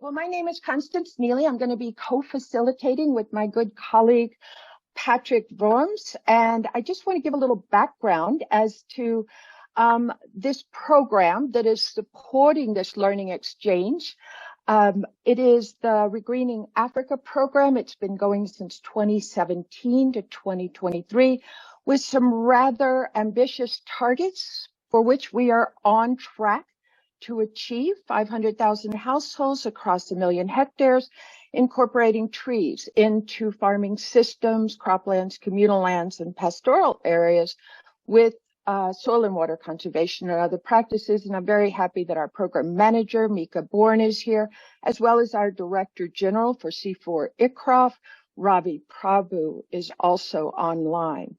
Well, my name is Constance Neely. I'm going to be co-facilitating with my good colleague, Patrick Worms. And I just want to give a little background as to this program that is supporting this learning exchange. It is the Regreening Africa program. It's been going since 2017 to 2023 with some rather ambitious targets for which we are on track to achieve 500,000 households across 1 million hectares, incorporating trees into farming systems, croplands, communal lands, and pastoral areas with soil and water conservation and other practices. And I'm very happy that our program manager, Mika Bourne, is here, as well as our Director General for C4 ICROF, Ravi Prabhu, is also online.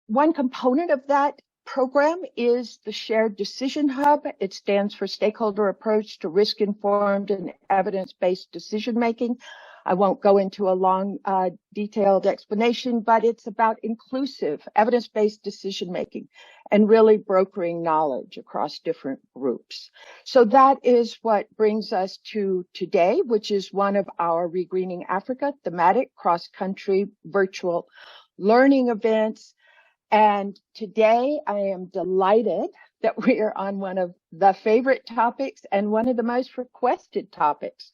One component of that program is the Shared Decision Hub. It stands for Stakeholder Approach to Risk-Informed and Evidence-Based Decision-Making. I won't go into a long, detailed explanation, but it's about inclusive, evidence-based decision-making and really brokering knowledge across different groups. So that is what brings us to today, which is one of our Regreening Africa thematic cross-country virtual learning events. And today I am delighted that we are on one of the favorite topics and one of the most requested topics,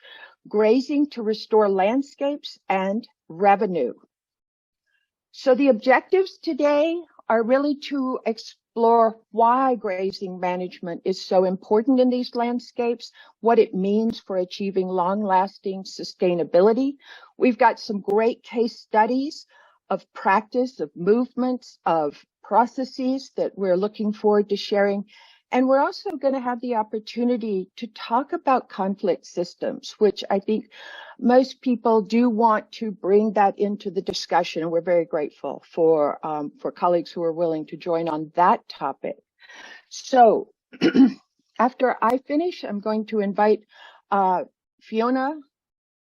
grazing to restore landscapes and revenue. So the objectives today are really to explore why grazing management is so important in these landscapes, what it means for achieving long-lasting sustainability. We've got some great case studies of practice, of movements, of processes that we're looking forward to sharing. And we're also going to have the opportunity to talk about conflict systems, which I think most people do want to bring that into the discussion. And we're very grateful for colleagues who are willing to join on that topic. So after I finish, I'm going to invite Fiona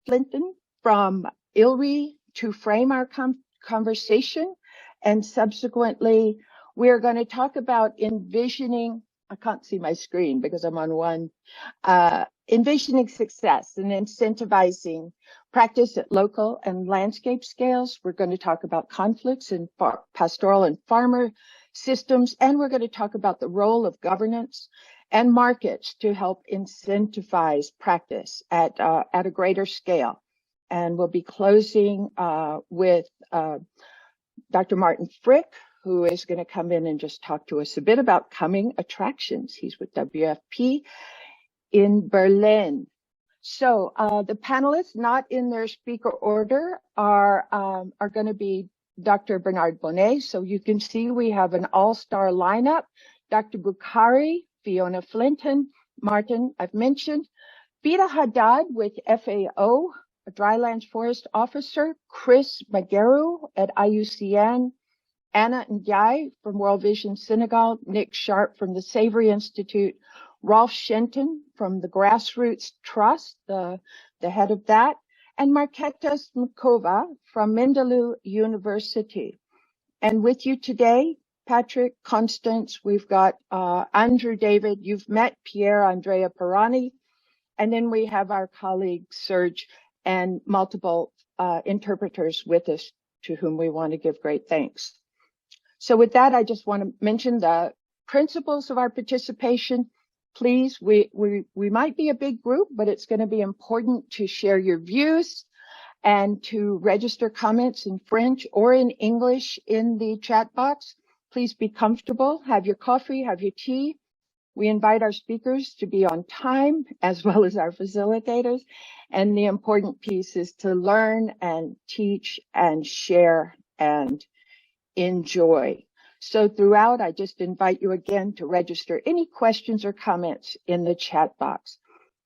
Flinton from ILRI to frame our conversation, and subsequently we're going to talk about envisioning, I can't see my screen because I'm on one, envisioning success and incentivizing practice at local and landscape scales. We're going to talk about conflicts in pastoral and farmer systems, and we're going to talk about the role of governance and markets to help incentivize practice at a greater scale. And we'll be closing with Dr. Martin Frick, who is going to come in and just talk to us a bit about coming attractions. He's with WFP in Berlin. So the panelists, not in their speaker order, are going to be Dr. Bernard Bonnet. So you can see we have an all-star lineup. Dr. Bukhari, Fiona Flinton, Martin, I've mentioned, Vida Haddad with FAO, a drylands forest officer, Chris Mageru at IUCN, Anna Ndiaye from World Vision Senegal, Nick Sharp from the Savory Institute, Rolf Shenton from the Grassroots Trust, the head of that, and Marketa Smkova from Mendeleev University. And with you today, Patrick, Constance, we've got Andrew David, you've met Pierre Andrea Pirani, and then we have our colleague Serge and multiple interpreters with us to whom we want to give great thanks. So with that, I just want to mention the principles of our participation. Please, we might be a big group, but it's going to be important to share your views and to register comments in French or in English in the chat box. Please be comfortable, have your coffee, have your tea. We invite our speakers to be on time, as well as our facilitators. And the important piece is to learn and teach and share and enjoy. So throughout, I just invite you again to register any questions or comments in the chat box.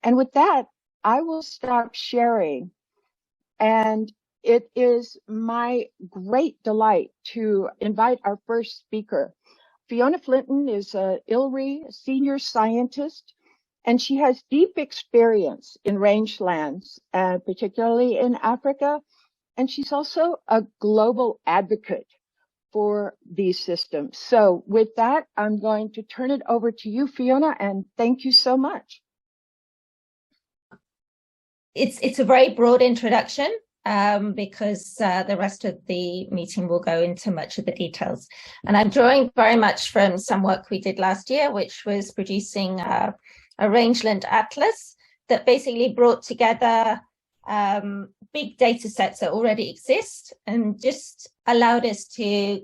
And with that, I will stop sharing. And it is my great delight to invite our first speaker. Fiona Flinton is a ILRI senior scientist, and she has deep experience in rangelands, particularly in Africa. And she's also a global advocate for these systems. So with that, I'm going to turn it over to you, Fiona, and thank you so much. it's a very broad introduction, because the rest of the meeting will go into much of the details. And I'm drawing very much from some work we did last year, which was producing a rangeland atlas that basically brought together big data sets that already exist and just allowed us to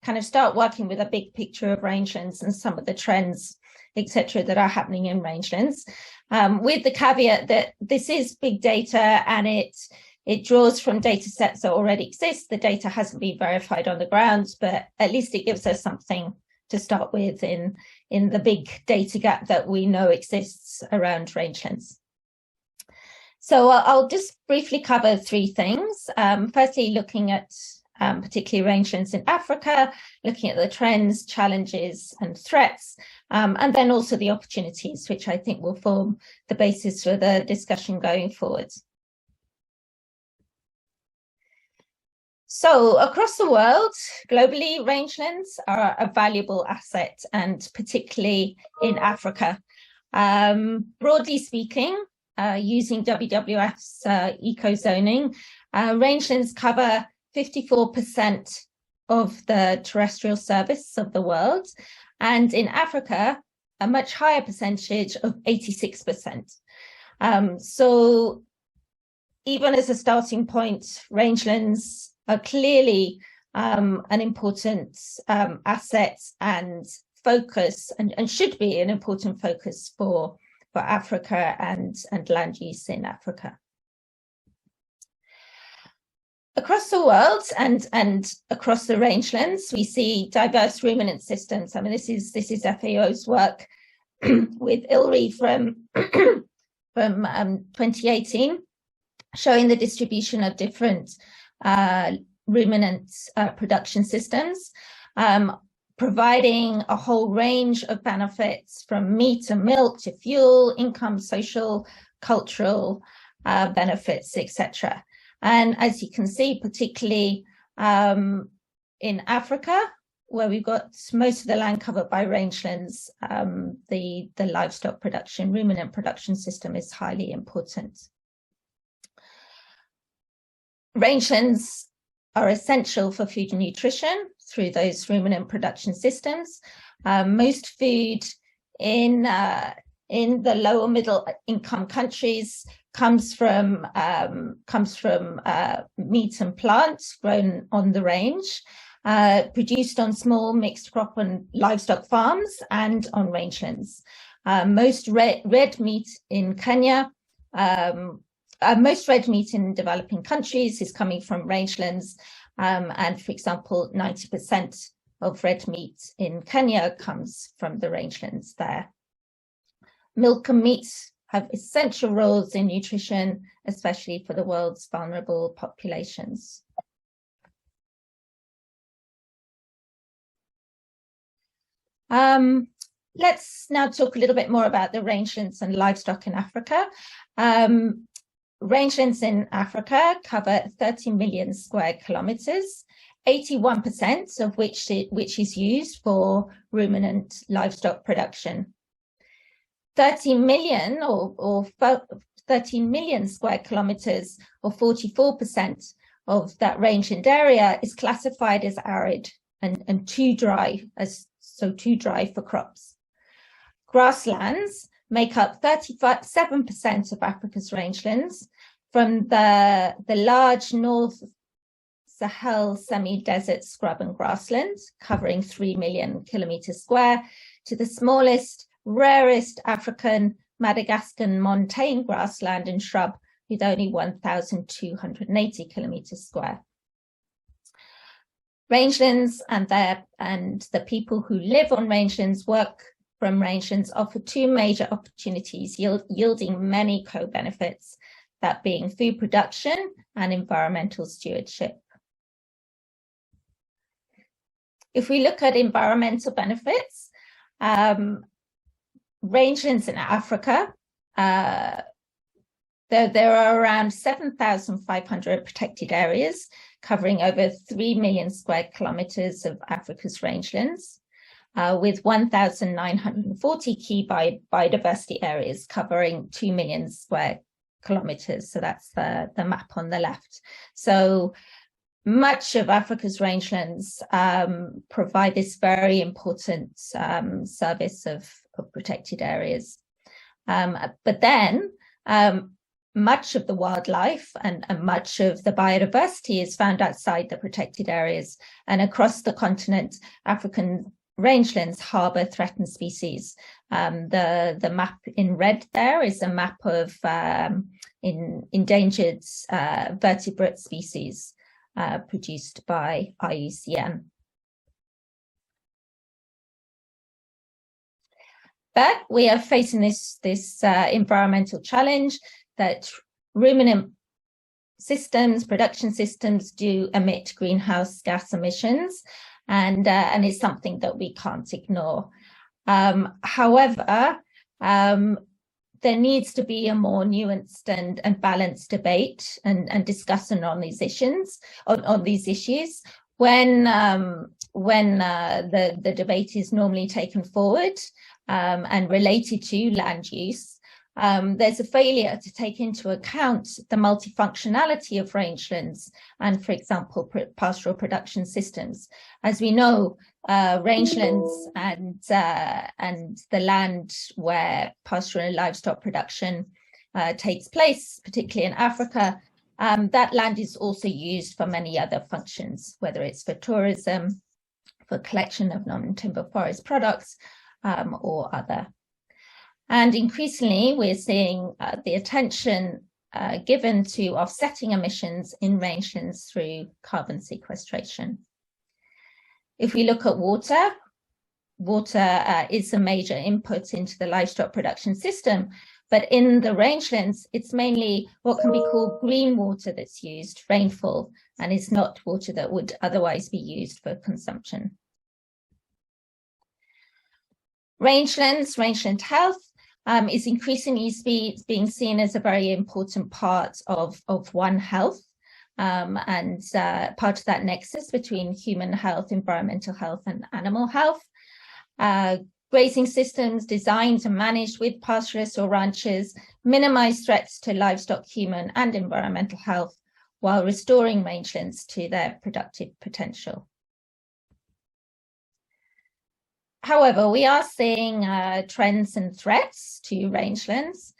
kind of start working with a big picture of rangelands and some of the trends, etc., that are happening in rangelands, with the caveat that this is big data and it draws from data sets that already exist. The data hasn't been verified on the ground, but at least it gives us something to start with in the big data gap that we know exists around rangelands. So I'll just briefly cover three things. Firstly, looking at particularly rangelands in Africa, looking at the trends, challenges, and threats, and then also the opportunities, which I think will form the basis for the discussion going forward. So across the world, globally, rangelands are a valuable asset, and particularly in Africa. Broadly speaking, using WWF's eco-zoning, rangelands cover 54% of the terrestrial surface of the world, and in Africa, a much higher percentage of 86%. So even as a starting point, rangelands are clearly an important asset and focus, and should be an important focus for Africa and land use in Africa. Across the world and across the rangelands, we see diverse ruminant systems. I mean, this is FAO's work with ILRI from 2018, showing the distribution of different ruminant production systems, providing a whole range of benefits from meat and milk to fuel, income, social, cultural benefits, etc. And as you can see, particularly in Africa, where we've got most of the land covered by rangelands, the livestock production, ruminant production system is highly important. Rangelands are essential for food and nutrition through those ruminant production systems. Most food in the lower middle income countries comes from meat and plants grown on the range, produced on small mixed crop and livestock farms and on rangelands. Most red meat in Kenya, most red meat in developing countries is coming from rangelands, and for example, 90% of red meat in Kenya comes from the rangelands there. Milk and meat have essential roles in nutrition, especially for the world's vulnerable populations. Let's now talk a little bit more about the rangelands and livestock in Africa. Rangelands in Africa cover 30 million square kilometers, 81% of which is used for ruminant livestock production. 30 million or 13 million square kilometers, or 44% of that rangeland area, is classified as arid and too dry, too dry for crops. Grasslands make up 37% of Africa's rangelands, from the large North Sahel semi-desert scrub and grassland, covering 3 million kilometers square, to the smallest, rarest African Madagascan montane grassland and shrub with only 1,280 kilometers square. Rangelands and the people who live on rangelands, work from rangelands, offer two major opportunities, yielding many co-benefits, that being food production and environmental stewardship. If we look at environmental benefits, rangelands in Africa, there are around 7,500 protected areas covering over 3 million square kilometers of Africa's rangelands, with 1,940 key biodiversity areas covering 2 million square kilometers. So that's the map on the left. So much of Africa's rangelands provide this very important service of protected areas. But then much of the wildlife and much of the biodiversity is found outside the protected areas. And across the continent, African rangelands harbour threatened species. The map in red there is a map of endangered vertebrate species produced by IUCN. But we are facing this environmental challenge that ruminant systems, production systems, do emit greenhouse gas emissions, and it's something that we can't ignore. However, there needs to be a more nuanced and balanced debate and discussion on these issues. When the debate is normally taken forward and related to land use, there's a failure to take into account the multifunctionality of rangelands and, for example, pastoral production systems. As we know, rangelands and the land where pastoral and livestock production takes place, particularly in Africa, that land is also used for many other functions, whether it's for tourism, for collection of non-timber forest products, or other. And increasingly, we're seeing the attention given to offsetting emissions in rangelands through carbon sequestration. If we look at water is a major input into the livestock production system, but in the rangelands, it's mainly what can be called green water that's used, rainfall, and it's not water that would otherwise be used for consumption. Rangeland health is increasingly being seen as a very important part of One Health, and part of that nexus between human health, environmental health, and animal health. Grazing systems designed and managed with pastoralists or ranchers minimize threats to livestock, human, and environmental health while restoring rangelands to their productive potential. However, we are seeing trends and threats to rangelands.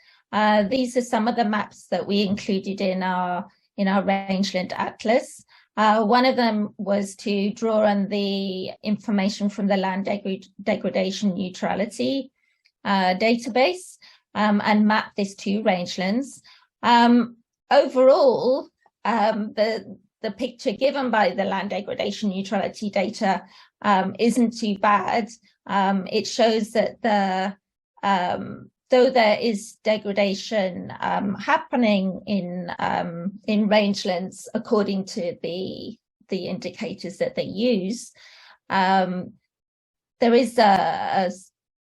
These are some of the maps that we included in our rangeland atlas. One of them was to draw on the information from the Land Degradation Neutrality database and map this to rangelands. Overall, the picture given by the Land Degradation Neutrality data isn't too bad. It shows that though there is degradation happening in rangelands according to the indicators that they use, there is a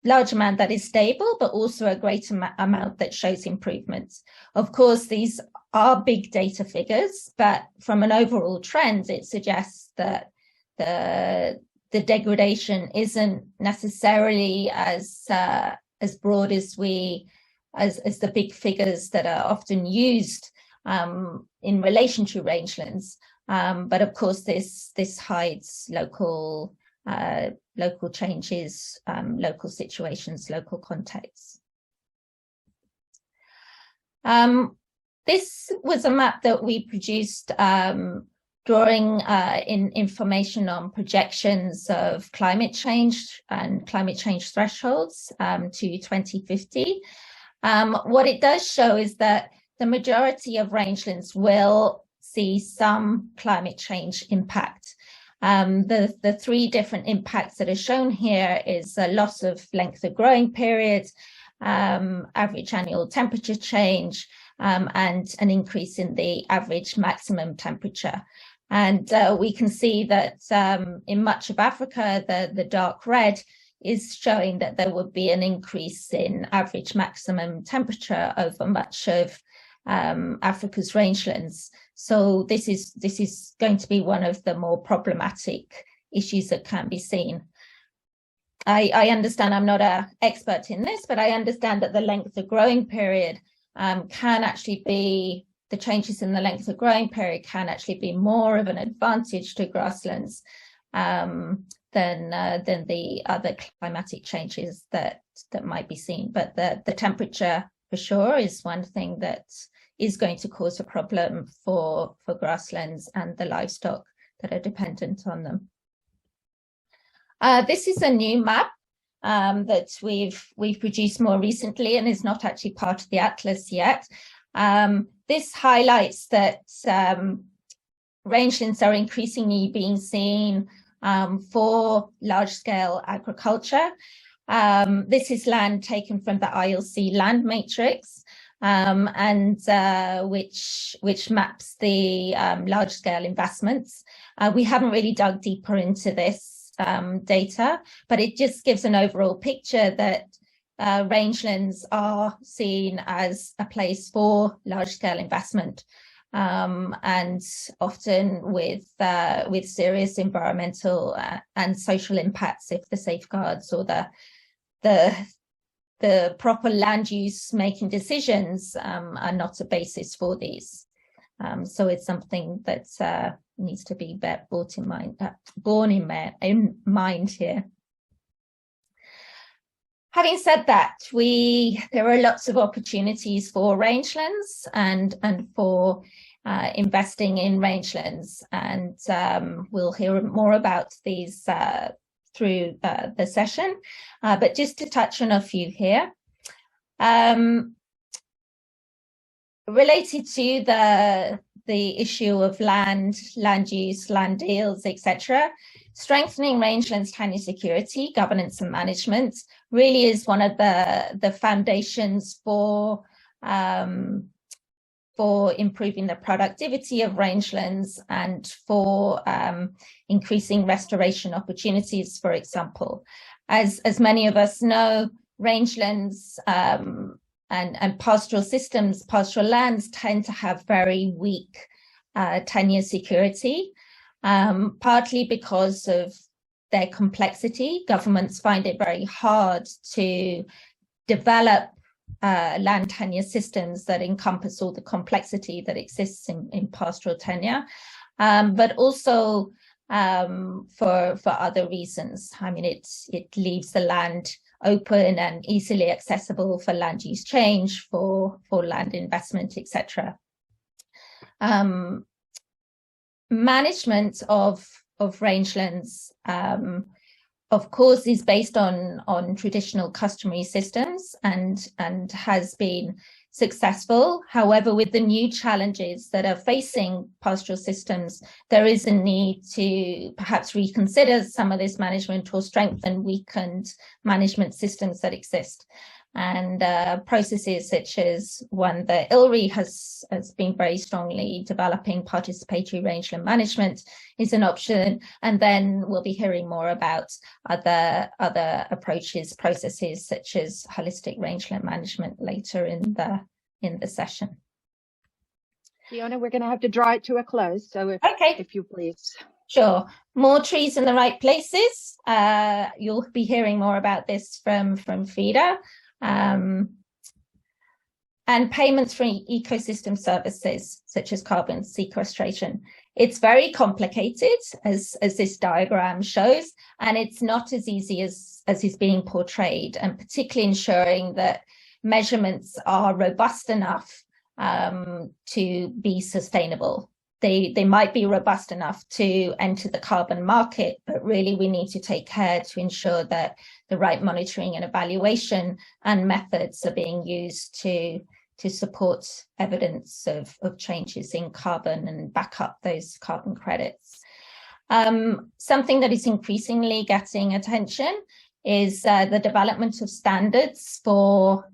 large amount that is stable, but also a great amount that shows improvements. Of course, these are big data figures, but from an overall trend, it suggests that the degradation isn't necessarily as broad as the big figures that are often used in relation to rangelands. But of course, this hides local changes, local situations, local contexts. This was a map that we produced drawing in information on projections of climate change and climate change thresholds to 2050. What it does show is that the majority of rangelands will see some climate change impact. The three different impacts that are shown here is a loss of length of growing period, average annual temperature change, and an increase in the average maximum temperature. And we can see that in much of Africa, the dark red is showing that there would be an increase in average maximum temperature over much of Africa's rangelands. So this is going to be one of the more problematic issues that can be seen. I understand I'm not an expert in this, but I understand that the length of growing period can actually be, the changes in the length of growing period can actually be more of an advantage to grasslands than the other climatic changes that might be seen. But the temperature for sure is one thing that is going to cause a problem for grasslands and the livestock that are dependent on them. This is a new map that we've produced more recently and is not actually part of the atlas yet. This highlights that rangelands are increasingly being seen for large-scale agriculture. This is land taken from the ILC land matrix, which maps the large-scale investments. We haven't really dug deeper into this data, but it just gives an overall picture that rangelands are seen as a place for large-scale investment, and often with serious environmental and social impacts if the safeguards or the proper land use making decisions are not a basis for these. So it's something that needs to be borne in mind here. Having said that, there are lots of opportunities for rangelands and for investing in rangelands, and we'll hear more about these through the session. But just to touch on a few here. Related to the issue of land use, land deals, etc., strengthening rangelands tenure security, governance and management really is one of the foundations for improving the productivity of rangelands and for increasing restoration opportunities, for example. As many of us know, rangelands and pastoral systems, pastoral lands tend to have very weak tenure security, partly because of their complexity. Governments find it very hard to develop land tenure systems that encompass all the complexity that exists in pastoral tenure, but also for other reasons. I mean, it leaves the land open and easily accessible for land use change, for land investment, etc. Management of rangelands, of course, is based on traditional customary systems and has been successful. However, with the new challenges that are facing pastoral systems, there is a need to perhaps reconsider some of this management or strengthen weakened management systems that exist. And processes such as one that ILRI has been very strongly developing, participatory rangeland management, is an option. And then we'll be hearing more about other approaches, processes such as holistic rangeland management later in the session. Fiona, we're going to have to draw it to a close, so if you please. Sure. More trees in the right places. You'll be hearing more about this from FIDA. And payments for ecosystem services such as carbon sequestration. It's very complicated, as this diagram shows, and it's not as easy as is being portrayed, and particularly ensuring that measurements are robust enough to be sustainable. They might be robust enough to enter the carbon market, but really we need to take care to ensure that the right monitoring and evaluation and methods are being used to support evidence of changes in carbon and back up those carbon credits. Something that is increasingly getting attention is the development of standards for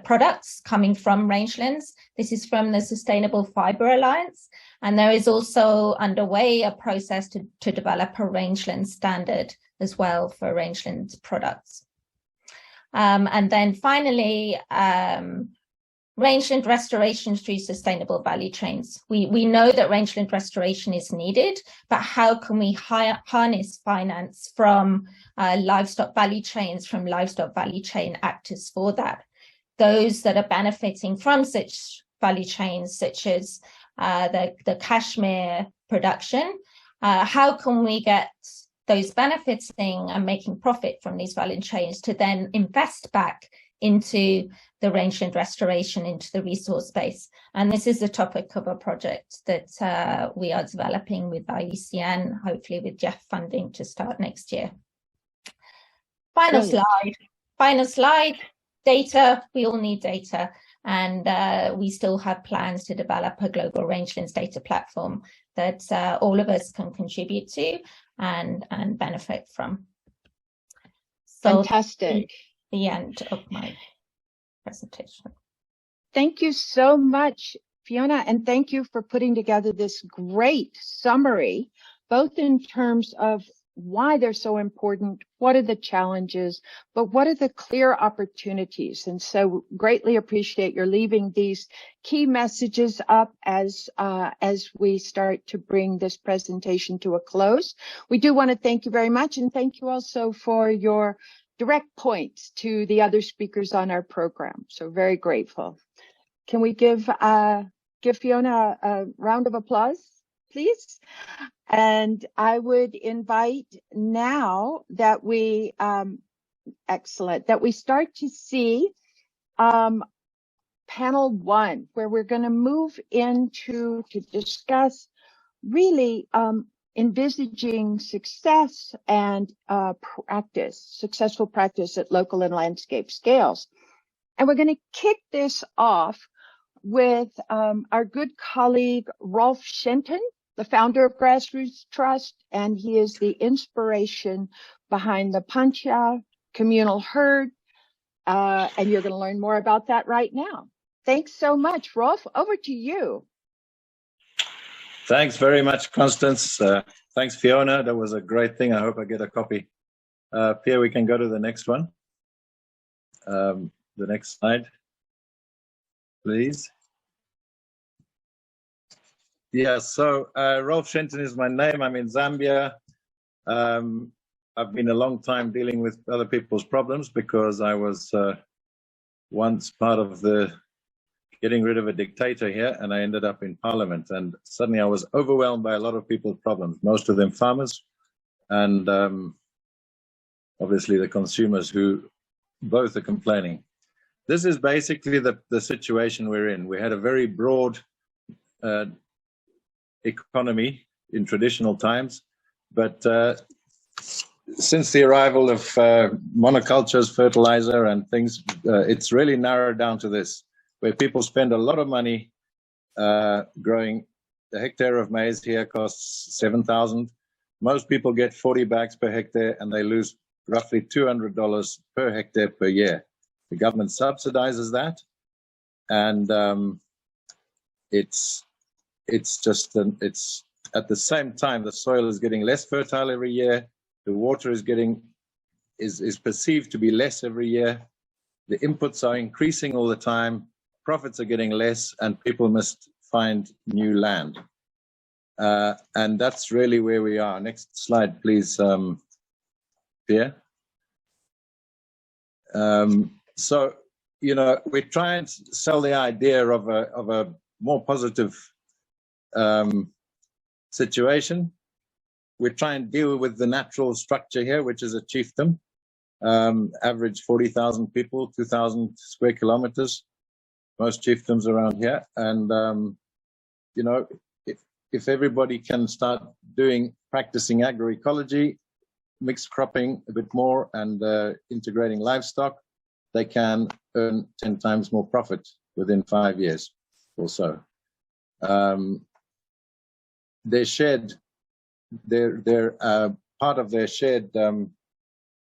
products coming from rangelands. This is from the Sustainable Fibre Alliance, and there is also underway a process to develop a rangeland standard as well for rangeland products. And then finally, rangeland restoration through sustainable value chains. We know that rangeland restoration is needed, but how can we harness finance from livestock value chains, from livestock value chain actors for that? those that are benefiting from such value chains, such as the cashmere production, how can we get those benefiting and making profit from these value chains to then invest back into the rangeland restoration, into the resource base? And this is the topic of a project that we are developing with IUCN, hopefully with Jeff funding to start next year. Final slide, data. We all need data, and we still have plans to develop a global rangelands data platform that all of us can contribute to and benefit from. So fantastic. The end of my presentation. Thank you so much, Fiona, and thank you for putting together this great summary, both in terms of why they're so important, what are the challenges, but what are the clear opportunities. And so greatly appreciate your leaving these key messages up as we start to bring this presentation to a close. We do want to thank you very much, and thank you also for your direct points to the other speakers on our program. So very grateful. Can we give Fiona a round of applause, please? And I would invite now that we, excellent, that we start to see panel 1, where we're going to move into to discuss really envisaging success and successful practice at local and landscape scales. And we're going to kick this off with our good colleague, Rolf Shenton, the founder of Grassroots Trust, and he is the inspiration behind the Pancha communal herd, and you're going to learn more about that right now. Thanks so much, Rolf. Over to you. Thanks very much, Constance. Thanks, Fiona. That was a great thing. I hope I get a copy. Pierre, we can go to the next one. The next slide, please. Yeah, so Rolf Shenton is my name. I'm in Zambia. I've been a long time dealing with other people's problems because I was once part of the getting rid of a dictator here, and I ended up in parliament. And suddenly I was overwhelmed by a lot of people's problems, most of them farmers, and obviously the consumers, who both are complaining. This is basically the situation we're in. We had a very broad economy in traditional times, but since the arrival of monocultures, fertilizer and things, it's really narrowed down to this, where people spend a lot of money growing. A hectare of maize here costs $7,000. Most people get 40 bags per hectare, and they lose roughly $200 per hectare per year. The government subsidizes that, and it's at the same time the soil is getting less fertile every year. The water is perceived to be less every year. The inputs are increasing all the time. Profits are getting less, and people must find new land. And that's really where we are. Next slide, please, Pierre. So, you know, we try and sell the idea of a more positive situation. We try and deal with the natural structure here, which is a chiefdom, average 40,000 people, 2,000 square kilometers, most chiefdoms around here. And, you know, if everybody can start practicing agroecology, mixed cropping a bit more, and integrating livestock, they can earn 10 times more profit within 5 years or so. Their shed, part of their shed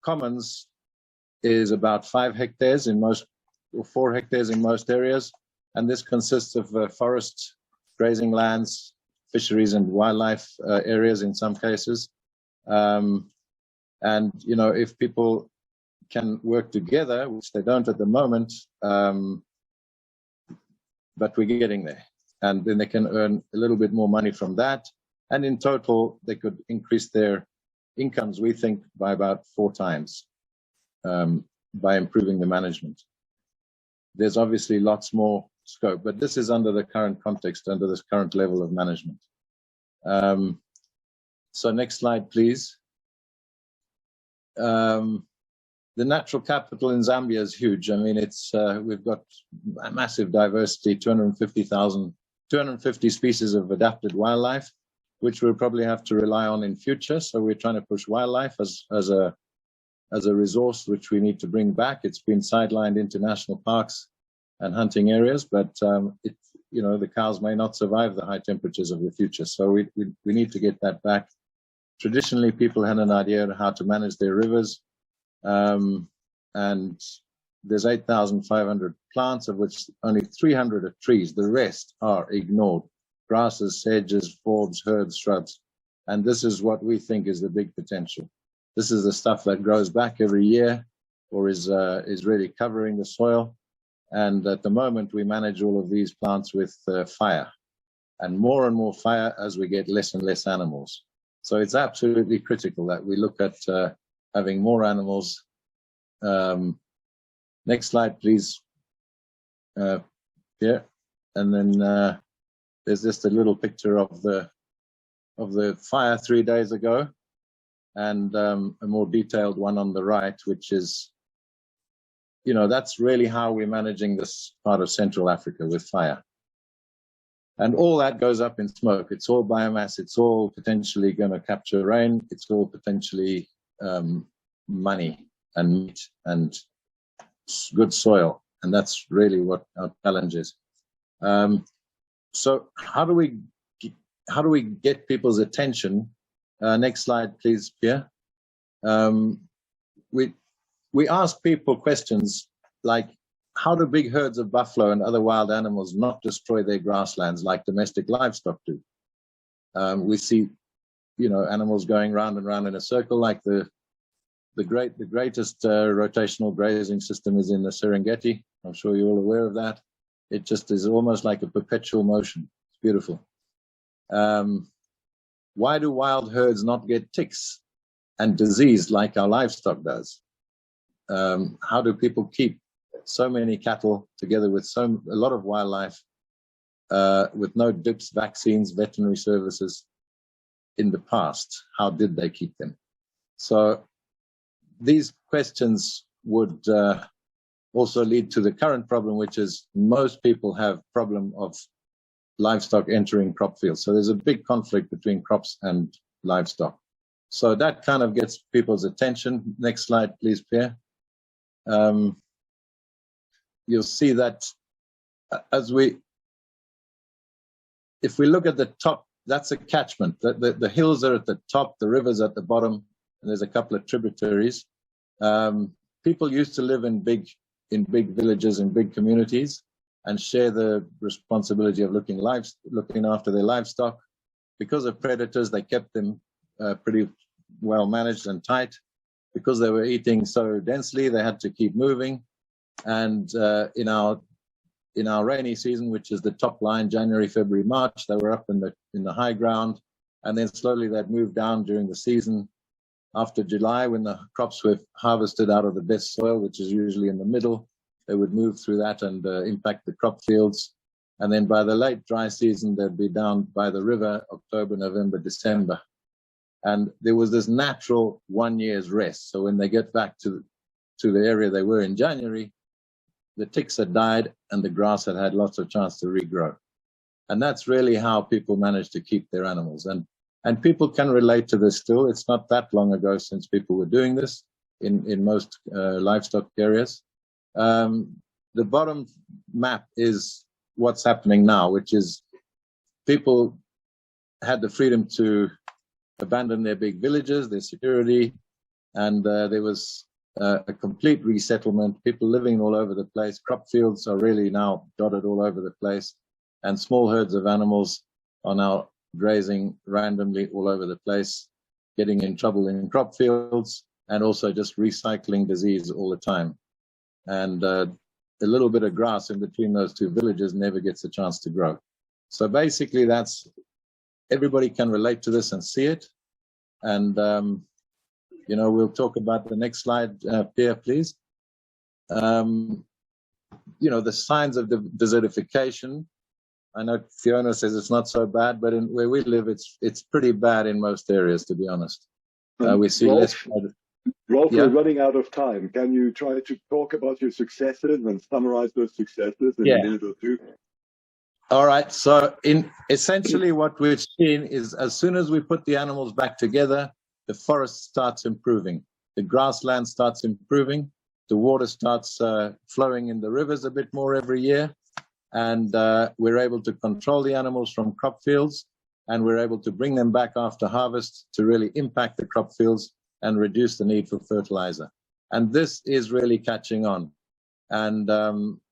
commons is about 5 hectares in most, or 4 hectares in most areas, and this consists of forest, grazing lands, fisheries and wildlife areas in some cases. And you know, if people can work together, which they don't at the moment, but we're getting there, and then they can earn a little bit more money from that, and in total they could increase their incomes, we think, by about 4 times by improving the management. there's obviously lots more scope, but this is under the current context, under this current level of management. So next slide, please. The natural capital in Zambia is huge. I mean, it's we've got a massive diversity, 250 species of adapted wildlife, which we'll probably have to rely on in future. So we're trying to push wildlife as a resource which we need to bring back. It's been sidelined into national parks and hunting areas, but the cows may not survive the high temperatures of the future. So we need to get that back. Traditionally, people had an idea of how to manage their rivers, and there's 8,500 plants, of which only 300 are trees. The rest are ignored: grasses, sedges, forbs, herbs, shrubs. And this is what we think is the big potential. This is the stuff that grows back every year, or is really covering the soil. And at the moment, we manage all of these plants with fire, and more fire as we get less and less animals. So it's absolutely critical that we look at having more animals. Next slide, please. Here, and then there's just a little picture of the fire 3 days ago, and a more detailed one on the right, which is, that's really how we're managing this part of Central Africa with fire. And all that goes up in smoke. It's all biomass. It's all potentially going to capture rain. It's all potentially money and meat and good soil. And that's really what our challenge is. So how do we get people's attention? Next slide, please, Pierre. We ask people questions like, how do big herds of buffalo and other wild animals not destroy their grasslands like domestic livestock do? We see, animals going round and round in a circle, like the greatest rotational grazing system is in the Serengeti. I'm sure you're all aware of that. It just is almost like a perpetual motion. It's beautiful. Why do wild herds not get ticks and disease like our livestock does? How do people keep so many cattle together with a lot of wildlife with no dips, vaccines, veterinary services in the past? How did they keep them? So these questions would also lead to the current problem, which is most people have problem of livestock entering crop fields. So there's a big conflict between crops and livestock. So that kind of gets people's attention. Next slide, please, Pierre. You'll see that if we look at the top, that's a catchment. The hills are at the top, the river's at the bottom, and there's a couple of tributaries. People used to live in big villages, in big communities, and share the responsibility of looking after their livestock. Because of predators, they kept them pretty well managed and tight. Because they were eating so densely, they had to keep moving. And in our rainy season, which is the top line, January, February, March, they were up in the high ground, and then slowly they'd move down during the season. After July, when the crops were harvested out of the best soil, which is usually in the middle, they would move through that and impact the crop fields. And then by the late dry season, they'd be down by the river, October, November, December. And there was this natural 1 year's rest. So when they get back to the area they were in January, the ticks had died and the grass had had lots of chance to regrow. And that's really how people manage to keep their animals. And people can relate to this still. It's not that long ago since people were doing this in most livestock areas. The bottom map is what's happening now, which is people had the freedom to abandon their big villages, their security, and there was a complete resettlement, people living all over the place. Crop fields are really now dotted all over the place, and small herds of animals are now grazing randomly all over the place, getting in trouble in crop fields, and also just recycling disease all the time. And a little bit of grass in between those two villages never gets a chance to grow. So basically everybody can relate to this and see it. And we'll talk about the next slide, Pierre, please. the signs of the desertification. I know Fiona says it's not so bad, but where we live, it's pretty bad in most areas, to be honest. We see Rolf, Yeah. we're running out of time. Can you try to talk about your successes and summarize those successes in a minute or two? All right. So essentially what we've seen is as soon as we put the animals back together, the forest starts improving. The grassland starts improving. The water starts flowing in the rivers a bit more every year. And we're able to control the animals from crop fields, and we're able to bring them back after harvest to really impact the crop fields and reduce the need for fertilizer. And this is really catching on. And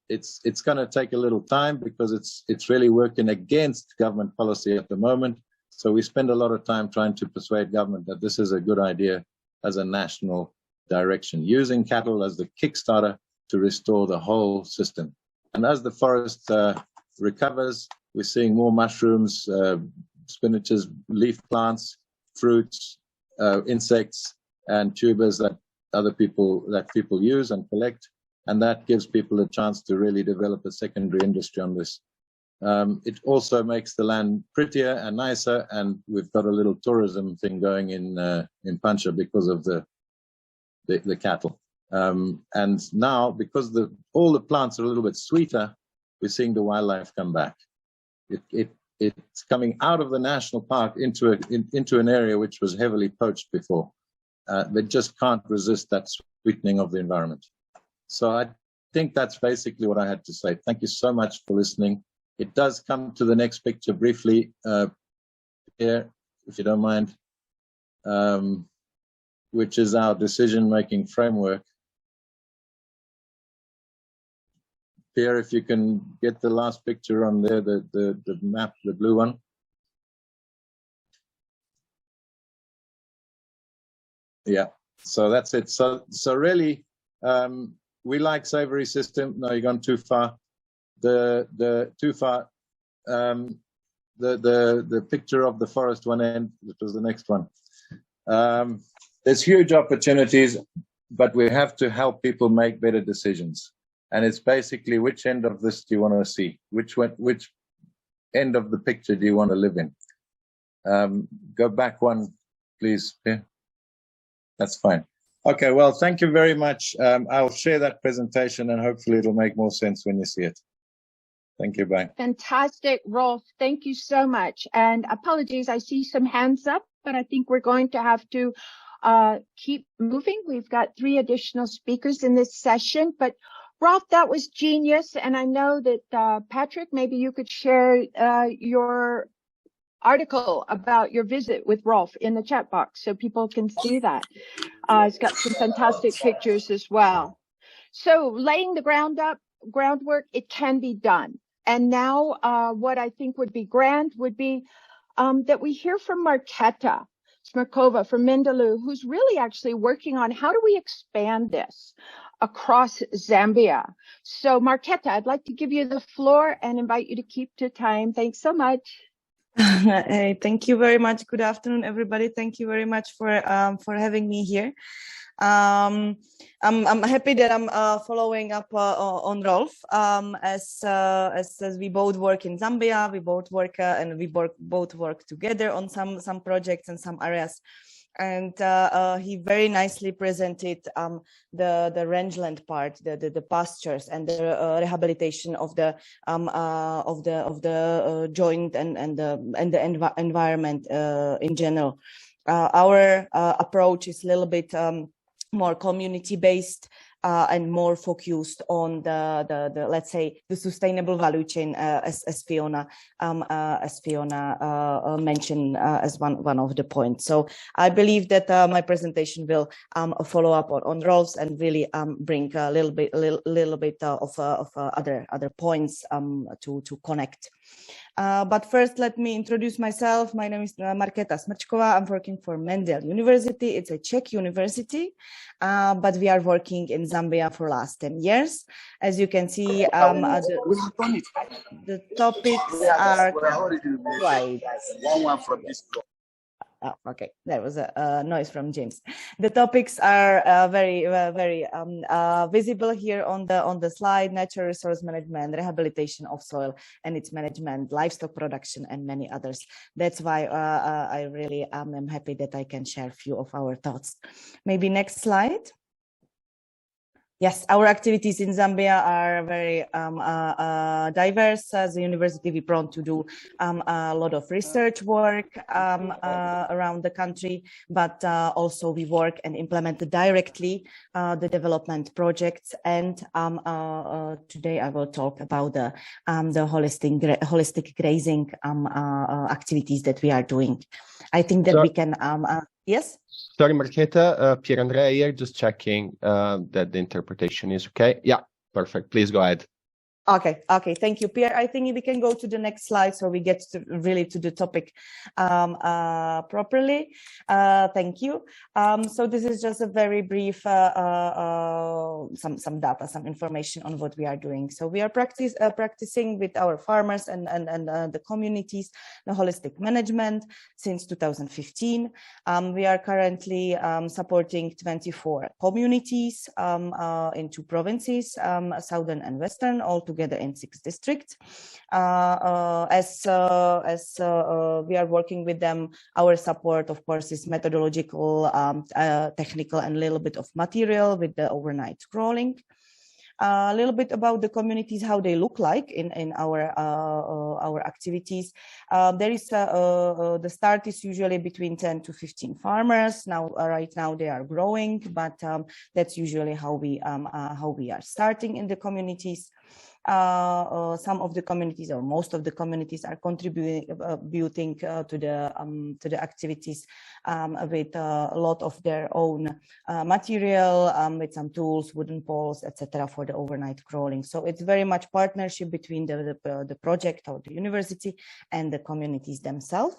it's going to take a little time because it's really working against government policy at the moment. So we spend a lot of time trying to persuade government that this is a good idea as a national direction, using cattle as the kickstarter to restore the whole system. And as the forest recovers, we're seeing more mushrooms, spinaches, leaf plants, fruits, insects, and tubers that people use and collect. And that gives people a chance to really develop a secondary industry on this. It also makes the land prettier and nicer, and we've got a little tourism thing going in Pancha because of the cattle. And now, because all the plants are a little bit sweeter, we're seeing the wildlife come back. It's coming out of the national park into an area which was heavily poached before. They just can't resist that sweetening of the environment. So I think that's basically what I had to say. Thank you so much for listening. It does come to the next picture briefly here, if you don't mind, which is our decision-making framework. Pierre, if you can get the last picture on there, the map, the blue one. Yeah, so that's it. So really, we like savory system. No, you've gone too far. Too far. The picture of the forest one end, which was the next one. There's huge opportunities, but we have to help people make better decisions. And it's basically, which end of this do you want to see? Which end of the picture do you want to live in? Go back one, please. Yeah. That's fine. Okay, well, thank you very much. I'll share that presentation and hopefully it'll make more sense when you see it. Thank you, bye. Fantastic, Rolf. Thank you so much. And apologies, I see some hands up, but I think we're going to have to keep moving. We've got 3 additional speakers in this session, but Rolf, that was genius. And I know that Patrick, maybe you could share your article about your visit with Rolf in the chat box so people can see that. It's got some fantastic pictures as well. So laying the groundwork, it can be done. And now what I think would be grand would be that we hear from Marketa Smirkova from Mindaloo, who's really actually working on how do we expand this across Zambia. So Marketa, I'd like to give you the floor and invite you to keep to time. Thanks so much. Hey, thank you very much. Good afternoon, everybody. Thank you very much for having me here. I'm happy that I'm following up on Rolf. As we both work in Zambia, we both work and we both work together on some projects and some areas. And he very nicely presented the rangeland part, the pastures and the rehabilitation of the joint and the environment in general. Our approach is a little bit more community based and more focused on the let's say the sustainable value chain as Fiona mentioned as one of the points. So I believe that my presentation will follow up on Rolf's and really bring a little bit of other points to connect. But first, let me introduce myself. My name is Marketa Smirkova. I'm working for Mendel University. It's a Czech university, but we are working in Zambia for last 10 years. As you can see, the topics are quite Okay, that was a noise from James. The topics are very visible here on the slide: natural resource management, rehabilitation of soil and its management, livestock production, and many others. That's why I really am happy that I can share a few of our thoughts. Maybe next slide. Yes, our activities in Zambia are very diverse. As a university, we prone to do a lot of research work around the country, but also we work and implement directly the development projects. And today I will talk about the holistic grazing activities that we are doing. I think that we can, yes? Sorry, Marketa, Pier Andrea here, just checking that the interpretation is okay. Yeah, perfect. Please go ahead. Okay, thank you, Pierre. I think we can go to the next slide so we get really to the topic properly. Thank you. So this is just a very brief, some data, some information on what we are doing. So we are practicing with our farmers and the communities, the holistic management since 2015. We are currently supporting 24 communities in 2 provinces, Southern and Western, all together in 6 districts. As we are working with them, our support, of course, is methodological, technical, and a little bit of material with the overnight crawling. A little bit about the communities, how they look like in our activities. There is the start is usually between 10 to 15 farmers. Now, right now they are growing, but that's usually how we are starting in the communities. Some of the communities, or most of the communities, are contributing to the activities with a lot of their own material, with some tools, wooden poles, etc., for the overnight crawling. So it's very much partnership between the project or the university and the communities themselves.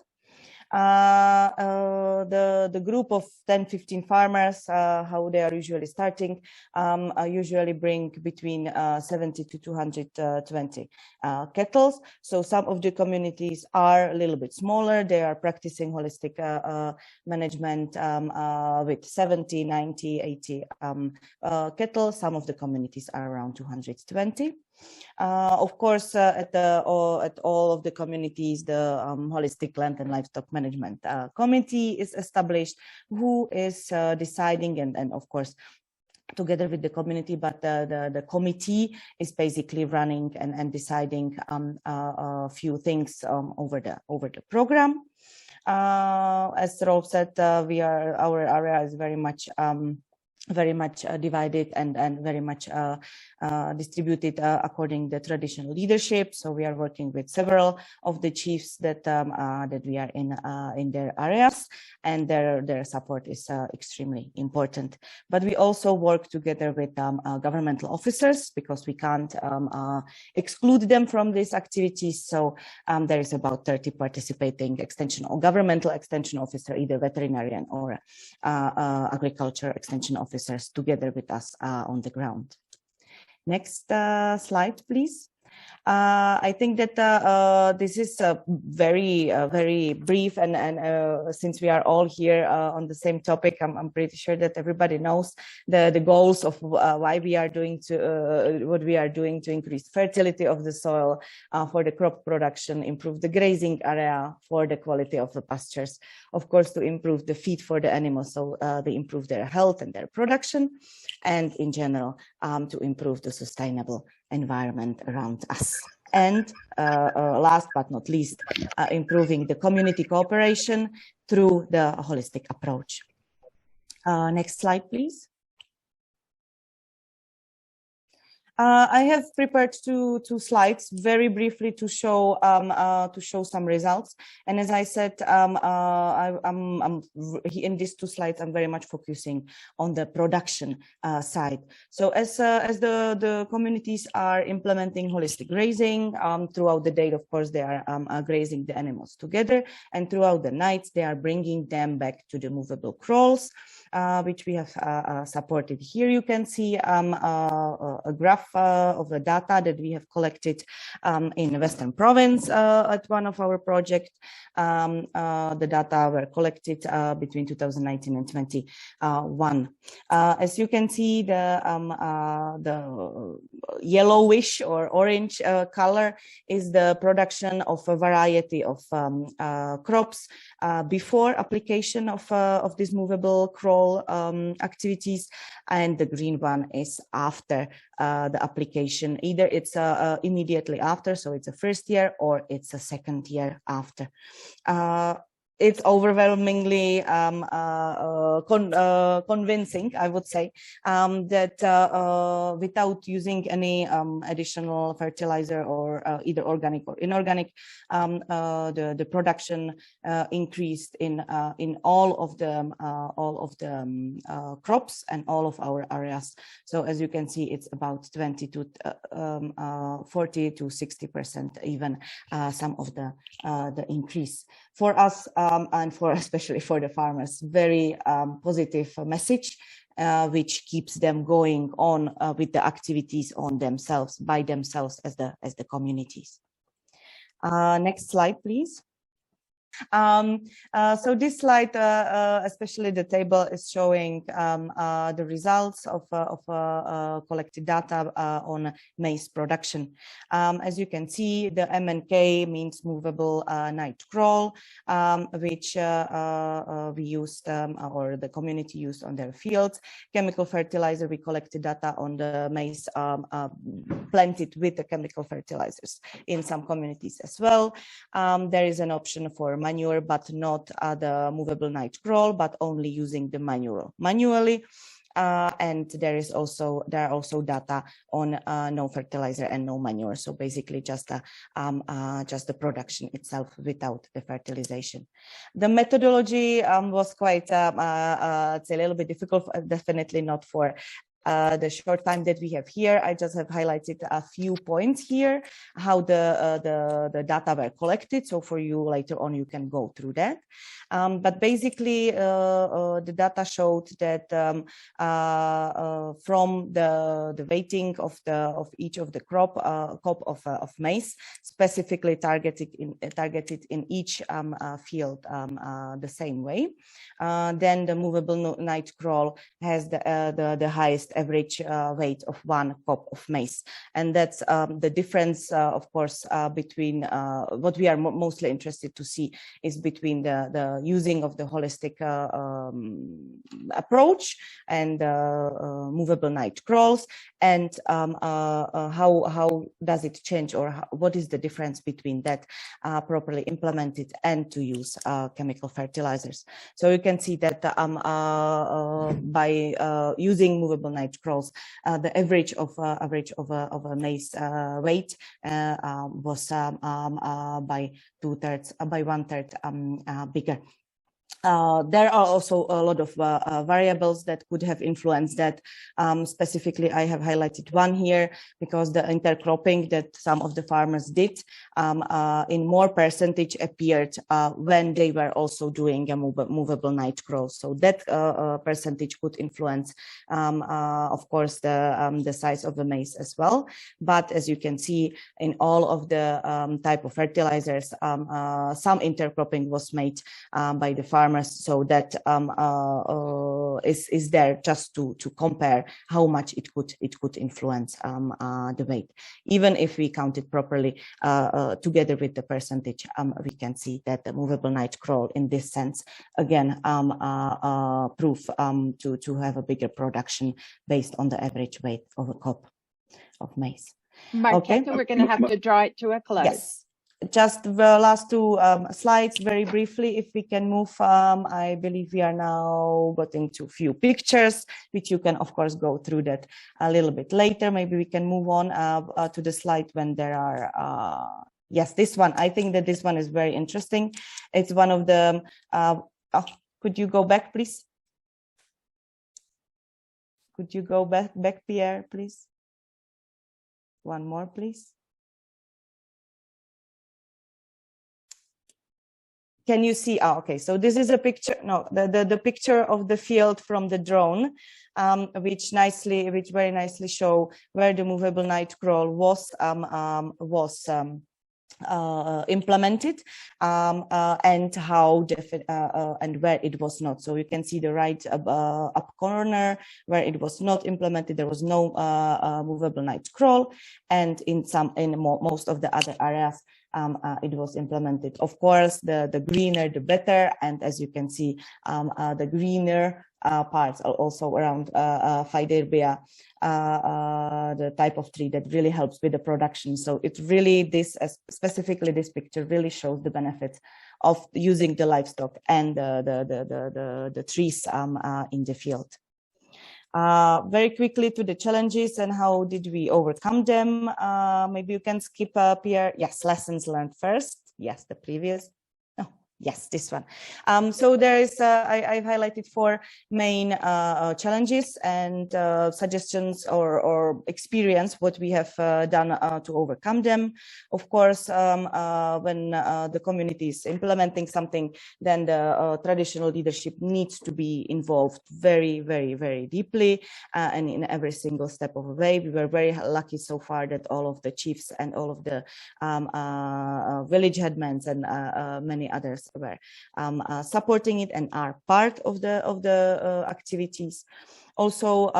The group of 10-15 farmers, how they are usually starting, usually bring between 70 to 220 cattle. So some of the communities are a little bit smaller. They are practicing holistic management with 70, 90, 80 cattle. Some of the communities are around 220. Of course, at all of the communities, the Holistic Land and Livestock Management Committee is established, who is deciding and of course together with the community, but the committee is basically running and deciding a few things over the program. As Rolf said, our area is very much divided and very much distributed according to traditional leadership. So we are working with several of the chiefs that we are in their areas, and their support is extremely important. But we also work together with governmental officers, because we can't exclude them from these activities. So there is about 30 participating extension or governmental extension officer, either veterinarian or agriculture extension officers, together with us on the ground. Next slide, please. I think that this is very brief, and since we are all here on the same topic, I'm pretty sure that everybody knows the goals of why we are doing what we are doing to increase fertility of the soil, for the crop production, improve the grazing area, for the quality of the pastures, of course, to improve the feed for the animals, so they improve their health and their production, and in general to improve the sustainable environment around us. And last but not least, improving the community cooperation through the holistic approach. Next slide, please. I have prepared two slides very briefly to show some results. And as I said, I'm in these 2 slides, I'm very much focusing on the production side. So as the communities are implementing holistic grazing, throughout the day, of course, they are grazing the animals together, and throughout the nights, they are bringing them back to the movable crawls, which we have supported. Here you can see a graph graph of the data that we have collected in Western Province at one of our projects. The data were collected between 2019 and 21. As you can see, the yellowish or orange color is the production of a variety of crops before application of these movable crawl activities, and the green one is after the application. Either it's immediately after, so it's a first year, or it's a second year after. It's overwhelmingly convincing, I would say, that without using any additional fertilizer or either organic or inorganic, the production increased in all of the crops and all of our areas. So as you can see, it's about 40 to 60% even some of the increase. For us, and especially for the farmers, very positive message, which keeps them going on with the activities on themselves, by themselves as the communities. Next slide, please. So this slide, especially the table, is showing the results of collected data on maize production. As you can see, the MNK means movable night crawl, which we used or the community used on their fields. Chemical fertilizer, we collected data on the maize planted with the chemical fertilizers in some communities as well. There is an option for manure, but not the movable night crawl, but only using the manure manually. And there are also data on no fertilizer and no manure. So basically just the production itself without the fertilization. The methodology was quite, it's a little bit difficult, definitely not for the short time that we have here. I just have highlighted a few points here, how the data were collected. So for you later on, you can go through that. But basically, the data showed that from the weighting of each of the crop of maize, specifically targeted in each field the same way. Then the movable night crawl has the highest average weight of 1 crop of maize, and that's the difference, of course, between what we are mostly interested to see is between the using of the holistic approach and movable night crawls, and how does it change, or what is the difference between that properly implemented and to use chemical fertilizers. So you can see that by using movable night crawls, the average of a maize weight was by 1/3 bigger. There are also a lot of variables that could have influenced that. Specifically, I have highlighted one here because the intercropping that some of the farmers did in more percentage appeared when they were also doing a movable night crawl. So that percentage could influence, of course, the size of the maize as well. But as you can see, in all of the type of fertilizers, some intercropping was made by the farmers. So that is there just to compare how much it could influence the weight. Even if we count it properly together with the percentage, we can see that the movable night crawl in this sense again prove to have a bigger production based on the average weight of a crop of maize. Marketa, Okay. we're going to have to draw it to a close. Yes. Just the last two slides very briefly, if we can move. I believe we are now getting to a few pictures, which you can of course go through that a little bit later. Maybe we can move on to the slide when there are, yes, this one. I think that this one is very interesting. It's one of the, could you go back, please? Could you go back, Pierre, please? One more, please. can you see? Oh, okay, so this is a picture. No, the picture of the field from the drone, which very nicely show where the movable night crawl was implemented, and how and where it was not. So you can see the right up corner where it was not implemented. There was no movable night crawl, and in most of the other areas it was implemented. Of course, the greener the better, and as you can see, the greener parts are also around Fiderbia, the type of tree that really helps with the production. So it really, specifically this picture really shows the benefits of using the livestock and the trees in the field. Very quickly to the challenges and how did we overcome them. Maybe you can skip up here. Yes, lessons learned first. Yes, the previous. Yes, this one. So there is, I've highlighted 4 main challenges and suggestions or experience what we have done to overcome them. Of course, when the community is implementing something, then the traditional leadership needs to be involved very, very, very deeply and in every single step of the way. We were very lucky so far that all of the chiefs and all of the village headmen and many others were supporting it and are part of the activities. Also,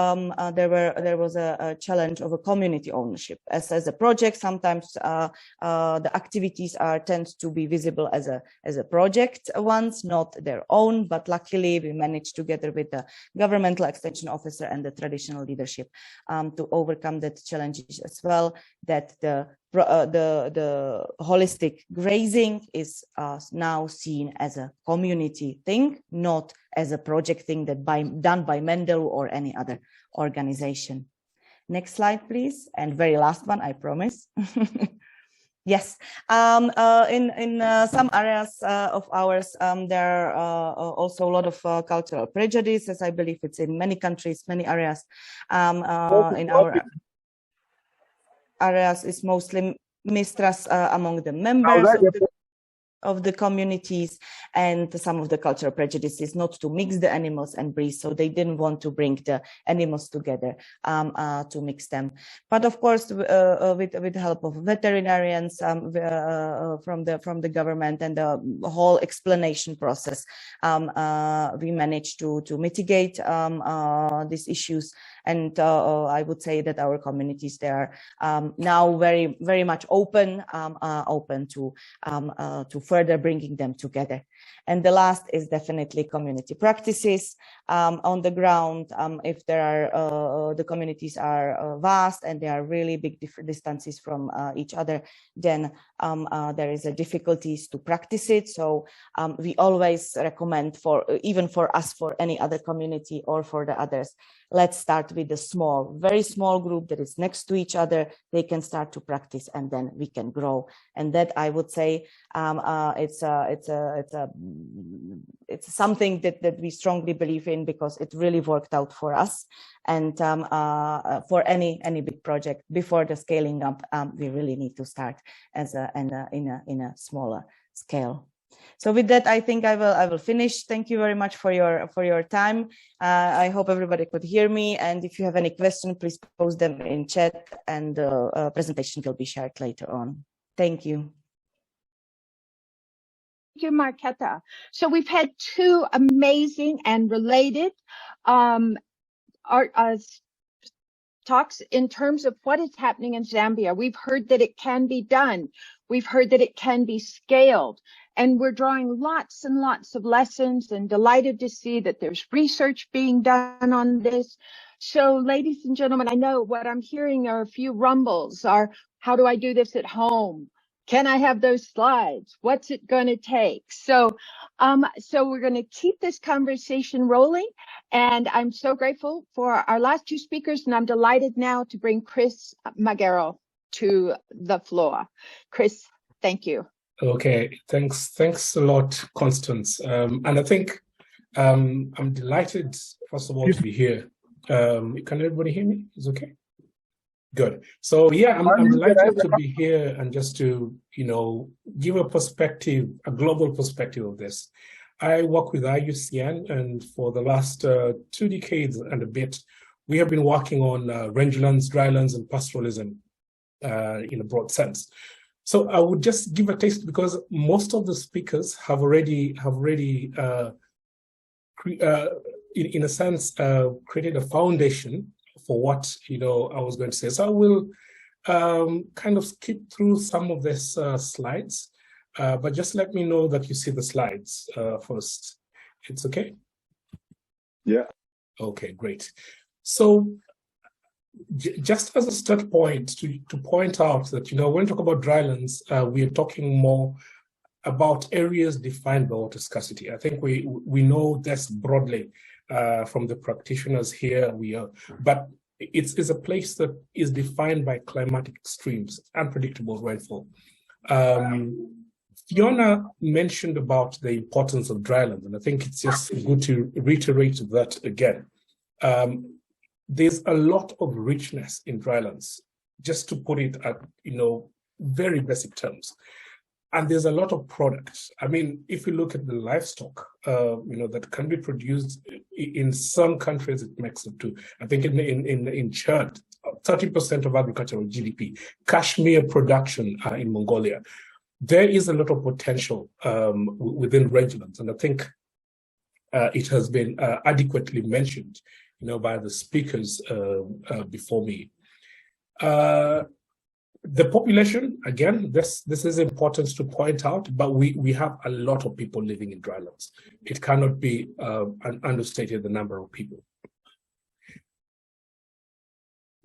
there was a challenge of a community ownership. As a project, sometimes the activities tend to be visible as a project ones, not their own. But luckily, we managed together with the governmental extension officer and the traditional leadership to overcome that challenges as well. That the holistic grazing is now seen as a community thing, not as a project thing that done by Mendel or any other organization. Next slide, please. And very last one, I promise. Yes, in some areas of ours, there are also a lot of cultural prejudice, as I believe it's in many countries, many areas. In our areas is mostly mistrust among the members of the communities, and some of the cultural prejudices not to mix the animals and breeds, so they didn't want to bring the animals together to mix them. But of course, with the help of veterinarians from the government and the whole explanation process, we managed to mitigate these issues. And I would say that our communities, they are now very, very much open to further bringing them together. And the last is definitely community practices on the ground. If there are the communities are vast and there are really big different distances from each other, then there is a difficulties to practice it. So we always recommend even for us, for any other community or for the others, let's start with a very small group that is next to each other. They can start to practice, and then we can grow. And that, I would say, it's something that we strongly believe in, because it really worked out for us. And for any big project, before the scaling up, we really need to start in a smaller scale. So with that, I think I will finish. Thank you very much for your time. I hope everybody could hear me. And if you have any questions, please post them in chat, and the presentation will be shared later on. Thank you. Thank you, Marketa. So we've had 2 amazing and related talks in terms of what is happening in Zambia. We've heard that it can be done. We've heard that it can be scaled. And we're drawing lots and lots of lessons, and delighted to see that there's research being done on this. So ladies and gentlemen, I know what I'm hearing are a few rumbles. How do I do this at home? Can I have those slides? What's it going to take? So we're going to keep this conversation rolling. And I'm so grateful for our last 2 speakers. And I'm delighted now to bring Chris Magero to the floor. Chris, thank you. Okay, thanks a lot, Constance. And I think I'm delighted, first of all, to be here. Can everybody hear me? Is it okay? Good. So yeah, I'm delighted to be here and just to, give a perspective, a global perspective of this. I work with IUCN, and for the last 2 decades and a bit, we have been working on rangelands, drylands, and pastoralism in a broad sense. So I would just give a taste, because most of the speakers have already in a sense, created a foundation for what, I was going to say. So I will kind of skip through some of these slides, but just let me know that you see the slides first. It's okay? Yeah. Okay, great. So just as a start point, to point out that, when we talk about drylands, we are talking more about areas defined by water scarcity. I think we know this broadly from the practitioners here. But it's a place that is defined by climatic extremes, unpredictable rainfall. Fiona mentioned about the importance of drylands, and I think it's just good to reiterate that again. There's a lot of richness in drylands, just to put it at, very basic terms. And there's a lot of products. I mean, if you look at the livestock, that can be produced in some countries, it makes up to, I think in Chad, 30% of agricultural GDP. Cashmere production in Mongolia. There is a lot of potential within rangelands, and I think it has been adequately mentioned, by the speakers before me. The population, again, this is important to point out, but we have a lot of people living in drylands. It cannot be understated, the number of people.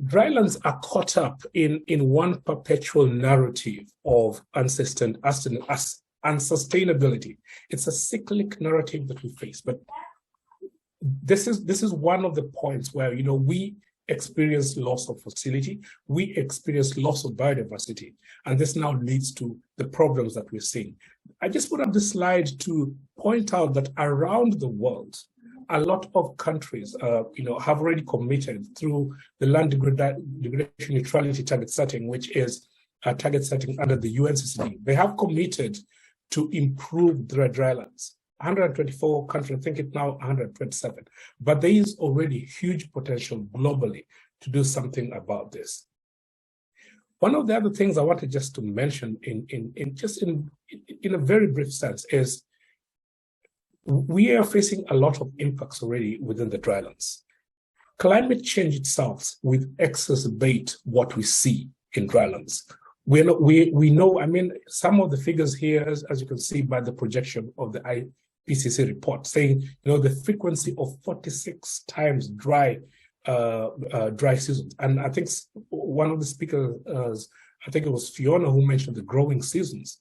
Drylands are caught up in one perpetual narrative of unsustainability. It's a cyclic narrative that we face, but this is one of the points where, we experience loss of fertility, we experience loss of biodiversity, and this now leads to the problems that we're seeing. I just put up this slide to point out that around the world, a lot of countries, have already committed through the land degradation neutrality target setting, which is a target setting under the UNCCD. They have committed to improve their drylands. 124 countries, I think it's now 127. But there is already huge potential globally to do something about this. One of the other things I wanted just to mention in a very brief sense is we are facing a lot of impacts already within the drylands. Climate change itself will exacerbate what we see in drylands. We know, I mean, some of the figures here, as you can see by the projection of the IPCC report, saying, the frequency of 46 times dry seasons. And I think one of the speakers, I think it was Fiona who mentioned the growing seasons.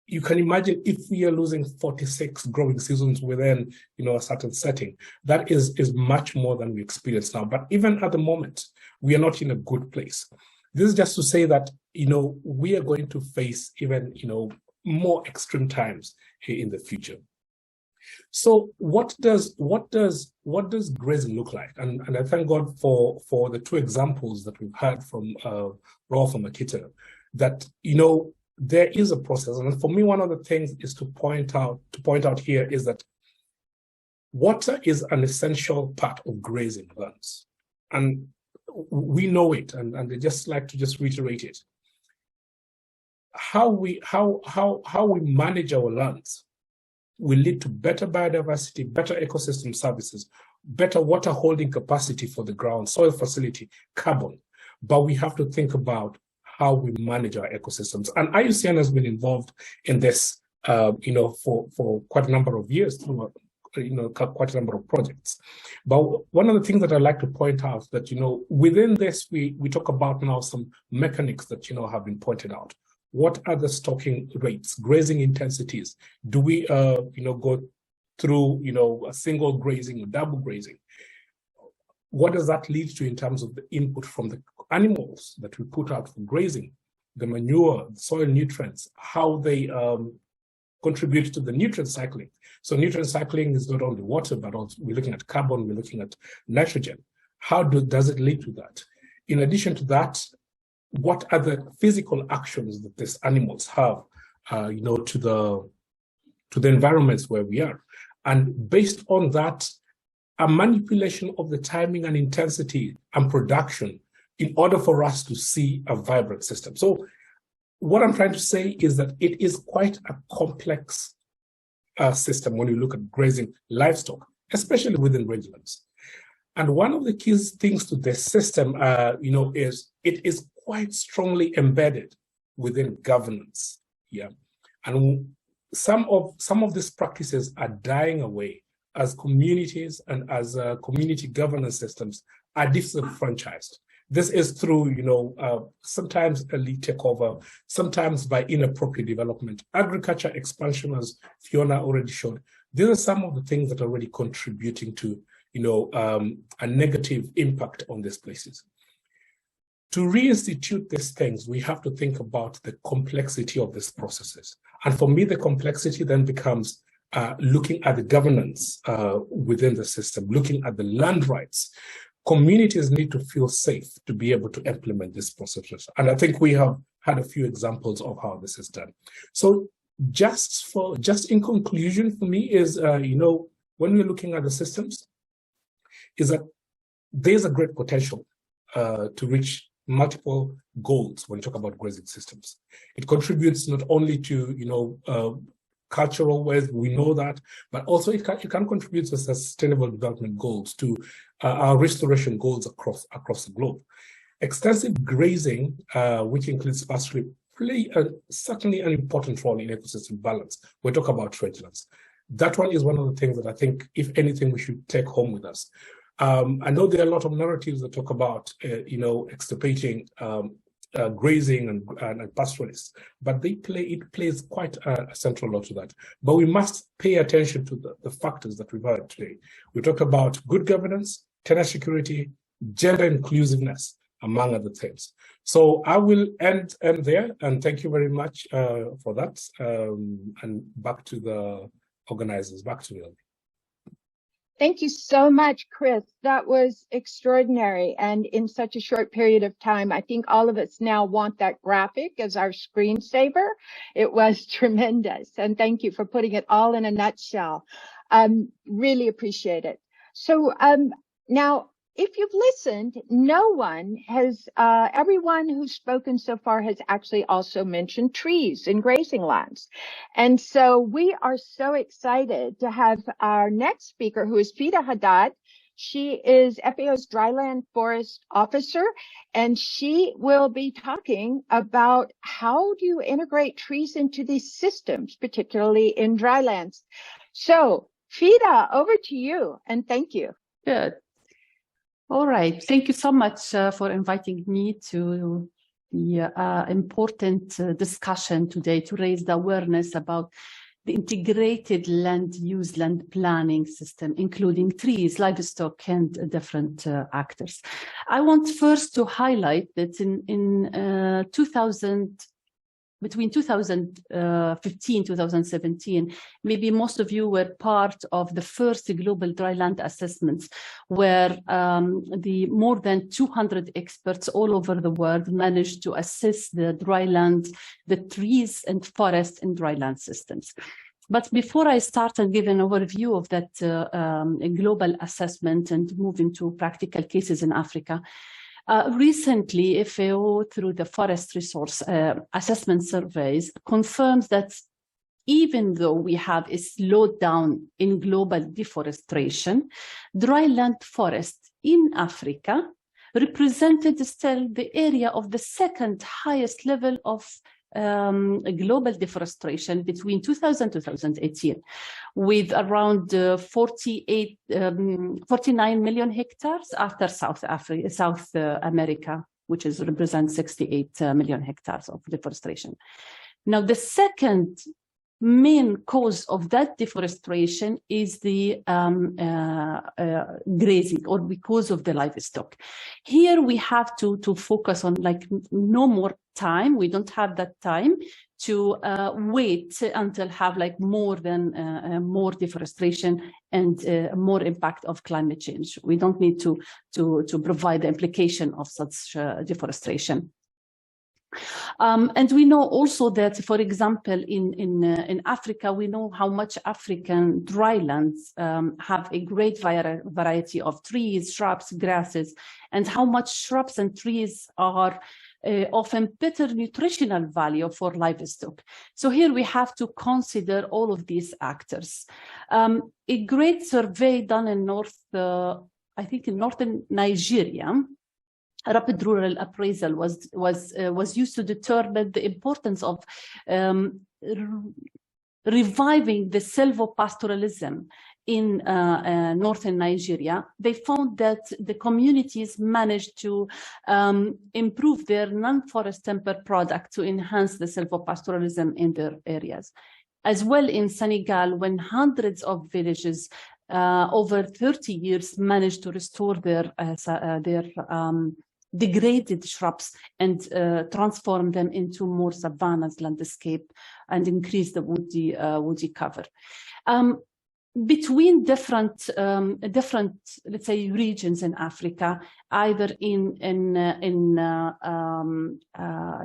You can imagine if we are losing 46 growing seasons within, a certain setting, that is much more than we experience now. But even at the moment, we are not in a good place. This is just to say that, we are going to face even, more extreme times in the future. So what does grazing look like? And I thank God for the two examples that we've heard from Rolf and Makita, that, there is a process. And for me, one of the things is to point out here is that water is an essential part of grazing lands. And we know it, and I just like to just reiterate it. How we manage our lands will lead to better biodiversity, better ecosystem services, better water holding capacity for the ground, soil facility, carbon. But we have to think about how we manage our ecosystems. And IUCN has been involved in this, for quite a number of years through, quite a number of projects. But one of the things that I'd like to point out that, within this, we talk about now some mechanics that, have been pointed out. What are the stocking rates, grazing intensities? Do we, go through, a single grazing or double grazing? What does that lead to in terms of the input from the animals that we put out for grazing, the manure, the soil nutrients, how they contribute to the nutrient cycling? So nutrient cycling is not only water, but also we're looking at carbon, we're looking at nitrogen. How does it lead to that? In addition to that, what are the physical actions that these animals have, to the environments where we are? And based on that, a manipulation of the timing and intensity and production in order for us to see a vibrant system. So what I'm trying to say is that it is quite a complex system when you look at grazing livestock, especially within rangelands. And one of the key things to this system, is it is quite strongly embedded within governance. Yeah, and some of these practices are dying away as communities and as community governance systems are disenfranchised. This is through, sometimes elite takeover, sometimes by inappropriate development, agriculture expansion, as Fiona already showed. These are some of the things that are already contributing to, a negative impact on these places. To reinstitute these things, we have to think about the complexity of these processes. And for me, the complexity then becomes looking at the governance within the system, looking at the land rights. Communities need to feel safe to be able to implement these processes. And I think we have had a few examples of how this is done. So just in conclusion for me is, when we're looking at the systems, is that there's a great potential to reach multiple goals when you talk about grazing systems. It contributes not only to, cultural ways, we know that, but also it can contribute to sustainable development goals, to our restoration goals across the globe. Extensive grazing, which includes pastoral, play certainly an important role in ecosystem balance. We talk about rangelands. That one is one of the things that I think, if anything, we should take home with us. I know there are a lot of narratives that talk about, extirpating grazing and pastoralists, but it plays quite a central role to that. But we must pay attention to the factors that we've heard today. We talk about good governance, tenure security, gender inclusiveness, among other things. So I will end there, and thank you very much for that. And back to the organizers, back to you. Thank you so much, Chris. That was extraordinary. And in such a short period of time, I think all of us now want that graphic as our screensaver. It was tremendous. And thank you for putting it all in a nutshell. Really appreciate it. So now, if you've listened, everyone who's spoken so far has actually also mentioned trees and grazing lands. And so we are so excited to have our next speaker, who is Fida Haddad. She is FAO's Dryland Forest Officer, and she will be talking about how do you integrate trees into these systems, particularly in drylands. So Fida, over to you, and thank you. Good. All right. Thank you so much for inviting me to the important discussion today to raise the awareness about the integrated land use, land planning system, including trees, livestock, and different actors. I want first to highlight that between 2015, 2017, maybe most of you were part of the first global dryland assessments, where the more than 200 experts all over the world managed to assess the dryland, the trees and forests and dryland systems. But before I start and give an overview of that global assessment and move into practical cases in Africa, recently, FAO, through the forest resource assessment surveys, confirms that even though we have a slowdown in global deforestation, dryland forests in Africa represented still the area of the second highest level of global deforestation between 2000 and 2018, with around 49 million hectares after South America, which represents 68 million hectares of deforestation. Now, the second main cause of that deforestation is the grazing, or because of the livestock. Here we have to focus on like no more time. We don't have that time to wait until have like more deforestation and more impact of climate change. We don't need to provide the implication of such deforestation. And we know also that, for example, in Africa, we know how much African drylands have a great variety of trees, shrubs, grasses, and how much shrubs and trees are often better nutritional value for livestock. So here we have to consider all of these actors. A great survey done in I think in northern Nigeria, a rapid rural appraisal was used to determine the importance of reviving the sylvopastoralism in northern Nigeria. They found that the communities managed to improve their non-forest timber product to enhance the sylvopastoralism in their areas. As well in Senegal, when hundreds of villages over 30 years managed to restore their degraded shrubs and transform them into more savannas landscape and increase the woody cover. Between different, let's say, regions in Africa, either in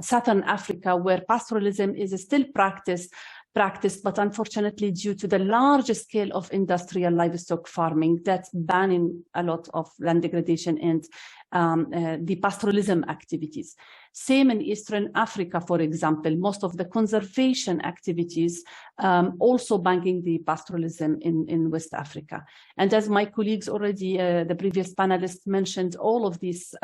Southern Africa, where pastoralism is still practiced, but unfortunately, due to the large scale of industrial livestock farming, that's banning a lot of land degradation and the pastoralism activities. Same in Eastern Africa, for example, most of the conservation activities also banking the pastoralism in West Africa. And as my colleagues already, the previous panelists mentioned, all of these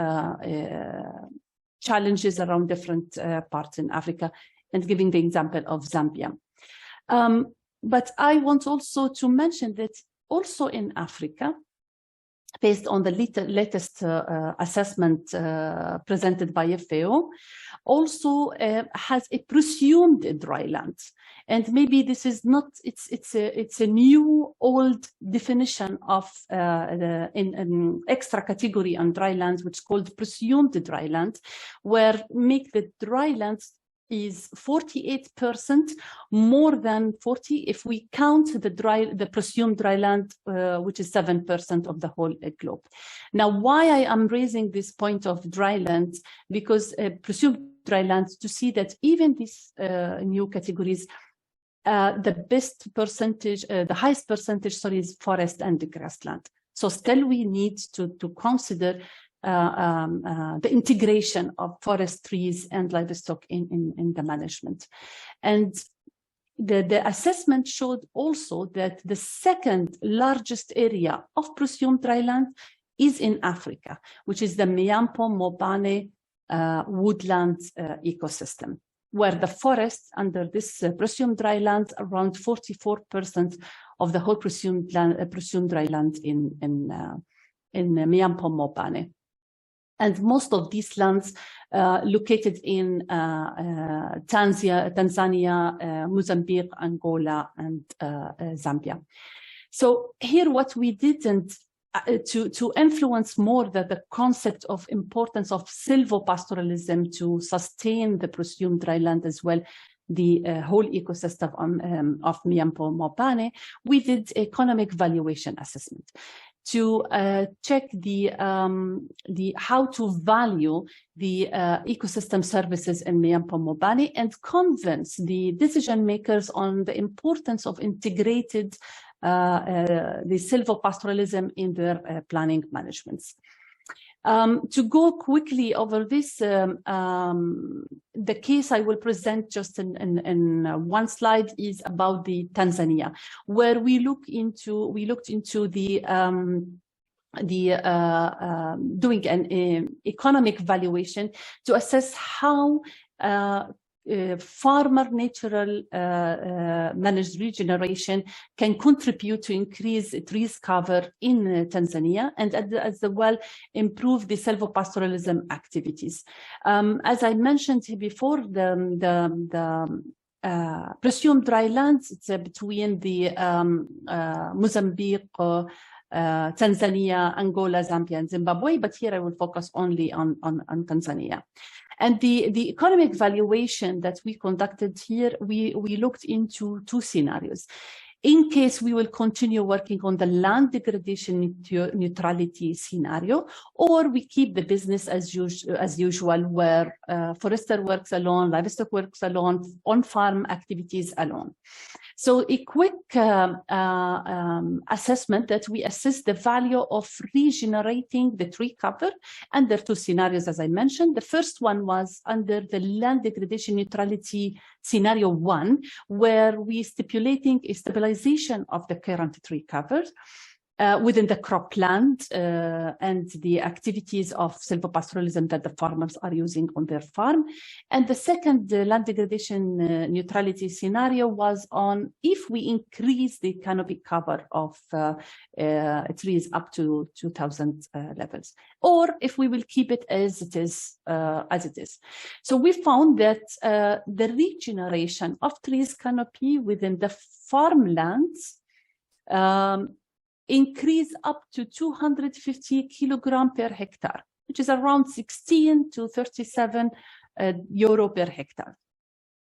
challenges around different parts in Africa, and giving the example of Zambia. But I want also to mention that also in Africa, based on the latest assessment presented by FAO, also has a presumed dryland. And maybe this is not, it's a new old definition of an extra category on drylands, which is called presumed dryland, where make the drylands is 48% more than 40 if we count the presumed dryland, which is 7% of the whole globe. Now, why I am raising this point of drylands, because presumed drylands, to see that even these new categories, the best percentage, the highest percentage, sorry, is forest and grassland. So still we need to consider the integration of forest, trees, and livestock in the management. And the assessment showed also that the second largest area of presumed dryland is in Africa, which is the Miampo-Mobane woodland ecosystem, where the forest under this presumed dryland, around 44% of the whole presumed dryland in Miampo-Mobane. And most of these lands located in Tanzania, Mozambique, Angola, and Zambia. So here what we did, and to influence more the concept of importance of sylvopastoralism to sustain the presumed dryland as well, the whole ecosystem of Miampo-Mobane, we did economic valuation assessment to check how to value the ecosystem services in Miampo-Mobane and convince the decision makers on the importance of integrated the sylvopastoralism in their planning managements. To go quickly over this, the case I will present just in one slide is about the Tanzania, where we looked into the doing an economic valuation to assess how farmer natural managed regeneration can contribute to increase trees cover in Tanzania, and as well improve the sylvopastoralism activities. As I mentioned before, the presumed dry lands. It's between the Mozambique, Tanzania, Angola, Zambia, and Zimbabwe, but here I will focus only on Tanzania. And the economic valuation that we conducted here, we looked into two scenarios. In case we will continue working on the land degradation neutrality scenario, or we keep the business as usual, where forester works alone, livestock works alone, on-farm activities alone. So a quick assessment that we assess the value of regenerating the tree cover under two scenarios, as I mentioned. The first one was under the land degradation neutrality scenario 1, where we stipulating a stabilization of the current tree cover within the cropland and the activities of sylvopastoralism that the farmers are using on their farm. And the second land degradation neutrality scenario was on if we increase the canopy cover of trees up to 2000 levels, or if we will keep it as it is. So we found that the regeneration of trees canopy within the farmlands increase up to 250 kilogram per hectare, which is around 16 to 37 euro per hectare.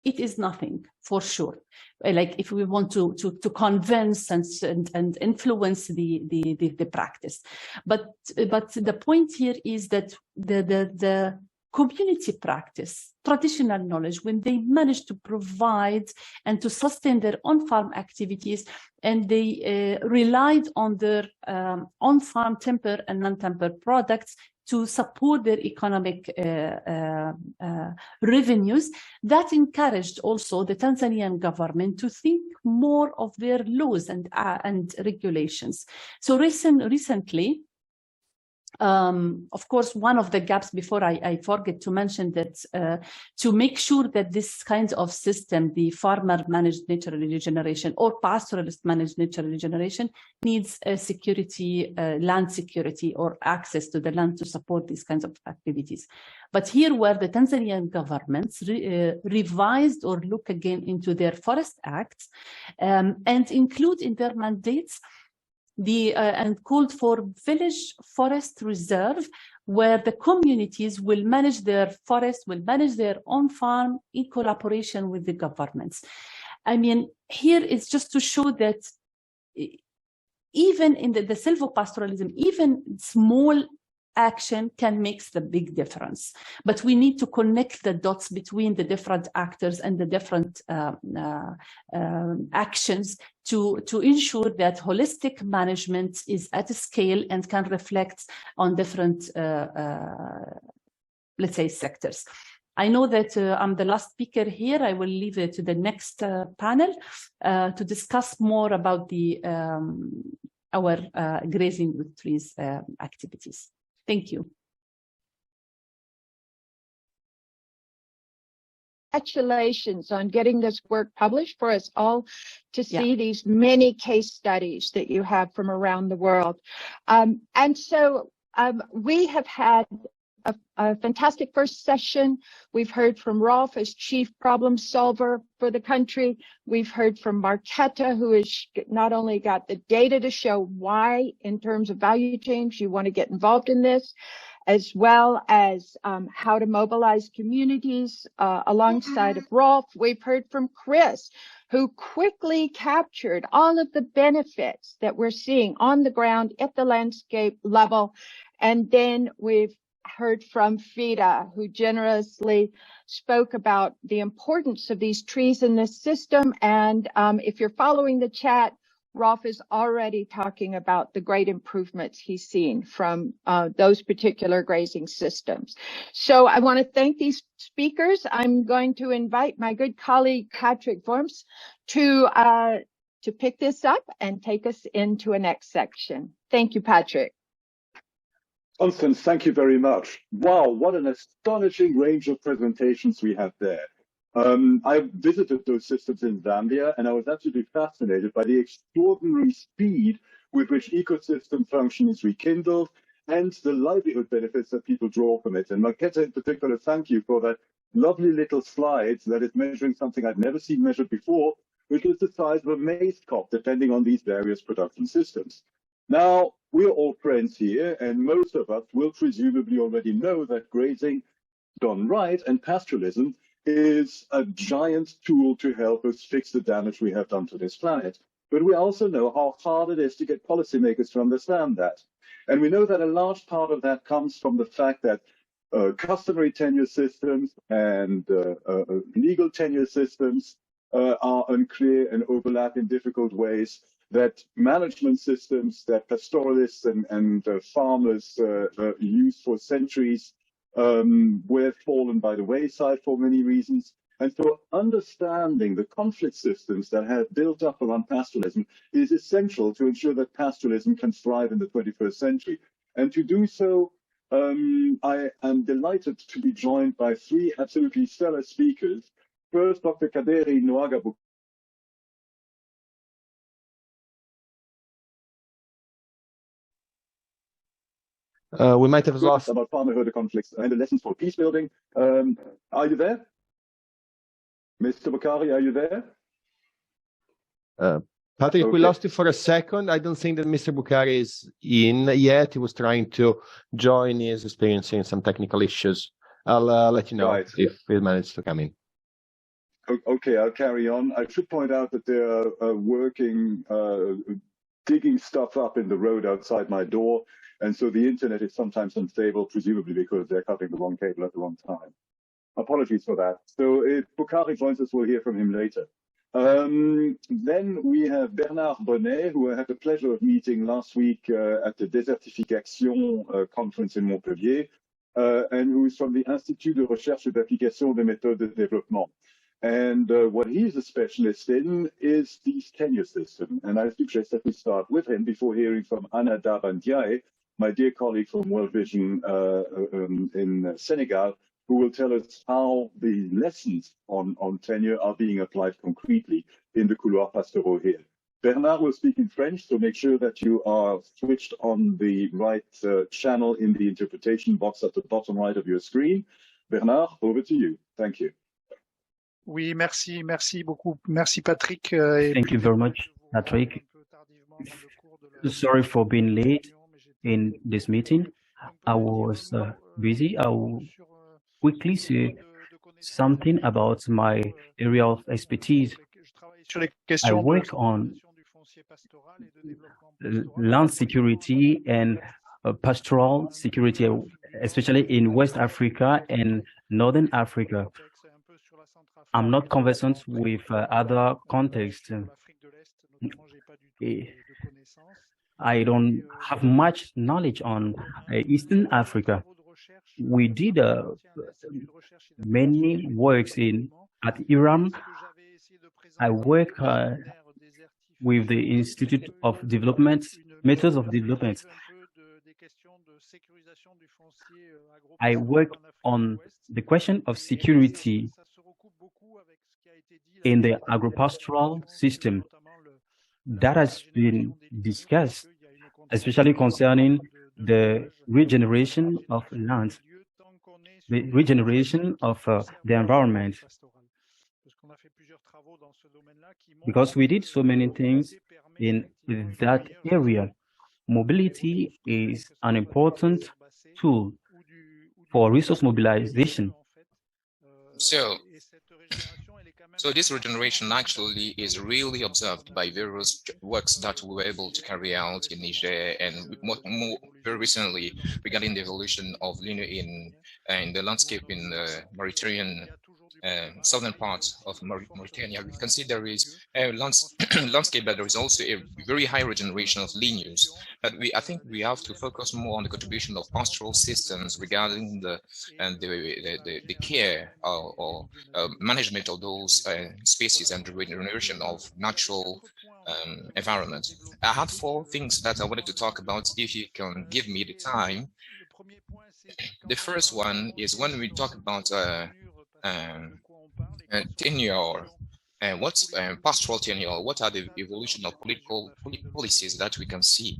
It is nothing for sure. Like if we want to convince and influence the practice, but the point here is that the community practice, traditional knowledge, when they manage to provide and to sustain their on-farm activities, and they relied on their on-farm timber and non-timber products to support their economic revenues, that encouraged also the Tanzanian government to think more of their laws and regulations. So recently, of course, one of the gaps before I forget to mention that to make sure that this kind of system, the farmer managed natural regeneration or pastoralist managed natural regeneration, needs security, land security or access to the land to support these kinds of activities. But here where the Tanzanian governments revised or look again into their forest acts and include in their mandates and called for village forest reserve, where the communities will manage their forest, will manage their own farm in collaboration with the governments. I mean, here it's just to show that even in the sylvopastoralism, even small action can make the big difference. But we need to connect the dots between the different actors and the different actions to ensure that holistic management is at a scale and can reflect on different, let's say, sectors. I know that I'm the last speaker here. I will leave it to the next panel to discuss more about the our grazing with trees activities. Thank you. Congratulations on getting this work published for us all to see these many case studies that you have from around the world. And so we have had a fantastic first session. We've heard from Rolf as chief problem solver for the country. We've heard from Marketa, who has not only got the data to show why in terms of value chains you want to get involved in this, as well as how to mobilize communities alongside of Rolf. We've heard from Chris, who quickly captured all of the benefits that we're seeing on the ground at the landscape level. And then we've heard from Frida, who generously spoke about the importance of these trees in this system. And if you're following the chat, Rolf is already talking about the great improvements he's seen from those particular grazing systems. So I want to thank these speakers. I'm going to invite my good colleague, Patrick Worms, to pick this up and take us into a next section. Thank you, Patrick. Constance, thank you very much. Wow, what an astonishing range of presentations we have there. I visited those systems in Zambia, and I was absolutely fascinated by the extraordinary speed with which ecosystem function is rekindled and the livelihood benefits that people draw from it. And Marketa in particular, thank you for that lovely little slides that is measuring something I'd never seen measured before, which is the size of a maize cob, depending on these various production systems. Now, we're all friends here, and most of us will presumably already know that grazing done right and pastoralism is a giant tool to help us fix the damage we have done to this planet. But we also know how hard it is to get policymakers to understand that. And we know that a large part of that comes from the fact that customary tenure systems and legal tenure systems are unclear and overlap in difficult ways, that management systems that pastoralists and farmers use for centuries were fallen by the wayside for many reasons. And so understanding the conflict systems that have built up around pastoralism is essential to ensure that pastoralism can thrive in the 21st century. And to do so, I am delighted to be joined by three absolutely stellar speakers. First, Dr. Kaderi Noaga. We might have lost about farmer-herder conflicts and the lessons for peace building. Are you there? Mr. Bukhari, are you there? Patrick, Okay. we lost you for a second. I don't think that Mr. Bukhari is in yet. He was trying to join. He is experiencing some technical issues. I'll let you know Right. if he managed to come in. Okay, I'll carry on. I should point out that they're working, digging stuff up in the road outside my door. And so the internet is sometimes unstable, presumably because they're cutting the wrong cable at the wrong time. Apologies for that. So if Bukhari joins us, we'll hear from him later. Then we have Bernard Bonnet, who I had the pleasure of meeting last week at the Désertification conference in Montpellier, and who is from the Institut de Recherche et d'Application des Méthodes de Développement. And what he's a specialist in is these tenure system. And I suggest that we start with him before hearing from Anna Dabandiaye, my dear colleague from World Vision in Senegal, who will tell us how the lessons on tenure are being applied concretely in the couloir pastoral here. Bernard will speak in French, so make sure that you are switched on the right channel in the interpretation box at the bottom right of your screen. Bernard, over to you. Thank you. Oui, merci beaucoup. Merci Patrick. Thank you very much, Patrick. Sorry for being late in this meeting. I was busy. I will quickly say something about my area of expertise. I work on land security and pastoral security, especially in West Africa and Northern Africa. I'm not conversant with other contexts. I don't have much knowledge on Eastern Africa. We did many works at Iran. I work with the Institute of Development, Methods of Development. I work on the question of security in the agropastoral system. That has been discussed, especially concerning the regeneration of land, the regeneration of the environment. Because we did so many things in that area. Mobility is an important tool for resource mobilization. So this regeneration actually is really observed by various works that we were able to carry out in Niger, and more very recently regarding the evolution of linear in the landscape in the Mauritanian southern part of Mauritania. We can see there is a landscape, but there is also a very high regeneration of linears. But I think we have to focus more on the contribution of pastoral systems regarding the care or management of those species and the regeneration of natural environment. I had 4 things that I wanted to talk about, if you can give me the time. The first one is when we talk about tenure, what's pastoral tenure? What are the evolution of political policies that we can see?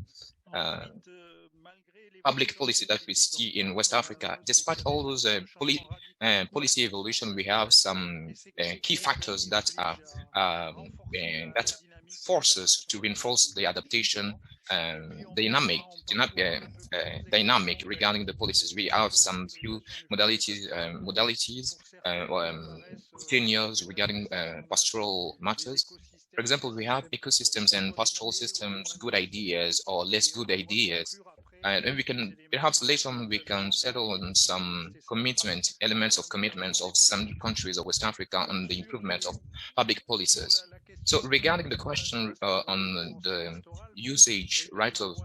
public policy that we see in West Africa, despite all those policy evolution, we have some key factors that are that force us to reinforce the adaptation dynamic regarding the policies. We have some few modalities tenures regarding pastoral matters. For example, we have ecosystems and pastoral systems, good ideas or less good ideas. And we can, perhaps later on, we can settle on some elements of commitments of some countries of West Africa on the improvement of public policies. So regarding the question on the usage, right of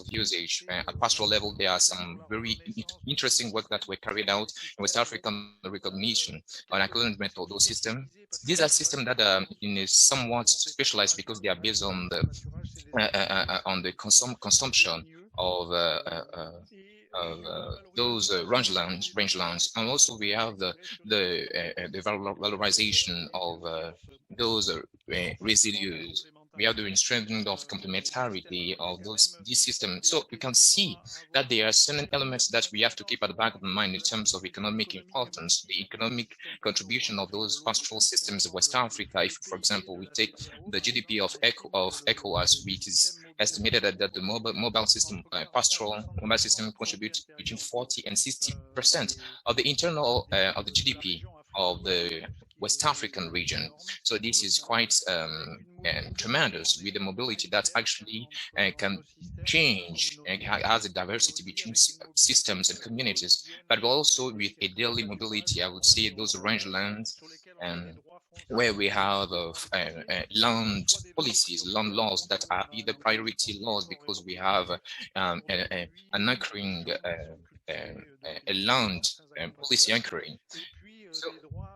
usage at pastoral level, there are some very interesting work that were carried out in West African recognition on acknowledgement of those systems. These are systems that are in a somewhat specialized because they are based on the consumption of those rangelands, and also we have the valorization of those residues. We have the strengthening of complementarity of these systems. So we can see that there are certain elements that we have to keep at the back of the mind in terms of economic importance, the economic contribution of those pastoral systems of West Africa. If, for example, we take the GDP of ECOWAS, which is estimated that the mobile system, pastoral mobile system, contributes between 40 and 60% of the internal of the GDP of the West African region. So this is quite tremendous with the mobility that actually can change and has a diversity between systems and communities, but also with a daily mobility. I would say those rangelands and where we have land policies, land laws that are either priority laws because we have an anchoring, a land policy anchoring. So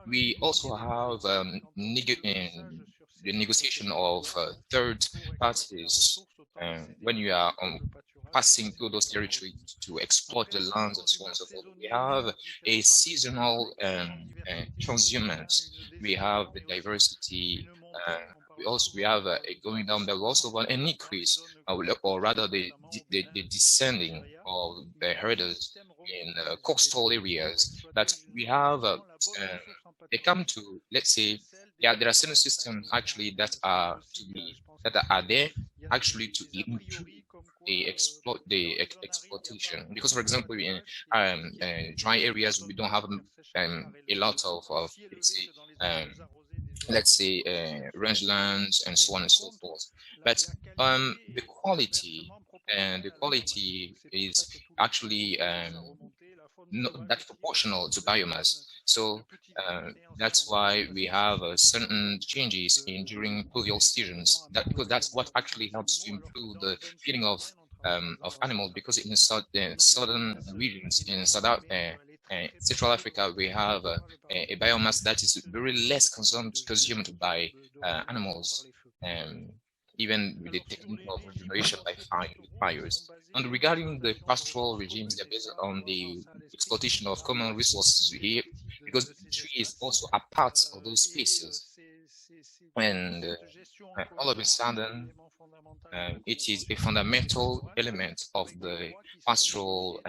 we also have the negotiation of third parties when you are passing through those territories to exploit the lands and so on and so forth. We have a seasonal transhumance. We have the diversity. We have going down. There also an increase, or rather the descending of the herders in coastal areas. That we have, they come to, let's say, yeah, there are certain systems actually that are there actually to improve the exploitation, because for example in dry areas we don't have a lot of let's say rangelands and so on and so forth, but the quality is actually not that proportional to biomass. So that's why we have certain changes during pluvial seasons. Because that's what actually helps to improve the feeding of animals. Because in the southern regions in Central Africa, we have a biomass that is very less consumed by animals, even with the technique of regeneration by fires. And regarding the pastoral regimes, they're based on the exploitation of common resources here, because the tree is also a part of those species. And all of a sudden, it is a fundamental element of the pastoral,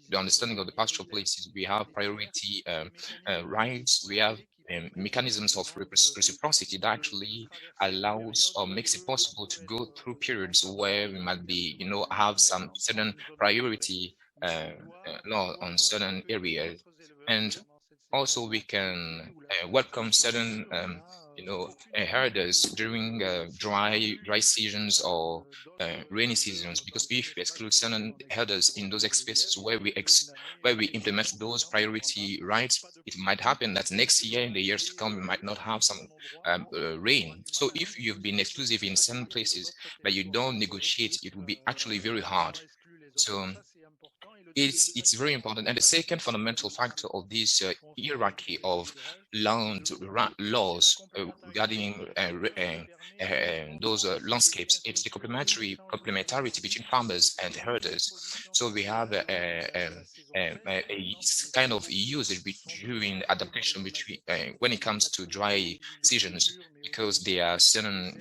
the understanding of the pastoral places. We have priority rights, we have mechanisms of reciprocity that actually allows or makes it possible to go through periods where we might be, have some certain priority law on certain areas. And also we can welcome certain herders during dry seasons or rainy seasons, because if we exclude certain herders in those spaces where we implement those priority rights, it might happen that next year, in the years to come, we might not have some rain. So if you've been exclusive in certain places but you don't negotiate, it will be actually very hard. So it's very important. And the second fundamental factor of this hierarchy of land laws regarding those landscapes, it's the complementarity between farmers and herders. So we have a kind of usage during adaptation between when it comes to dry seasons, because there are certain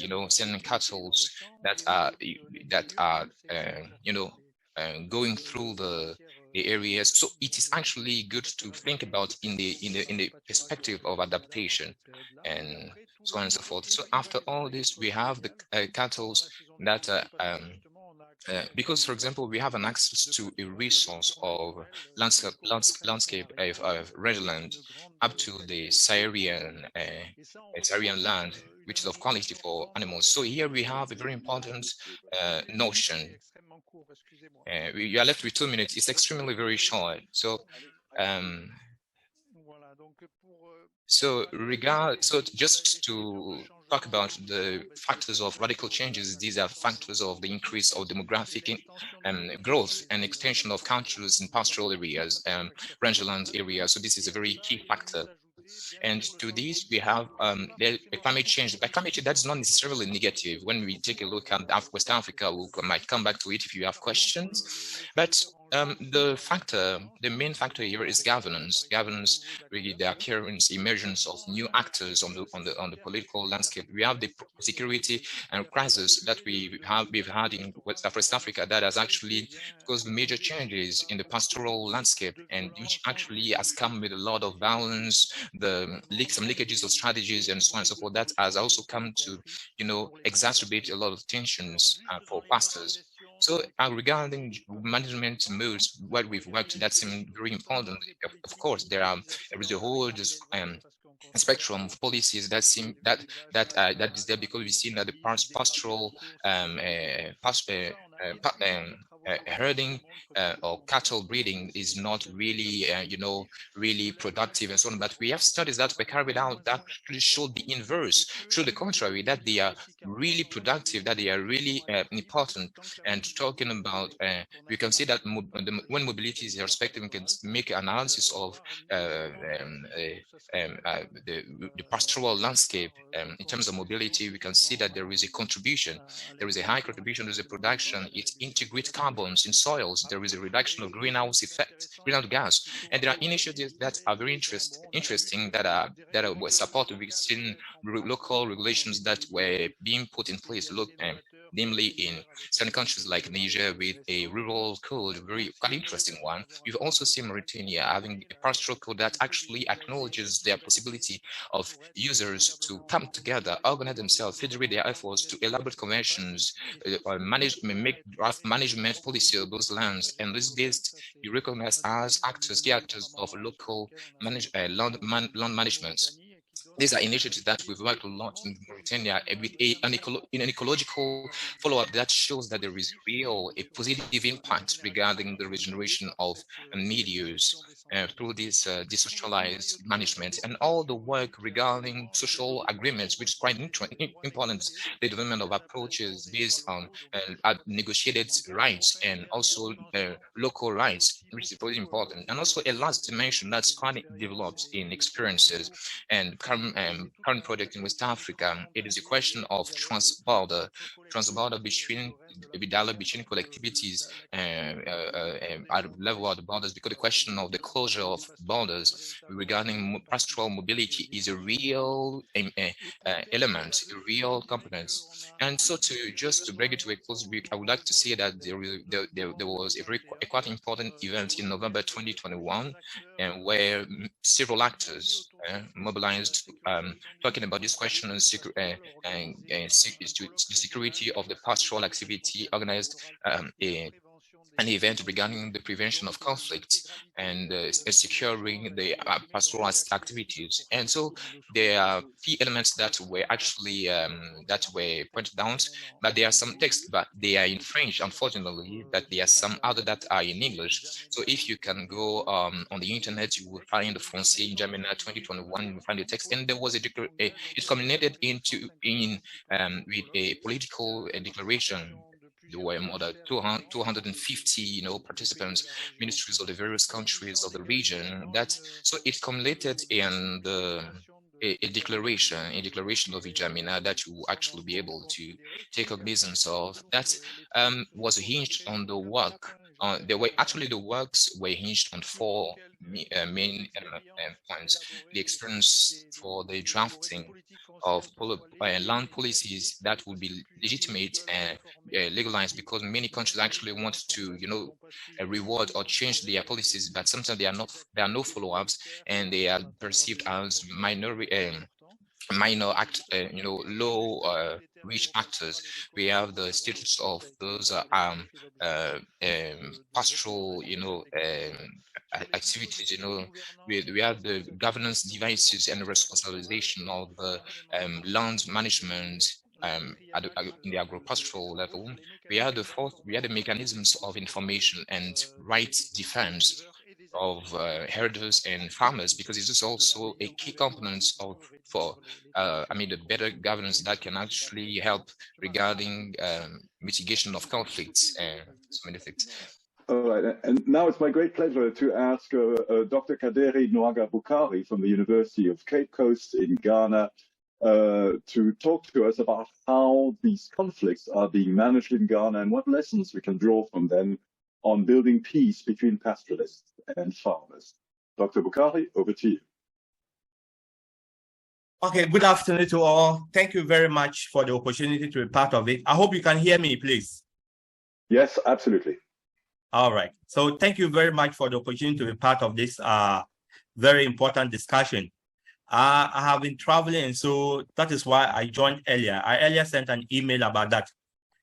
cattle that are going through the areas. So it is actually good to think about in the perspective of adaptation and so on and so forth. So after all this, we have the cattle that because, for example, we have an access to a resource of landscape of rangeland up to the Saharian land, which is of quality for animals. So here we have a very important notion. You are left with 2 minutes. It's extremely very short. So just to talk about the factors of radical changes, these are factors of the increase of demographic growth and extension of countries in pastoral areas, rangeland areas. So this is a very key factor. And to this, we have climate change. But climate change, that's not necessarily negative. When we take a look at West Africa, we might come back to it if you have questions. But the main factor here is governance. Governance, really the appearance, emergence of new actors on the political landscape. We have the security and crisis that we've had in West Africa that has actually caused major changes in the pastoral landscape, and which actually has come with a lot of violence, some leakages of strategies and so on and so forth. That has also come to, exacerbate a lot of tensions for pastors. So regarding management modes, what we've worked, that seems very important. Of course, there is a whole spectrum of policies that is there, because we've seen that the pastoral herding or cattle breeding is not really, really productive and so on. But we have studies that were carried out that showed the inverse, through the contrary, that they are really productive, that they are really important. And talking about, we can see that when mobility is irrespective, we can make an analysis of the pastoral landscape in terms of mobility. We can see that there is a contribution, there is a high contribution to the production. It integrates carbons in soils. There is a reduction of greenhouse gas, and there are initiatives that are very interesting that were supported within local regulations that were being put in place. Namely in certain countries like Niger with a rural code, quite interesting one. We've also seen Mauritania having a pastoral code that actually acknowledges their possibility of users to come together, organize themselves, federate their efforts to elaborate conventions, make draft management policy of those lands, and this based be recognized as key actors of local land management. These are initiatives that we've worked a lot in Mauritania with an ecological follow-up that shows that there is a positive impact regarding the regeneration of medias through this decentralized management, and all the work regarding social agreements, which is quite important, the development of approaches based on negotiated rights and also local rights, which is very important. And also a last dimension that's quite developed in experiences and current project in West Africa. It is a question of transborder dialogue between collectivities at the level of the borders, because the question of the closure of borders regarding pastoral mobility is a real element, a real component. And so to bring it to a close, I would like to say that there was a quite important event in November 2021, where several actors mobilized, talking about this question and the security of the pastoral activity, organized an event regarding the prevention of conflicts and securing the pastoral activities. And so there are key elements that were actually pointed out, but there are some texts, but they are in French, unfortunately, but there are some other that are in English. So if you can go on the internet, you will find the Francais in Germany 2021, you will find the text, and there was it culminated with a political declaration. There were more than 250, participants, ministries of the various countries of the region. So it culminated in a declaration of Ijamina that you will actually be able to take cognizance of. That was hinged on the work the works were hinged on four main points: the experience for the drafting of land policies that would be legitimate and legalized, because many countries actually want to, reward or change their policies, but sometimes there are no follow-ups, and they are perceived as minor low reach actors. We have the status of those pastoral activities. We have the governance devices and responsibilization of the land management in the agro-pastoral level. We have the mechanisms of information and rights defense of herders and farmers, because it is also a key component for the better governance that can actually help regarding mitigation of conflicts and so many things. All right, and now it's my great pleasure to ask Dr. Kaderi Nwanga-Bukari from the University of Cape Coast in Ghana to talk to us about how these conflicts are being managed in Ghana and what lessons we can draw from them on building peace between pastoralists and farmers. Dr. Bukari, over to you. Okay, good afternoon to all. Thank you very much for the opportunity to be part of it. I hope you can hear me, please. Yes, absolutely. All right. So thank you very much for the opportunity to be part of this very important discussion. I have been traveling, and so that is why I joined earlier. I earlier sent an email about that,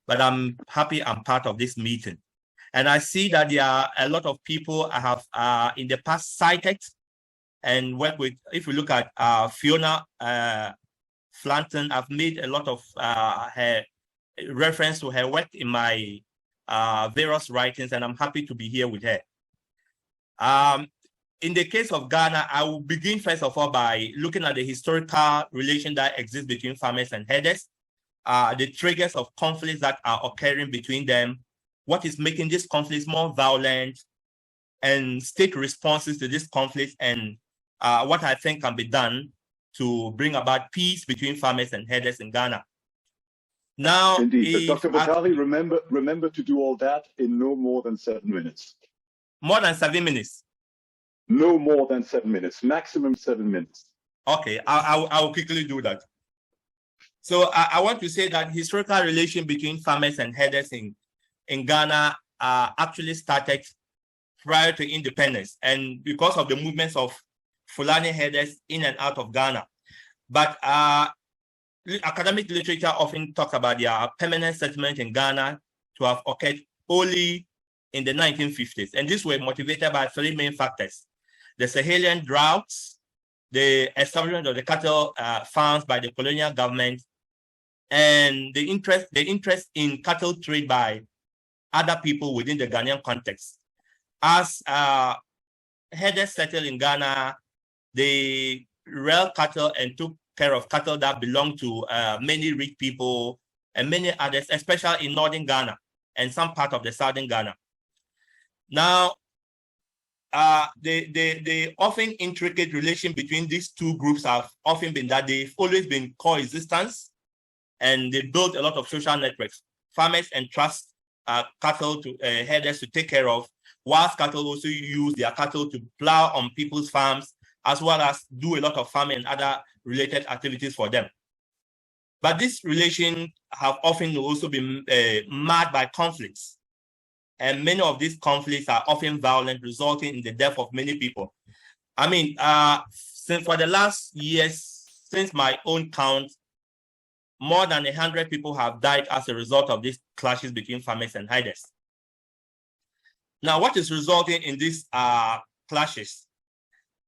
but I'm happy I'm part of this meeting. And I see that there are a lot of people I have in the past cited and worked with. If we look at Fiona Flanton, I've made a lot of her reference to her work in my various writings, and I'm happy to be here with her. In the case of Ghana, I will begin first of all by looking at the historical relation that exists between farmers and herders, the triggers of conflicts that are occurring between them, what is making these conflicts more violent, and state responses to this conflict, and what I think can be done to bring about peace between farmers and herders in Ghana. Now, indeed, but Dr. Bukari, remember to do all that in no more than 7 minutes. More than 7 minutes? No more than 7 minutes, maximum 7 minutes. Okay, I will quickly do that. So I want to say that historical relation between farmers and herders in Ghana actually started prior to independence, and because of the movements of Fulani herders in and out of Ghana. But academic literature often talks about their permanent settlement in Ghana to have occurred only in the 1950s. And this was motivated by three main factors: the Sahelian droughts, the establishment of the cattle farms by the colonial government, and the interest in cattle trade by other people within the Ghanaian context. As herders settled in Ghana, they reared cattle and took care of cattle that belonged to many rich people and many others, especially in northern Ghana and some part of the southern Ghana. Now, the often intricate relation between these two groups have often been that they've always been coexistence, and they built a lot of social networks. Farmers entrust cattle to herders to take care of, whilst cattle also use their cattle to plow on people's farms, as well as do a lot of farming and other related activities for them. But this relation have often also been marred by conflicts. And many of these conflicts are often violent, resulting in the death of many people. I mean, since for the last years, since my own count, more than 100 people have died as a result of these clashes between farmers and herders. Now, what is resulting in these clashes?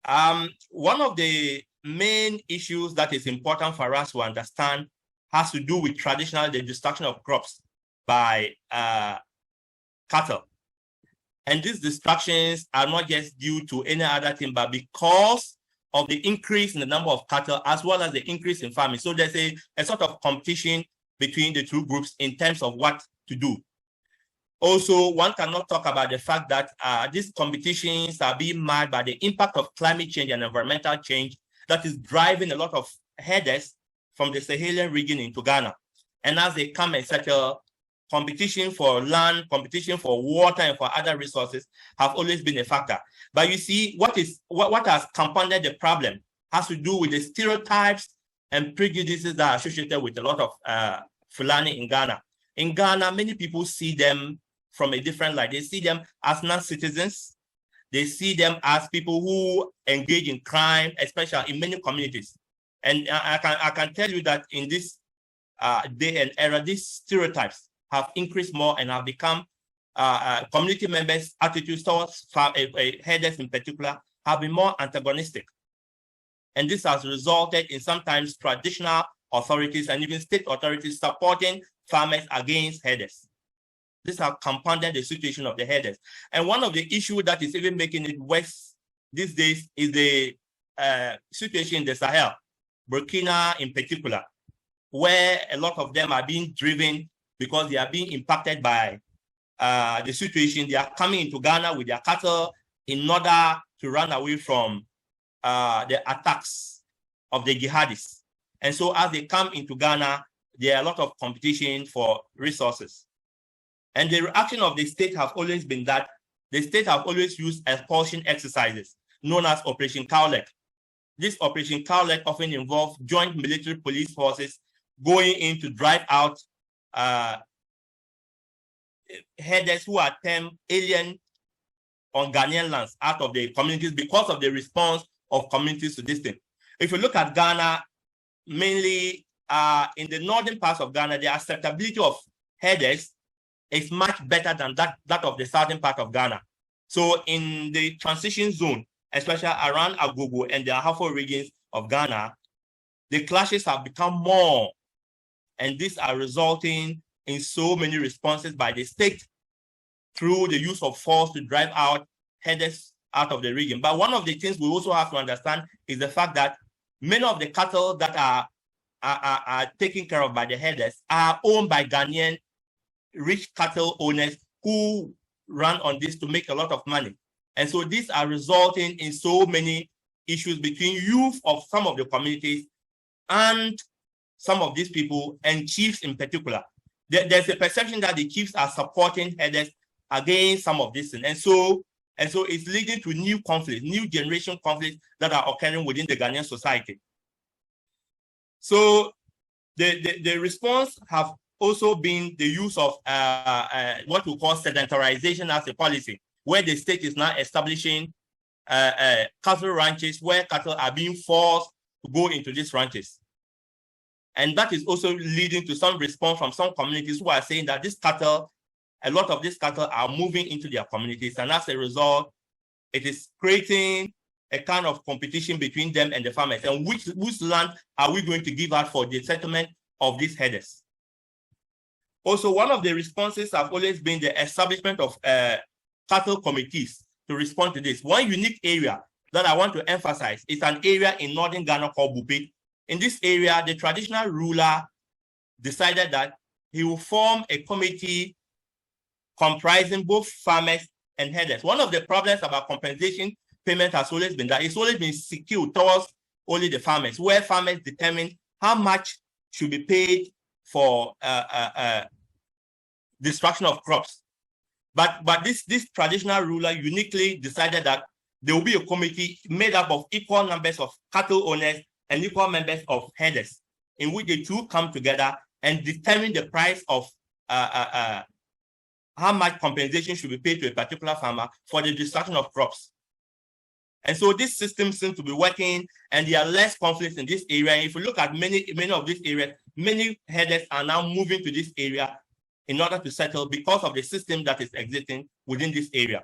One of the main issues that is important for us to understand has to do with traditional the destruction of crops by cattle. And these destructions are not just due to any other thing, but because of the increase in the number of cattle as well as the increase in farming. So there's a sort of competition between the two groups in terms of what to do. Also, one cannot talk about the fact that these competitions are being marred by the impact of climate change and environmental change that is driving a lot of herders from the Sahelian region into Ghana. And as they come and settle, competition for land, competition for water, and for other resources have always been a factor. But you see, what has compounded the problem has to do with the stereotypes and prejudices that are associated with a lot of Fulani in Ghana. In Ghana, many people see them from a different light. They see them as non-citizens. They see them as people who engage in crime, especially in many communities. And I can tell you that in this day and era, these stereotypes have increased more and have become community members' attitudes towards herders in particular have been more antagonistic. And this has resulted in sometimes traditional authorities and even state authorities supporting farmers against herders. This has compounded the situation of the herders. And one of the issues that is even making it worse these days is the situation in the Sahel, Burkina in particular, where a lot of them are being driven because they are being impacted by the situation. They are coming into Ghana with their cattle in order to run away from the attacks of the jihadists. And so as they come into Ghana, there are a lot of competition for resources. And the reaction of the state have always been that the state have always used expulsion exercises known as Operation Cowlick. This Operation Cowlick often involves joint military police forces going in to drive out herders who are termed alien on Ghanaian lands out of the communities because of the response of communities to this thing. If you look at Ghana, mainly in the northern parts of Ghana, the acceptability of herders is much better than that of the southern part of Ghana. So in the transition zone, especially around Agogo and the Ahafo regions of Ghana, the clashes have become more. And these are resulting in so many responses by the state through the use of force to drive out herders out of the region. But one of the things we also have to understand is the fact that many of the cattle that are taken care of by the herders are owned by Ghanaian rich cattle owners who run on this to make a lot of money. And so these are resulting in so many issues between youth of some of the communities and some of these people and chiefs in particular. There's a perception that the chiefs are supporting herders against some of this thing. And so it's leading to new conflicts, new generation conflicts that are occurring within the Ghanaian society. So the response have also been the use of what we call sedentarization as a policy, where the state is now establishing cattle ranches where cattle are being forced to go into these ranches. And that is also leading to some response from some communities who are saying that this cattle, a lot of these cattle are moving into their communities. And as a result, it is creating a kind of competition between them and the farmers. And whose land are we going to give out for the settlement of these herders? Also, one of the responses have always been the establishment of cattle committees to respond to this. One unique area that I want to emphasize is an area in northern Ghana called Bupe. In this area, the traditional ruler decided that he will form a committee comprising both farmers and herders. One of the problems about compensation payment has always been that it's always been skewed towards only the farmers, where farmers determine how much should be paid for destruction of crops. But this traditional ruler uniquely decided that there will be a committee made up of equal numbers of cattle owners and equal members of herders, in which the two come together and determine the price of how much compensation should be paid to a particular farmer for the destruction of crops. And so this system seems to be working, and there are less conflicts in this area. If you look at many of these areas, many herders are now moving to this area in order to settle because of the system that is existing within this area.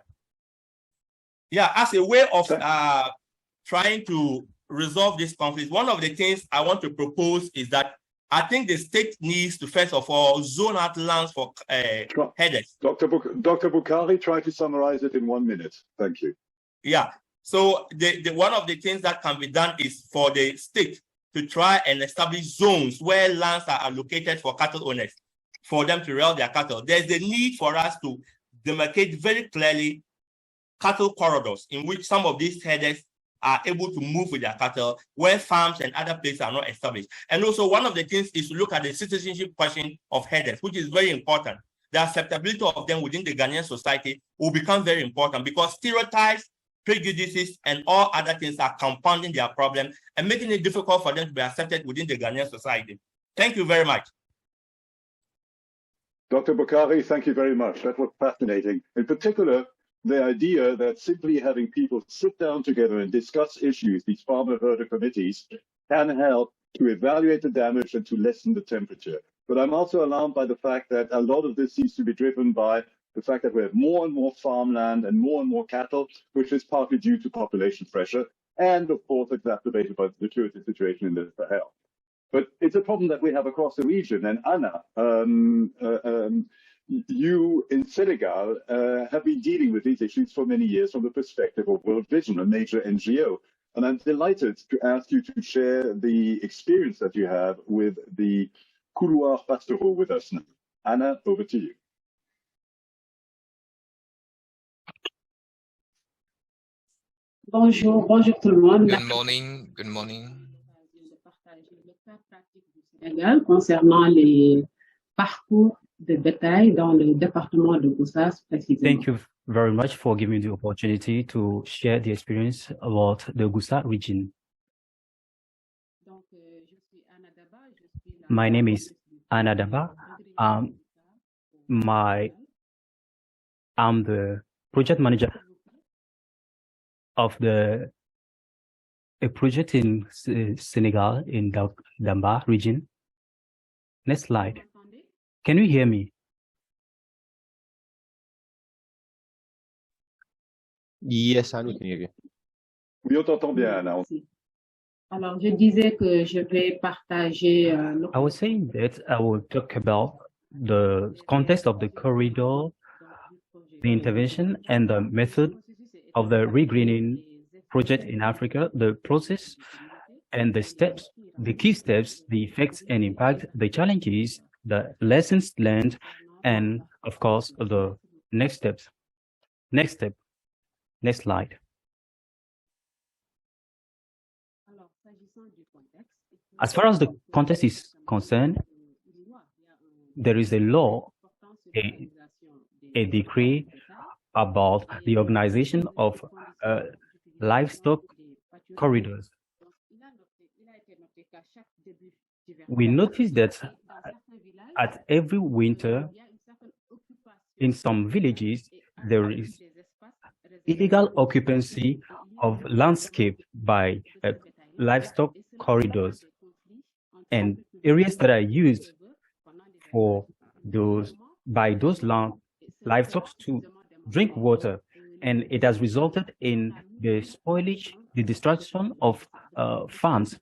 Yeah, as a way of trying to resolve this conflict, one of the things I want to propose is that I think the state needs to, first of all, zone out lands for herders. Dr. Bukhari, try to summarize it in 1 minute. Thank you. Yeah. So one of the things that can be done is for the state to try and establish zones where lands are allocated for cattle owners, for them to rear their cattle. There's the need for us to demarcate very clearly cattle corridors in which some of these herders are able to move with their cattle, where farms and other places are not established. And also one of the things is to look at the citizenship question of herders, which is very important, the acceptability of them within the Ghanaian society will become very important, because stereotypes, prejudices, and all other things are compounding their problem and making it difficult for them to be accepted within the Ghanaian society. Thank you very much. Dr. Bukhari, thank you very much. That was fascinating. In particular, the idea that simply having people sit down together and discuss issues, these farmer-herder committees, can help to evaluate the damage and to lessen the temperature. But I'm also alarmed by the fact that a lot of this seems to be driven by the fact that we have more and more farmland and more cattle, which is partly due to population pressure, and of course exacerbated by the security situation in the Sahel. But it's a problem that we have across the region. And Anna, you in Senegal have been dealing with these issues for many years from the perspective of World Vision, a major NGO. And I'm delighted to ask you to share the experience that you have with the couloirs pastoraux with us now. Anna, over to you. Bonjour, bonjour tout le monde. Good morning, good morning. Concernant les parcours de bétail dans le département de Gossas précisément. Thank you very much for giving me the opportunity to share the experience about the Gossas region. My name is Anna Daba. I'm the project manager of a project in Senegal in the Damba region. Next slide. Can you hear me? Yes, I can hear you. Oui, on t'entend bien, Anna. Alors, je disais que je vais partager. I was saying that I will talk about the context of the corridor, the intervention, and the method of the regreening project in Africa, the process and the steps, the key steps, the effects and impact, the challenges, the lessons learned, and of course, the next steps. Next step. Next slide. As far as the context is concerned, there is a law, a decree about the organization of livestock corridors. We noticed that at every winter, in some villages, there is illegal occupancy of landscape by livestock corridors and areas that are used for those livestock to drink water, and it has resulted in the spoilage, the destruction of farms.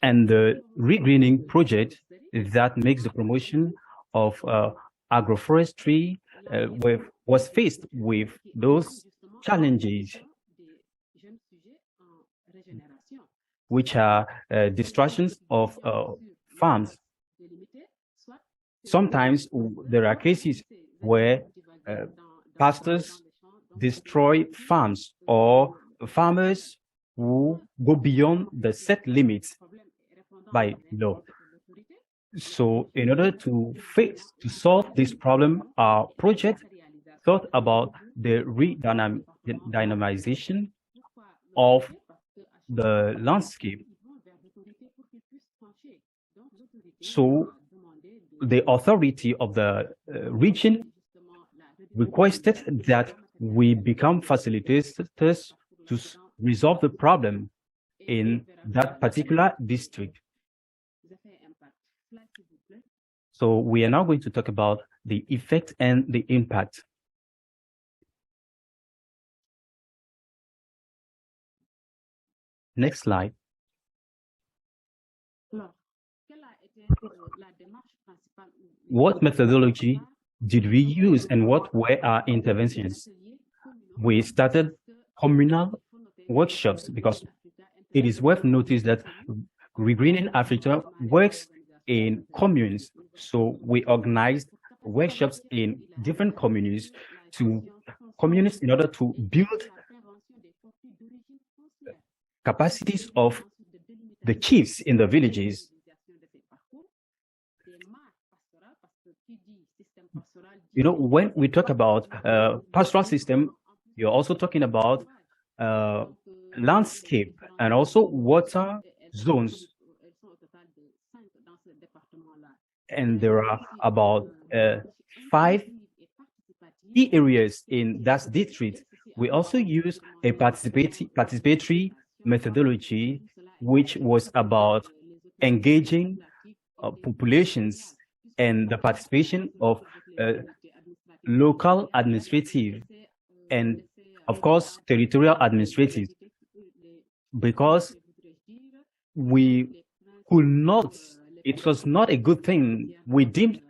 And the regreening project that makes the promotion of agroforestry was faced with those challenges, which are destructions of farms. Sometimes there are cases where pastors destroy farms, or farmers who go beyond the set limits by law. So in order to solve this problem, our project thought about the redynamization of the landscape. So the authority of the region requested that we become facilitators to resolve the problem in that particular district. So we are now going to talk about the effect and the impact. Next slide. What methodology did we use and what were our interventions? We started communal workshops because it is worth notice that Regreening Africa works in communes. So we organized workshops in different communities in order to build capacities of the chiefs in the villages. You know, when we talk about pastoral system, you're also talking about landscape and also water zones. And there are about 5 key areas in that district. We also use a participatory methodology, which was about engaging populations and the participation of local administrative and, of course, territorial administrative, because we could not, it was not a good thing. We deemed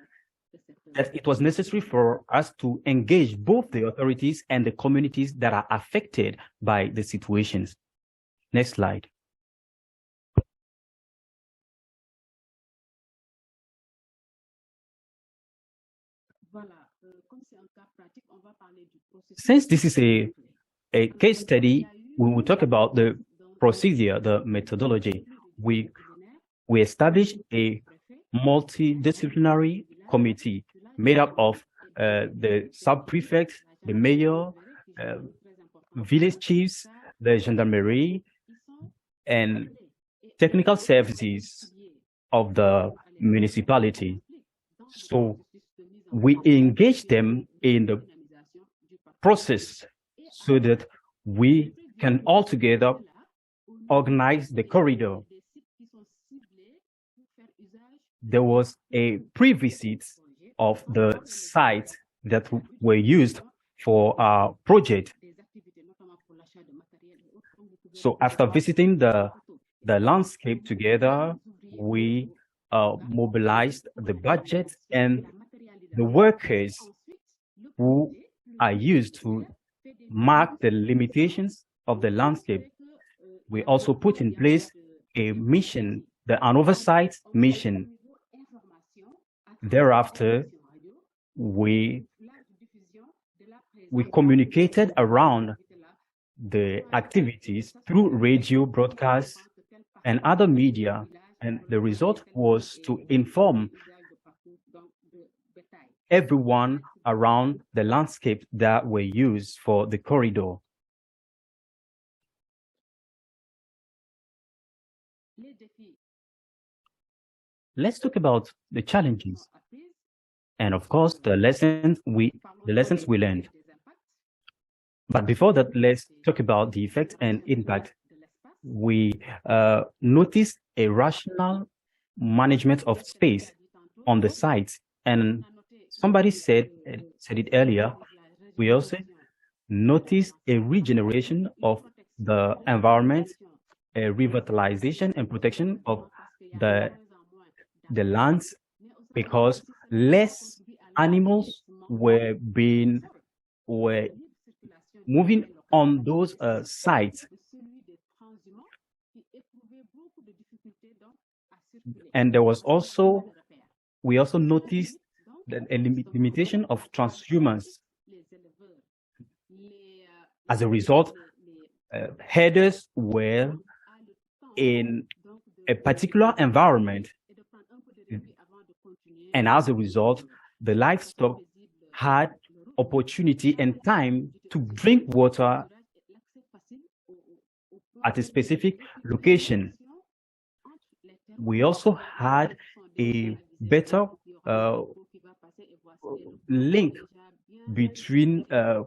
that it was necessary for us to engage both the authorities and the communities that are affected by the situations. Next slide. Since this is a case study, we will talk about the procedure, the methodology. We established a multidisciplinary committee made up of the sub-prefect, the mayor, village chiefs, the gendarmerie, and technical services of the municipality. So we engage them in the process so that we can all together organize the corridor. There was a pre-visit of the sites that were used for our project. So after visiting the landscape together, we mobilized the budget and the workers who are used to mark the limitations of the landscape. We also put in place a mission, an oversight mission. Thereafter, we communicated around the activities through radio broadcasts and other media, and the result was to inform everyone around the landscape that were used for the corridor. Let's talk about the challenges and, of course, the lessons we learned. But before that, let's talk about the effect and impact. We noticed a rational management of space on the site, and somebody said it earlier. We also noticed a regeneration of the environment, a revitalization and protection of the lands, because less animals were moving on those sites. And there was also, we also noticed that a limitation of transhumance. As a result, herders were in a particular environment, and as a result, the livestock had opportunity and time to drink water at a specific location. We also had a better link between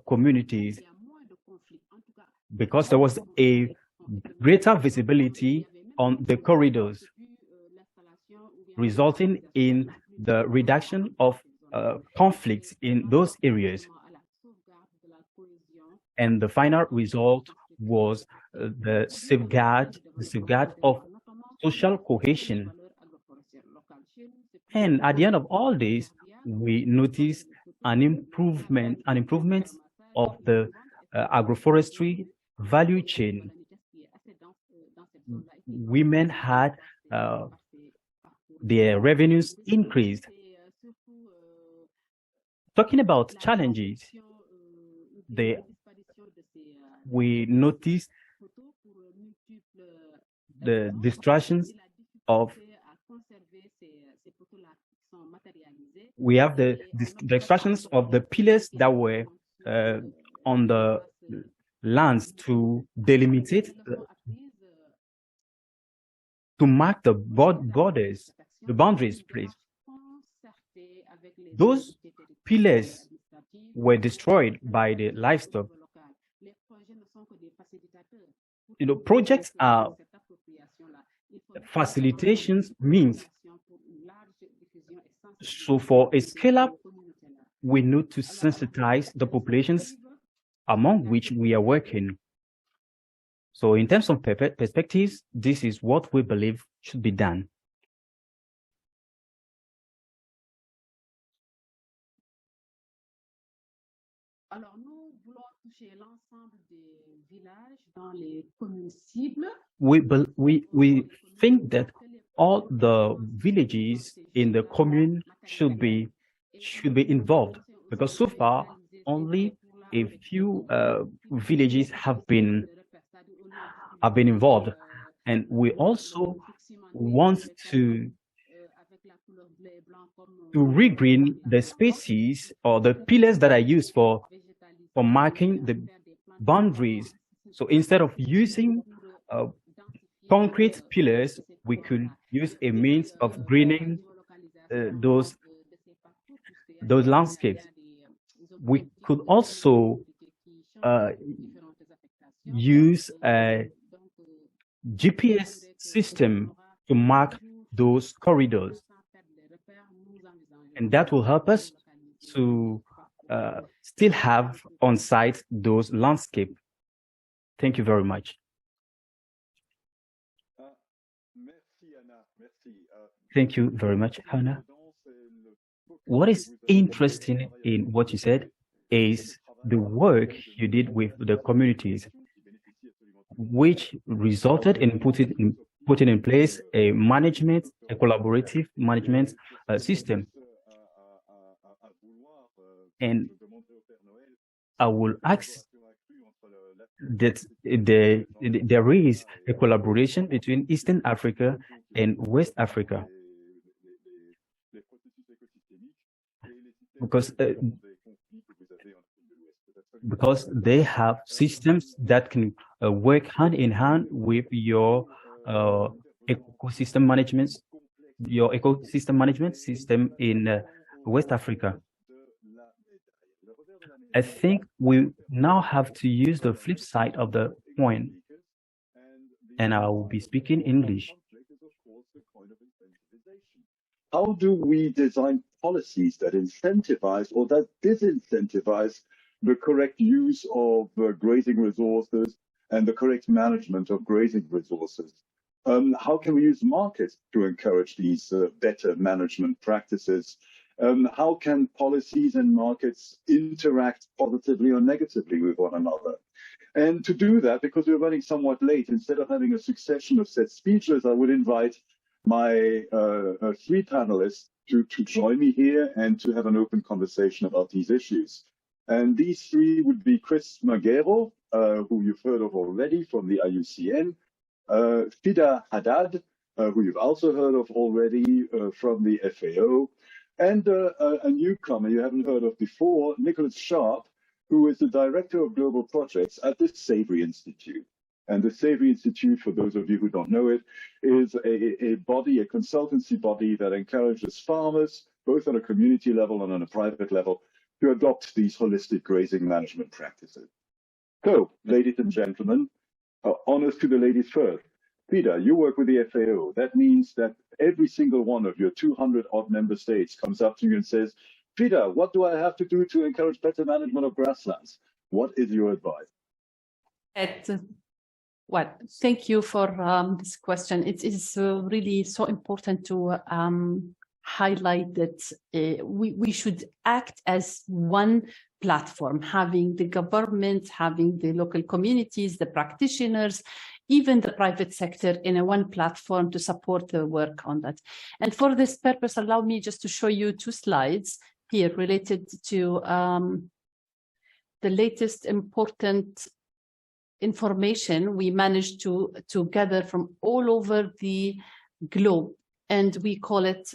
communities, because there was a greater visibility on the corridors, resulting in the reduction of conflicts in those areas. And the final result was the safeguard of social cohesion. And at the end of all this, we noticed an improvement of the agroforestry value chain. Women had their revenues increased. Talking about challenges, we noticed the distractions of we have the extractions of the pillars that were on the lands to delimit it, to mark the borders, the boundaries, please. Those pillars were destroyed by the livestock. You know, projects are facilitations means. So for a scale-up, we need to sensitize the populations among which we are working. So in terms of perspectives, this is what we believe should be done. We think that all the villages in the commune should be involved, because so far only a few villages have been involved, and we also want to regreen the species or the pillars that are used for marking the boundaries. So instead of using concrete pillars, we could use a means of greening those landscapes. We could also use a GPS system to mark those corridors, and that will help us to still have on site those landscapes. Thank you very much. Thank you very much, Hannah. What is interesting in what you said is the work you did with the communities, which resulted in putting in place a collaborative management system. And I will ask that there is a collaboration between Eastern Africa and West Africa, because they have systems that can work hand in hand with your ecosystem management system in West Africa. I think we now have to use the flip side of the coin, and I will be speaking English. How do we design policies that incentivize or that disincentivize the correct use of grazing resources and the correct management of grazing resources? How can we use markets to encourage these better management practices? How can policies and markets interact positively or negatively with one another? And to do that, because we're running somewhat late, instead of having a succession of set speeches, I would invite my three panelists to join me here and to have an open conversation about these issues. And these three would be Chris Magero, who you've heard of already from the IUCN, Fida Haddad, who you've also heard of already from the FAO, and a newcomer you haven't heard of before, Nicholas Sharp, who is the Director of Global Projects at the Savory Institute. And the Savory Institute, for those of you who don't know it, is a consultancy body that encourages farmers, both on a community level and on a private level, to adopt these holistic grazing management practices. So, ladies and gentlemen, honors to the ladies first. Peter, you work with the FAO. That means that every single one of your 200-odd member states comes up to you and says, Peter, what do I have to do to encourage better management of grasslands? What is your advice? Thank you for this question. It is really so important to highlight that we should act as one platform, having the government, having the local communities, the practitioners, even the private sector in a one platform to support the work on that. And for this purpose, allow me just to show you two slides here related to the latest important information we managed to gather from all over the globe. And we call it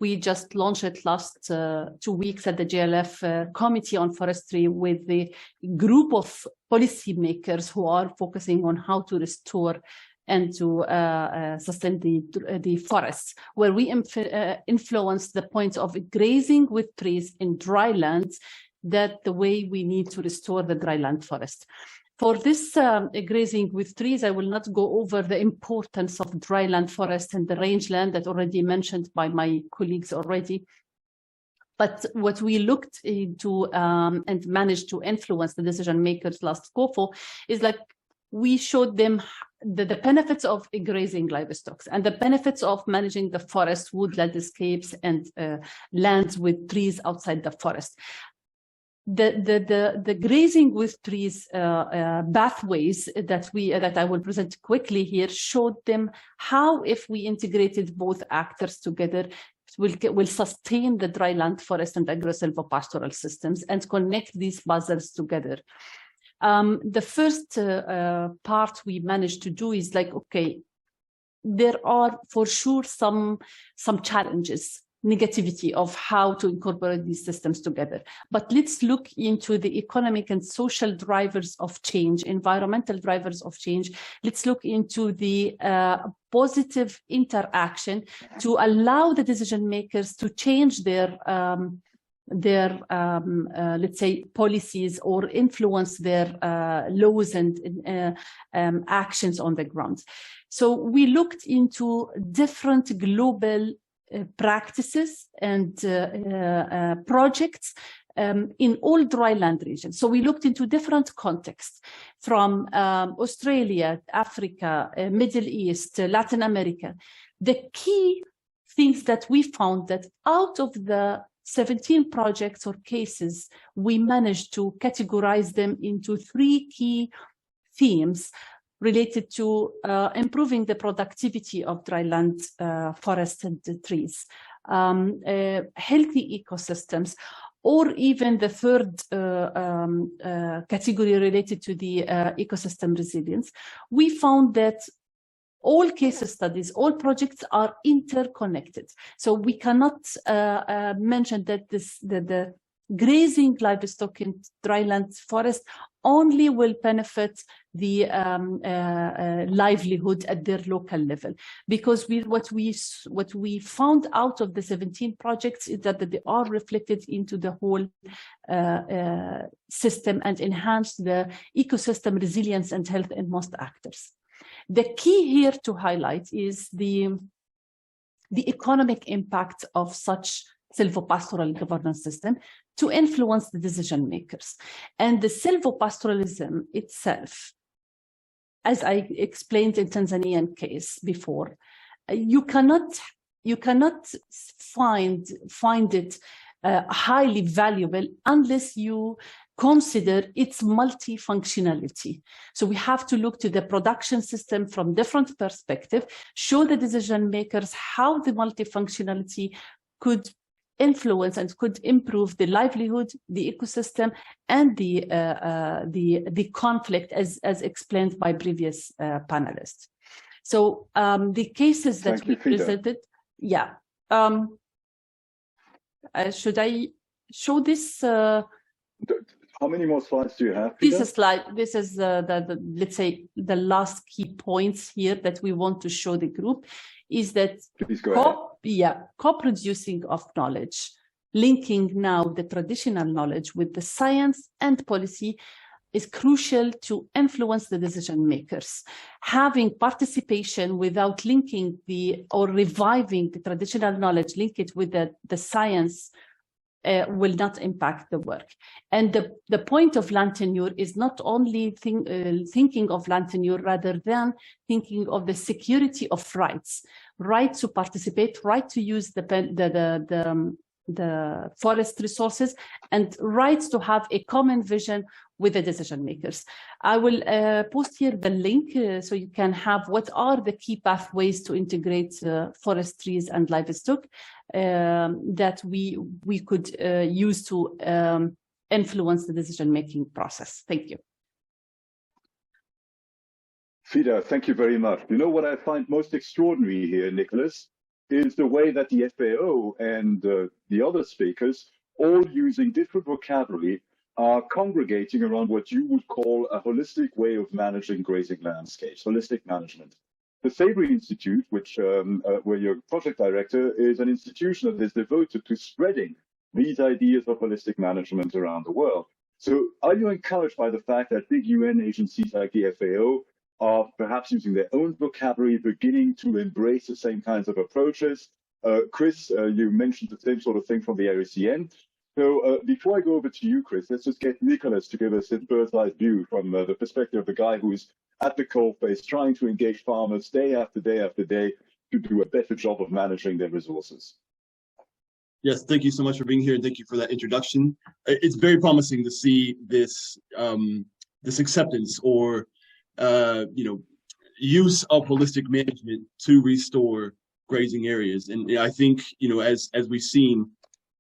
We just launched it last 2 weeks at the GLF Committee on Forestry with the group of policymakers who are focusing on how to restore and to sustain the forests, where we influence the point of grazing with trees in dry lands, that the way we need to restore the dryland forest. For this grazing with trees, I will not go over the importance of dryland forest and the rangeland that already mentioned by my colleagues already. But what we looked into and managed to influence the decision makers last COFO is like we showed them the benefits of grazing livestock and the benefits of managing the forest, wood landscapes, and lands with trees outside the forest. The grazing with trees pathways that I will present quickly here showed them how, if we integrated both actors together, will sustain the dryland forest and agro-sylvopastoral systems and connect these puzzles together. The first part we managed to do is like, okay, there are for sure some challenges, negativity of how to incorporate these systems together. But let's look into the economic and social drivers of change, environmental drivers of change. Let's look into the positive interaction to allow the decision makers to change their let's say policies or influence their laws and actions on the ground. So we looked into different global practices and projects in all dryland regions. So we looked into different contexts from Australia, Africa, Middle East, Latin America. The key things that we found that out of the 17 projects or cases, we managed to categorize them into 3 key themes related to improving the productivity of dryland forests and trees, healthy ecosystems, or even the third category related to the ecosystem resilience. We found that all case studies, all projects are interconnected. So we cannot mention that the grazing livestock in dryland forest only will benefit the livelihood at their local level, because what we found out of the 17 projects is that they are reflected into the whole system and enhance the ecosystem resilience and health in most actors. The key here to highlight is the economic impact of such sylvopastoral governance system to influence the decision makers. And the sylvopastoralism itself, as I explained in Tanzanian case before, you cannot find it highly valuable unless you consider its multifunctionality. So we have to look to the production system from different perspectives, show the decision makers how the multifunctionality could influence and could improve the livelihood, the ecosystem, and the conflict, as explained by previous panelists. So the cases that we presented, yeah. Should I show this? How many more slides do you have, Peter? This is let's say the last key points here that we want to show the group is that co-producing of knowledge, linking now the traditional knowledge with the science and policy is crucial to influence the decision makers. Having participation without linking or reviving the traditional knowledge, link it with the science, will not impact the work. And the point of land tenure is not only thinking of land tenure, rather than thinking of the security of rights, right to participate, right to use the forest resources, and rights to have a common vision with the decision makers. I will post here the link so you can have what are the key pathways to integrate forest trees and livestock that we could use to influence the decision-making process. Thank you. Fida, thank you very much. You know what I find most extraordinary here, Nicholas, is the way that the FAO and the other speakers, all using different vocabulary, are congregating around what you would call a holistic way of managing grazing landscapes, holistic management. The Savory Institute, which where your project director, is an institution that is devoted to spreading these ideas of holistic management around the world. So are you encouraged by the fact that big UN agencies like the FAO are perhaps using their own vocabulary, beginning to embrace the same kinds of approaches? Chris, you mentioned the same sort of thing from the RACN. So before I go over to you, Chris, let's just get Nicholas to give us his bird's-eye view from the perspective of the guy who's at the coalface, trying to engage farmers day after day after day to do a better job of managing their resources. Yes, thank you so much for being here, and thank you for that introduction. It's very promising to see this this acceptance or use of holistic management to restore grazing areas. And I think as we've seen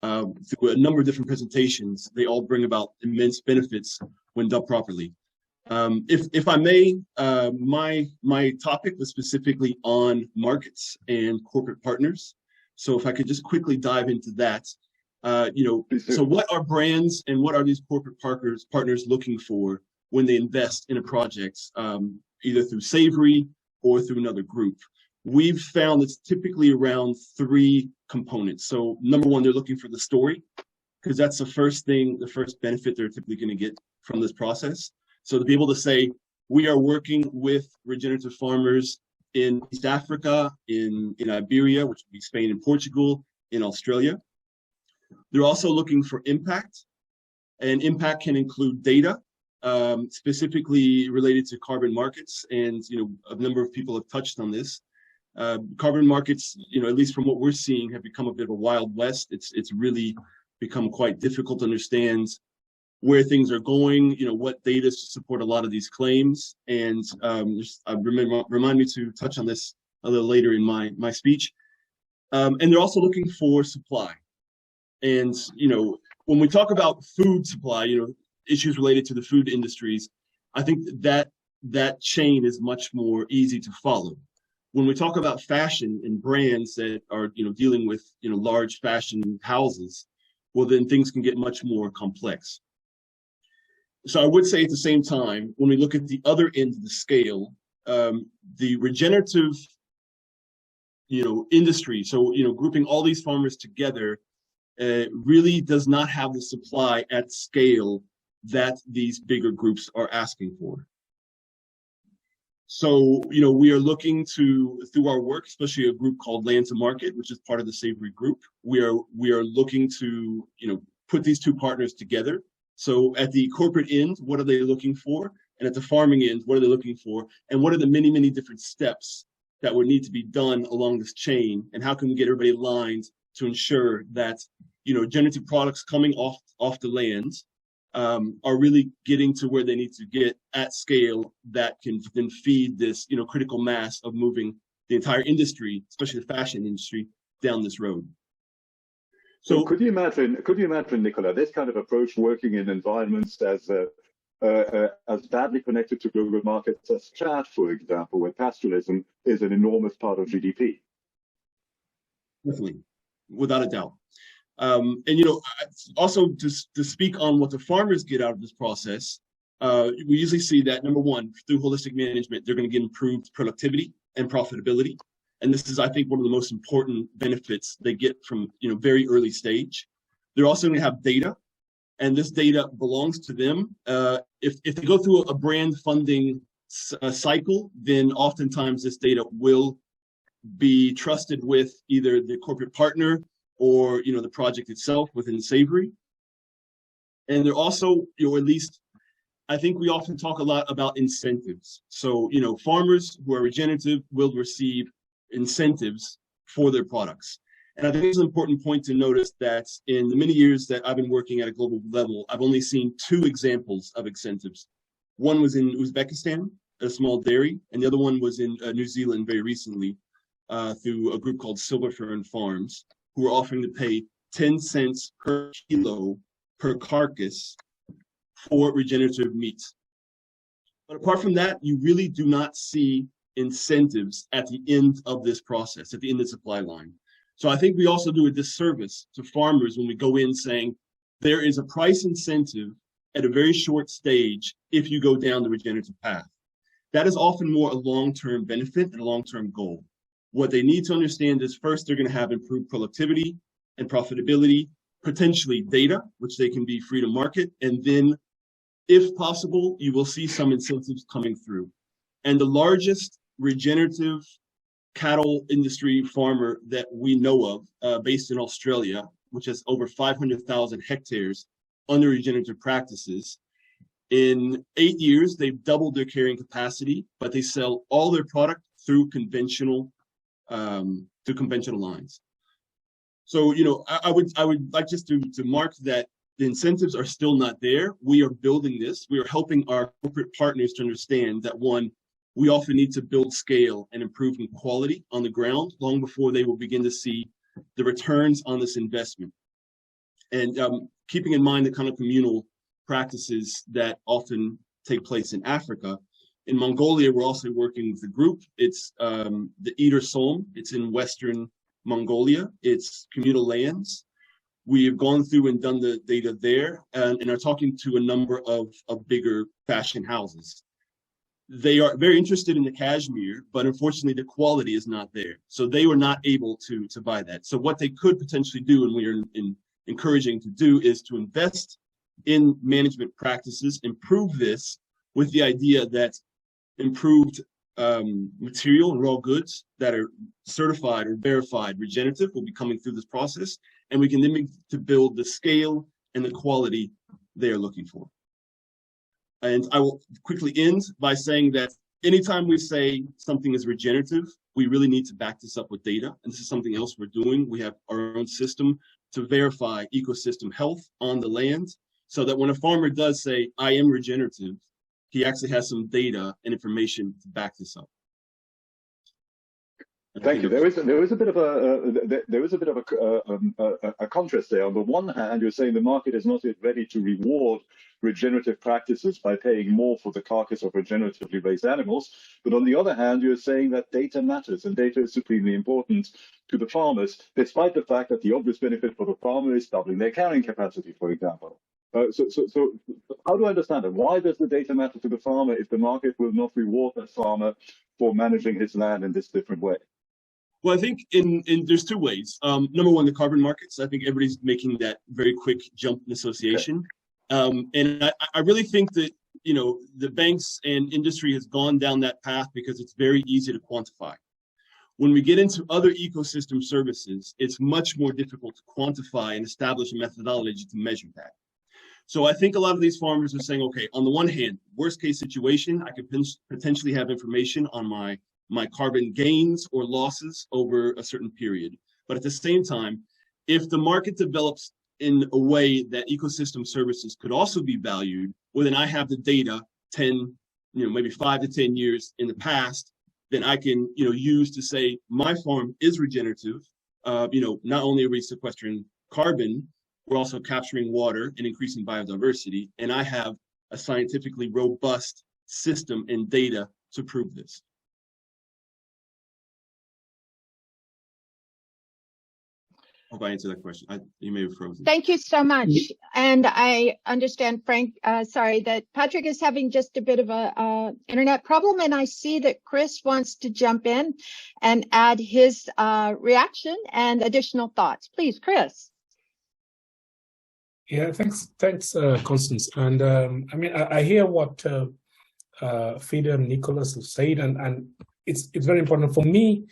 through a number of different presentations, they all bring about immense benefits when done properly. If I may, my topic was specifically on markets and corporate partners. So if I could just quickly dive into that, so what are brands and what are these corporate partners looking for when they invest in a project, either through Savory or through another group? We've found it's typically around 3 components. So number one, they're looking for the story, because that's the first benefit they're typically going to get from this process. So to be able to say, we are working with regenerative farmers in East Africa, in Iberia, which would be Spain and Portugal, in Australia. They're also looking for impact, and impact can include data, specifically related to carbon markets. And a number of people have touched on this. Carbon markets, at least from what we're seeing, have become a bit of a wild west. It's really become quite difficult to understand where things are going, what data support a lot of these claims. And remind me to touch on this a little later in my speech. And they're also looking for supply. And, when we talk about food supply, issues related to the food industries, I think that chain is much more easy to follow. When we talk about fashion and brands that are, dealing with, large fashion houses, well, then things can get much more complex. So I would say at the same time, when we look at the other end of the scale, the regenerative, industry, so, grouping all these farmers together really does not have the supply at scale that these bigger groups are asking for. So, we are looking to, through our work, especially a group called Land to Market, which is part of the Savory group, we are looking to, put these two partners together. So at the corporate end, what are they looking for? And at the farming end, what are they looking for? And what are the many, many different steps that would need to be done along this chain? And how can we get everybody aligned to ensure that, generative products coming off the land are really getting to where they need to get at scale that can then feed this, critical mass of moving the entire industry, especially the fashion industry, down this road. So could you imagine, Nicola, this kind of approach working in environments as badly connected to global markets as Chad, for example, where pastoralism is an enormous part of GDP? Definitely, without a doubt. And also to speak on what the farmers get out of this process, we usually see that, number one, through holistic management, they're going to get improved productivity and profitability. And this is, I think, one of the most important benefits they get from, very early stage. They're also going to have data, and this data belongs to them. If they go through a brand funding cycle, then oftentimes this data will be trusted with either the corporate partner or, the project itself within Savory. And they're also, at least, I think we often talk a lot about incentives. So, farmers who are regenerative will receive incentives for their products. And I think it's an important point to notice that in the many years that I've been working at a global level, I've only seen 2 examples of incentives. One was in Uzbekistan, a small dairy, and the other one was in New Zealand very recently through a group called Sylvopastoral Farms, who were offering to pay 10 cents per kilo per carcass for regenerative meat. But apart from that, you really do not see incentives at the end of this process, at the end of the supply line. So I think we also do a disservice to farmers when we go in saying there is a price incentive at a very short stage if you go down the regenerative path. That is often more a long-term benefit and a long-term goal. What they need to understand is first, they're going to have improved productivity and profitability, potentially data, which they can be free to market. And then, if possible, you will see some incentives coming through. And the largest regenerative cattle industry farmer that we know of, based in Australia, which has over 500,000 hectares under regenerative practices, in 8 years, they've doubled their carrying capacity, but they sell all their product through conventional lines. So, you know, I would like just to mark that the incentives are still not there. We are building this. We are helping our corporate partners to understand that, one, we often need to build scale and improve in quality on the ground long before they will begin to see the returns on this investment. And keeping in mind the kind of communal practices that often take place in Africa. In Mongolia, we're also working with a group. It's the Eder Solm. It's in Western Mongolia. It's communal lands. We have gone through and done the data there and are talking to a number of bigger fashion houses. They are very interested in the cashmere, but unfortunately the quality is not there. So they were not able to buy that. So what they could potentially do, and we are encouraging to do, is to invest in management practices, improve this with the idea that improved material and raw goods that are certified or verified regenerative will be coming through this process, and we can then begin to build the scale and the quality they are looking for. And I will quickly end by saying that anytime we say something is regenerative, we really need to back this up with data. And this is something else we're doing. We have our own system to verify ecosystem health on the land, so that when a farmer does say, I am regenerative, he actually has some data and information to back this up. Thank you. There is a bit of a contrast there. On the one hand, you're saying the market is not yet ready to reward regenerative practices by paying more for the carcass of regeneratively raised animals. But on the other hand, you're saying that data matters, and data is supremely important to the farmers, despite the fact that the obvious benefit for the farmer is doubling their carrying capacity, for example. So how do I understand it? Why does the data matter to the farmer if the market will not reward that farmer for managing his land in this different way? Well, I think there's two ways. Number one, the carbon markets. I think everybody's making that very quick jump in association. And I really think that, you know, the banks and industry has gone down that path because it's very easy to quantify. When we get into other ecosystem services, it's much more difficult to quantify and establish a methodology to measure that. So I think a lot of these farmers are saying, okay, on the one hand, worst case situation, I could potentially have information on my carbon gains or losses over a certain period. But at the same time, if the market develops in a way that ecosystem services could also be valued, well, then I have the data 10, maybe 5 to 10 years in the past, then I can, use to say my farm is regenerative. Not only are we sequestering carbon, we're also capturing water and increasing biodiversity. And I have a scientifically robust system and data to prove this. Hope I answered that question. You may have frozen. Thank you so much. And I understand, Frank, that Patrick is having just a bit of a internet problem, and I see that Chris wants to jump in and add his reaction and additional thoughts. Please, Chris. Yeah, thanks, Constance. And I hear what Fida and Nicholas have said, and it's very important for me.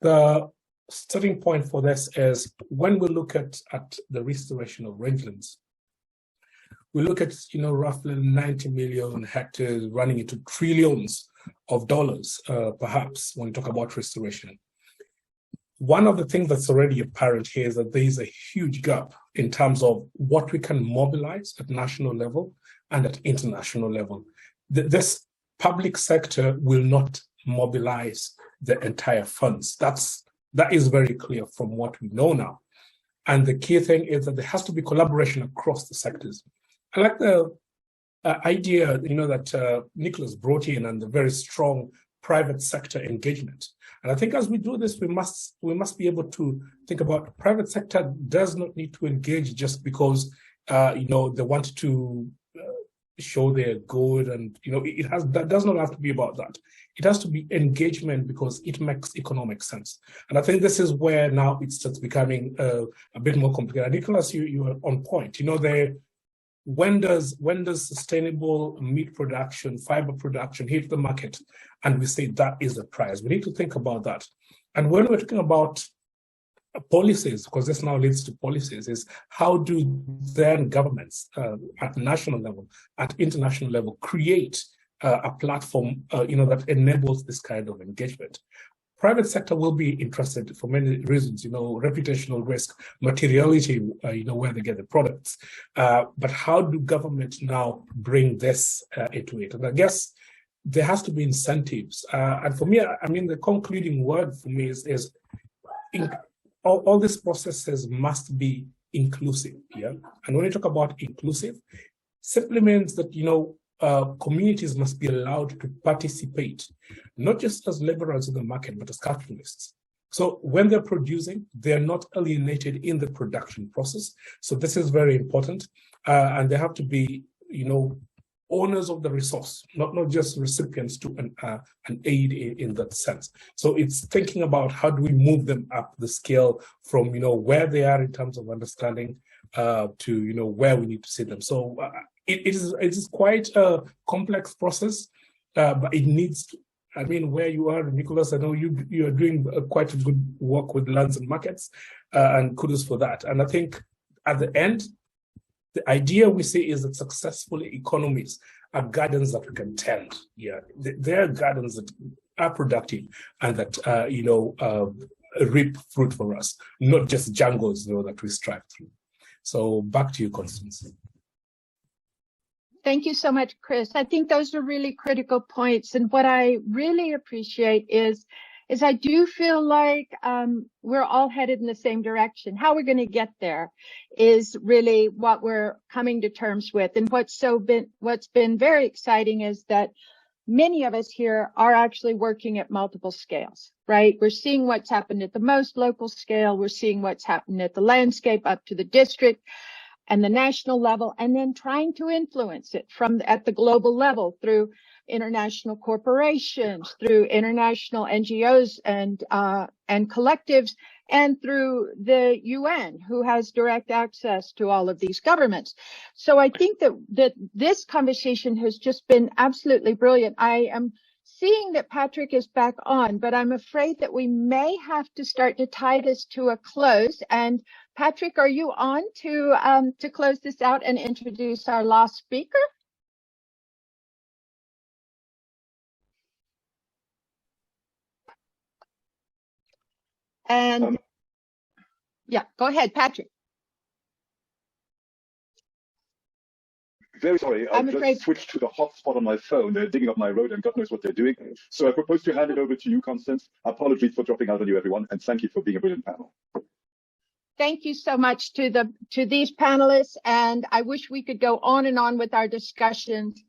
The starting point for this is when we look at the restoration of rangelands, we look at roughly 90 million hectares running into trillions of dollars, perhaps, when we talk about restoration. One of the things that's already apparent here is that there is a huge gap in terms of what we can mobilize at national level and at international level. This public sector will not mobilize the entire funds. That is very clear from what we know now. And the key thing is that there has to be collaboration across the sectors. I like the idea, that Nicholas brought in, and the very strong private sector engagement. And I think as we do this, we must be able to think about private sector does not need to engage just because they want to show they're good, and that does not have to be about that. It has to be engagement because it makes economic sense. And I think this is where now it starts becoming a bit more complicated. Nicholas, you are on point. When does sustainable meat production, fiber production hit the market, and we say that is the price? We need to think about that. And when we're talking about policies, because this now leads to policies, is how do then governments at national level, at international level, create a platform that enables this kind of engagement? Private sector will be interested for many reasons, reputational risk, materiality, where they get the products. But how do government now bring this into it? And I guess there has to be incentives. And for me, the concluding word for me is all these processes must be inclusive. Yeah. And when you talk about inclusive, simply means that, communities must be allowed to participate, not just as laborers in the market, but as capitalists. So when they're producing, they're not alienated in the production process. So this is very important. And they have to be, owners of the resource, not just recipients to an aid in that sense. So it's thinking about how do we move them up the scale from, where they are in terms of understanding to, where we need to see them. So it is quite a complex process, but it needs to, where you are, Nicholas, I know you are doing quite a good work with lands and markets, and kudos for that. And I think at the end, the idea we see is that successful economies are gardens that we can tend. Yeah, they're gardens that are productive and that reap fruit for us, not just jungles that we strive through. So back to you, Constance. Thank you so much, Chris. I think those are really critical points. And what I really appreciate is I do feel like we're all headed in the same direction. How we're going to get there is really what we're coming to terms with. And what's been very exciting is that many of us here are actually working at multiple scales, right? We're seeing what's happened at the most local scale. We're seeing what's happened at the landscape up to the district and the national level, and then trying to influence it at the global level through international corporations, through international NGOs and collectives, and through the UN, who has direct access to all of these governments. So I think that this conversation has just been absolutely brilliant. I am seeing that Patrick is back on, but I'm afraid that we may have to start to tie this to a close. And Patrick, are you on to close this out and introduce our last speaker? And yeah, go ahead, Patrick. Very sorry, I've just switched to the hotspot on my phone. They're digging up my road and God knows what they're doing. So I propose to hand it over to you, Constance. Apologies for dropping out on you, everyone, and thank you for being a brilliant panel. Thank you so much to these panelists, and I wish we could go on and on with our discussions.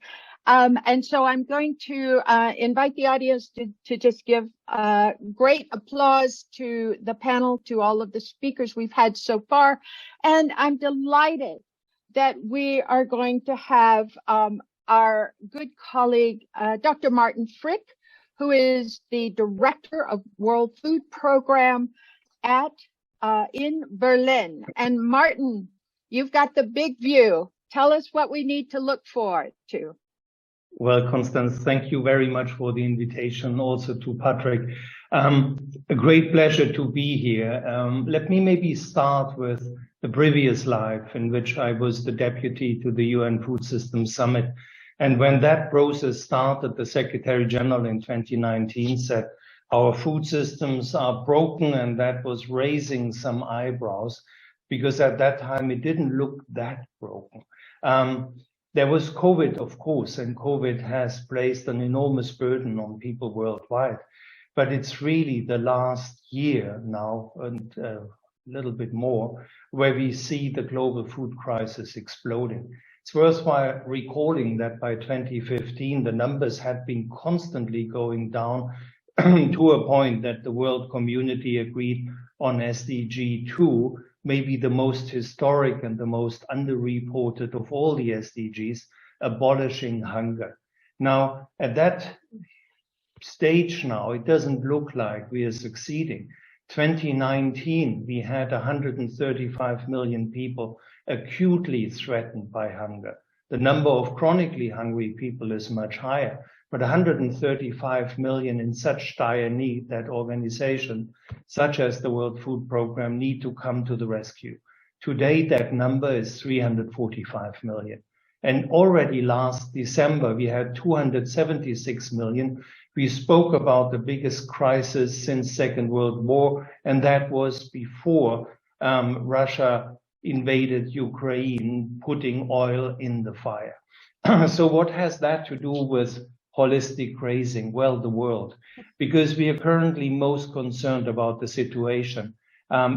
And so I'm going to invite the audience to just give great applause to the panel, to all of the speakers we've had so far. And I'm delighted that we are going to have our good colleague, Dr. Martin Frick, who is the Director of World Food Program in Berlin. And Martin, you've got the big view. Tell us what we need to look forward to. Well, Constance, thank you very much for the invitation, also to Patrick. A great pleasure to be here. Let me maybe start with the previous life in which I was the deputy to the UN Food Systems Summit. And when that process started, the Secretary General in 2019 said, our food systems are broken, and that was raising some eyebrows because at that time it didn't look that broken. There was COVID, of course, and COVID has placed an enormous burden on people worldwide. But it's really the last year now, and a little bit more, where we see the global food crisis exploding. It's worthwhile recalling that by 2015, the numbers had been constantly going down to a point that the world community agreed on SDG 2, maybe the most historic and the most underreported of all the SDGs, abolishing hunger. Now, at that stage now, it doesn't look like we are succeeding. 2019, we had 135 million people acutely threatened by hunger. The number of chronically hungry people is much higher, but 135 million in such dire need that organizations such as the World Food Programme need to come to the rescue. Today, that number is 345 million. And already last December, we had 276 million. We spoke about the biggest crisis since Second World War, and that was before Russia invaded Ukraine, putting oil in the fire. So what has that to do with holistic grazing? Well, the world, because we are currently most concerned about the situation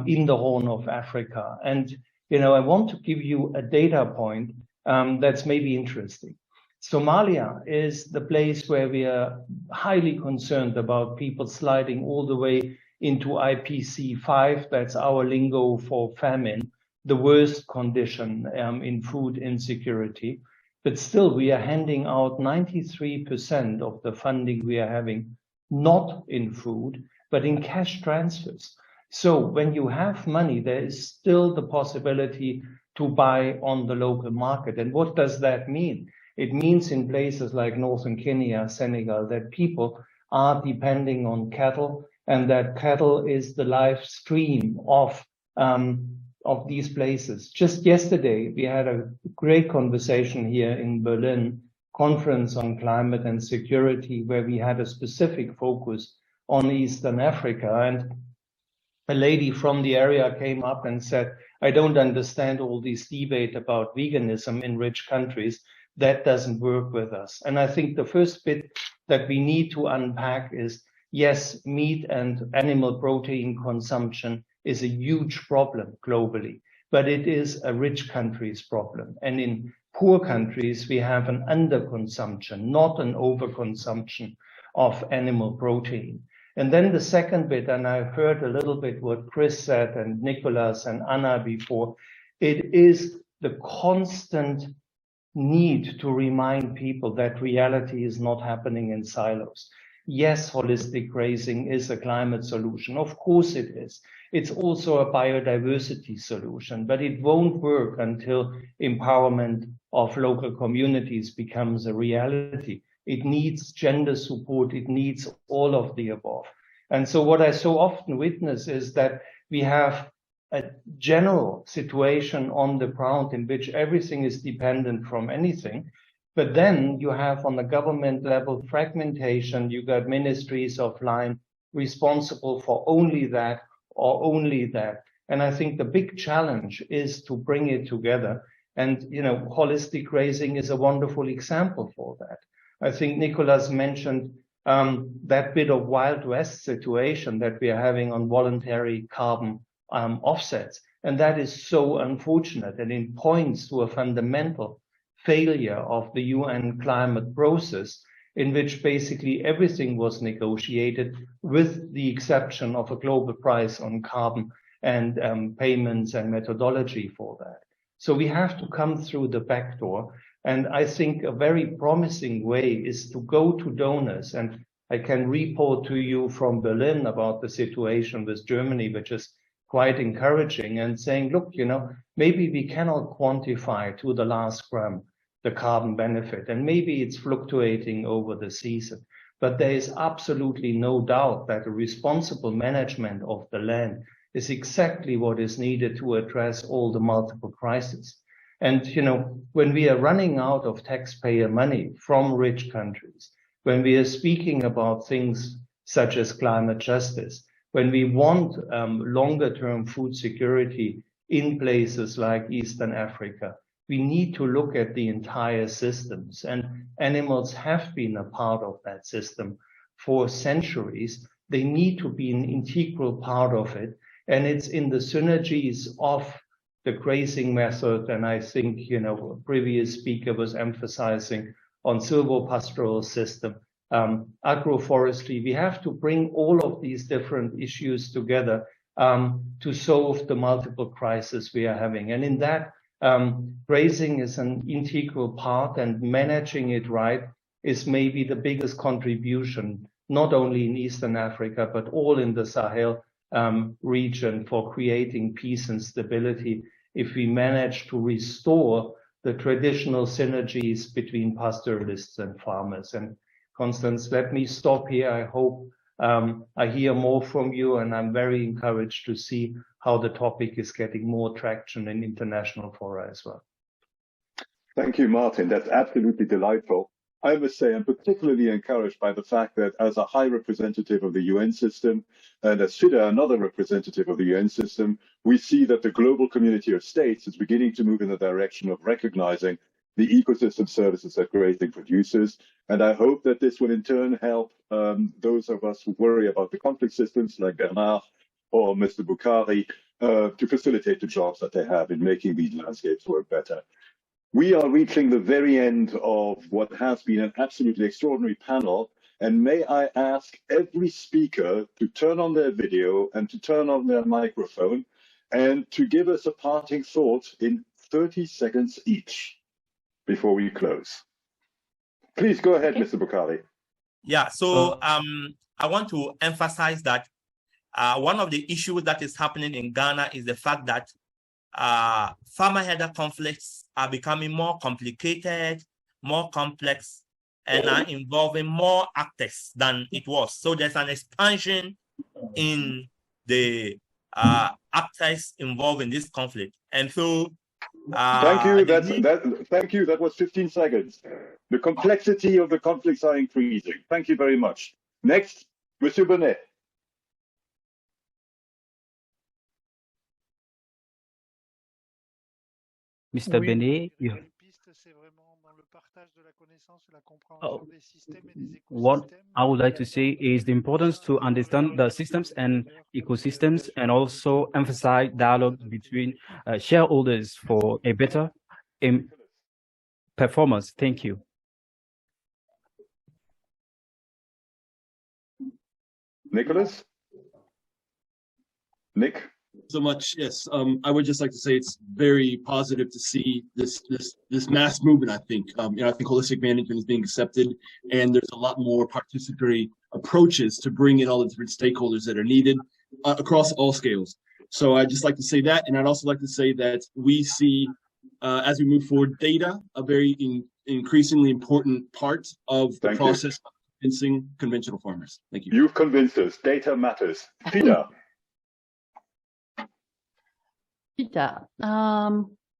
in the Horn of Africa. And, you know, I want to give you a data point that's maybe interesting. Somalia is the place where we are highly concerned about people sliding all the way into IPC 5. That's our lingo for famine, the worst condition in food insecurity. But still, we are handing out 93% of the funding we are having, not in food, but in cash transfers. So when you have money, there is still the possibility to buy on the local market. And what does that mean? It means in places like northern Kenya, Senegal, that people are depending on cattle, and that cattle is the life stream of these places. Just yesterday, we had a great conversation here in Berlin, conference on climate and security, where we had a specific focus on Eastern Africa. And a lady from the area came up and said, I don't understand all this debate about veganism in rich countries. That doesn't work with us. And I think the first bit that we need to unpack is, yes, meat and animal protein consumption is a huge problem globally, but it is a rich country's problem. And in poor countries, we have an underconsumption, not an overconsumption of animal protein. And then the second bit, and I heard a little bit what Chris said and Nicholas and Anna before, it is the constant need to remind people that reality is not happening in silos. Yes, holistic grazing is a climate solution. Of course it is. It's also a biodiversity solution, but it won't work until empowerment of local communities becomes a reality. It needs gender support. It needs all of the above. And so what I so often witness is that we have a general situation on the ground in which everything is dependent from anything. But then you have on the government level fragmentation. You got ministries of line responsible for only that or only that. And I think the big challenge is to bring it together. And, you know, holistic grazing is a wonderful example for that. I think Nicholas mentioned that bit of Wild West situation that we are having on voluntary carbon offsets. And that is so unfortunate, and it points to a fundamental failure of the UN climate process, in which basically everything was negotiated with the exception of a global price on carbon and payments and methodology for that. So we have to come through the back door. And I think a very promising way is to go to donors. And I can report to you from Berlin about the situation with Germany, which is quite encouraging, and saying, look, you know, maybe we cannot quantify to the last gram the carbon benefit, and maybe it's fluctuating over the season. But there is absolutely no doubt that a responsible management of the land is exactly what is needed to address all the multiple crises. And, you know, when we are running out of taxpayer money from rich countries, when we are speaking about things such as climate justice, when we want longer-term food security in places like Eastern Africa, we need to look at the entire systems. And animals have been a part of that system for centuries. They need to be an integral part of it. And it's in the synergies of the grazing method, and I think, you know, a previous speaker was emphasizing on sylvopastoral system, agroforestry. We have to bring all of these different issues together to solve the multiple crises we are having. And in that, grazing is an integral part, and managing it right is maybe the biggest contribution, not only in Eastern Africa, but all in the Sahel region, for creating peace and stability, if we manage to restore the traditional synergies between pastoralists and farmers. And Constance, let me stop here. I hope I hear more from you, and I'm very encouraged to see how the topic is getting more traction in international fora as well. Thank you, Martin. That's absolutely delightful. I must say I'm particularly encouraged by the fact that as a high representative of the UN system, and as FIDA, another representative of the UN system, we see that the global community of states is beginning to move in the direction of recognizing the ecosystem services that grazing produces. And I hope that this will in turn help those of us who worry about the conflict systems like Bernard or Mr. Bukhari to facilitate the jobs that they have in making these landscapes work better. We are reaching the very end of what has been an absolutely extraordinary panel, and may I ask every speaker to turn on their video and to turn on their microphone and to give us a parting thought in 30 seconds each before we close. Please go ahead, Mr. Bukhari. Yeah, so I want to emphasize that one of the issues that is happening in Ghana is the fact that farmer-herder conflicts are becoming more complicated, more complex, and are involving more actors than it was. So there's an expansion in the actors involved in this conflict. And so thank you. Thank you. That was 15 seconds. The complexity of the conflicts are increasing. Thank you very much. Next, Monsieur Bonnet. Mr. Benet, what I would like to say is the importance to understand the systems and ecosystems, and also emphasize dialogue between shareholders for a better performance. Thank you. Nicholas? Nick? So much. Yes, I would just like to say it's very positive to see this mass movement. I think I think holistic management is being accepted, and there's a lot more participatory approaches to bring in all the different stakeholders that are needed across all scales. So I'd just like to say that, and I'd also like to say that we see as we move forward, data a very increasingly important part of the process of convincing conventional farmers. Thank you. You've convinced us. Data matters. FIDA.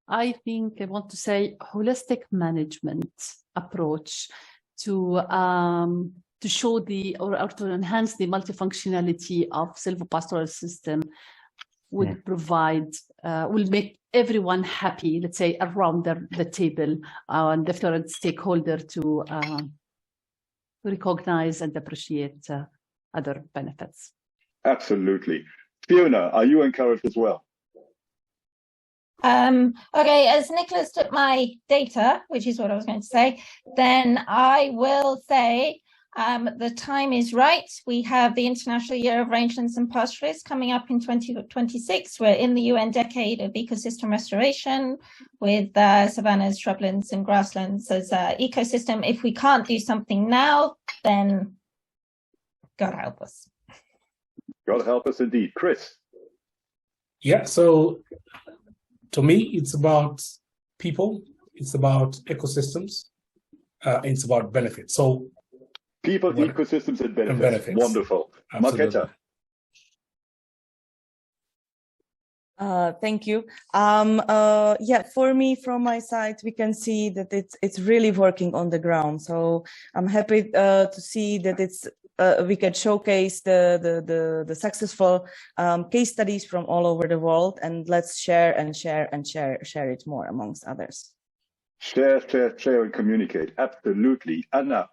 I think I want to say holistic management approach to show or to enhance the multifunctionality of sylvopastoral system would provide, will make everyone happy, let's say, around the table, and different stakeholder to recognize and appreciate other benefits. Absolutely. Fiona, are you encouraged as well? Okay, as Nicholas took my data, which is what I was going to say, then I will say the time is right. We have the International Year of Rangelands and Pastoralists coming up in 2026. We're in the UN Decade of Ecosystem Restoration with savannas, shrublands, and grasslands as an ecosystem. If we can't do something now, then God help us. God help us indeed. Chris? Yeah, so to me, it's about people, it's about ecosystems, it's about benefits. So people, ecosystems, and benefits. Wonderful. Marketa. Thank you. Yeah, for me, from my side, we can see that it's really working on the ground. So I'm happy to see that we can showcase the successful case studies from all over the world, and let's share it more amongst others. Share, and communicate. Absolutely. Anna,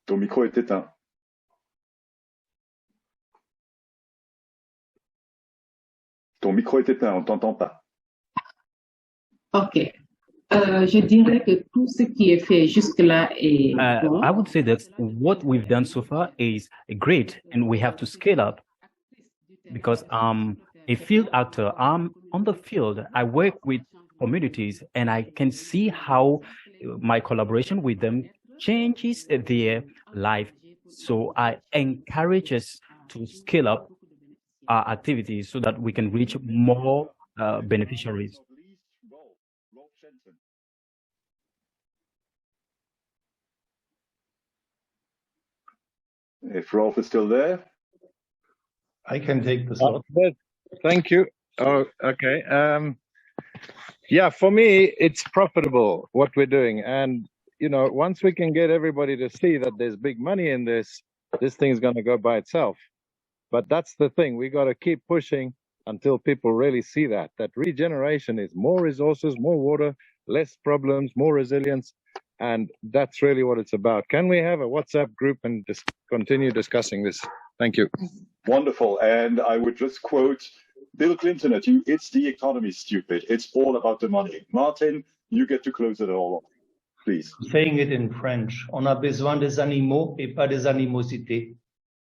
ton micro est éteint. ton micro est éteint, on t'entend pas. Ok. Je dirais que tout ce qui est fait jusque-là est bon. I would say that what we've done so far is great, and we have to scale up because a field actor, I'm on the field, I work with communities, and I can see how my collaboration with them changes their life. So I encourage us to scale up our activities so that we can reach more beneficiaries. If Rolf is still there. I can take the slot. Thank you. Oh, okay. Yeah, for me, it's profitable what we're doing. And, you know, once we can get everybody to see that there's big money in this thing's going to go by itself. But that's the thing. We got to keep pushing until people really see that regeneration is more resources, more water, less problems, more resilience. And that's really what it's about. Can we have a WhatsApp group and just continue discussing this? Thank you. Wonderful. And I would just quote Bill Clinton at you. It's the economy, stupid. It's all about the money. Martin, you get to close it all off, please. Saying it in French. On a besoin des animaux et pas des animosités.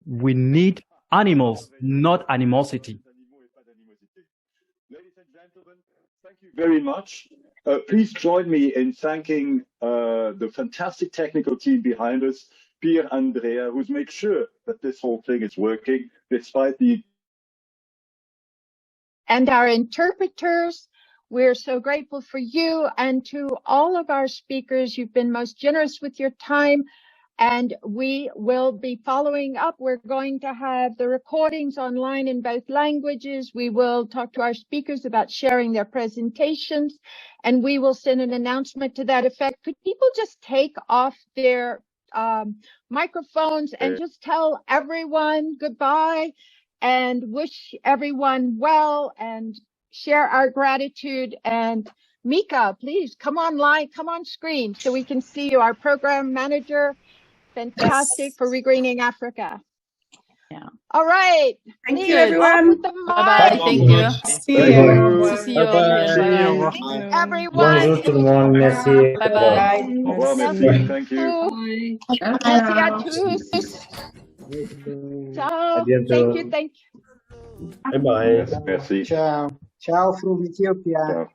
We need animals, not animosity. Ladies and gentlemen, thank you very much. Please join me in thanking the fantastic technical team behind us, Pierre, Andrea, who's made sure that this whole thing is working despite the... And our interpreters, we're so grateful for you, and to all of our speakers. You've been most generous with your time, and we will be following up. We're going to have the recordings online in both languages. We will talk to our speakers about sharing their presentations, and we will send an announcement to that effect. Could people just take off their microphones and just tell everyone goodbye and wish everyone well and share our gratitude? And Mika, please come on live, come on screen so we can see you, our program manager. Fantastic for Regreening Africa. Yeah. All right. Thank you, everyone. Bye-bye. Thank you. See you. See you all here. Thank everyone. Bonjour tout le monde, merci. Bye-bye. Au revoir, merci, thank you. Merci à tous. Ciao. À bientôt. Thank you. Bye bye. Merci. Ciao. Ciao from Ethiopia.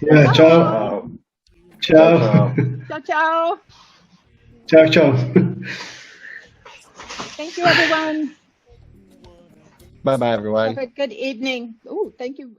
Yeah, ciao. Ciao. Ciao, ciao. Ciao, ciao. Thank you, everyone. Bye-bye, everyone. Have a good evening. Oh, thank you.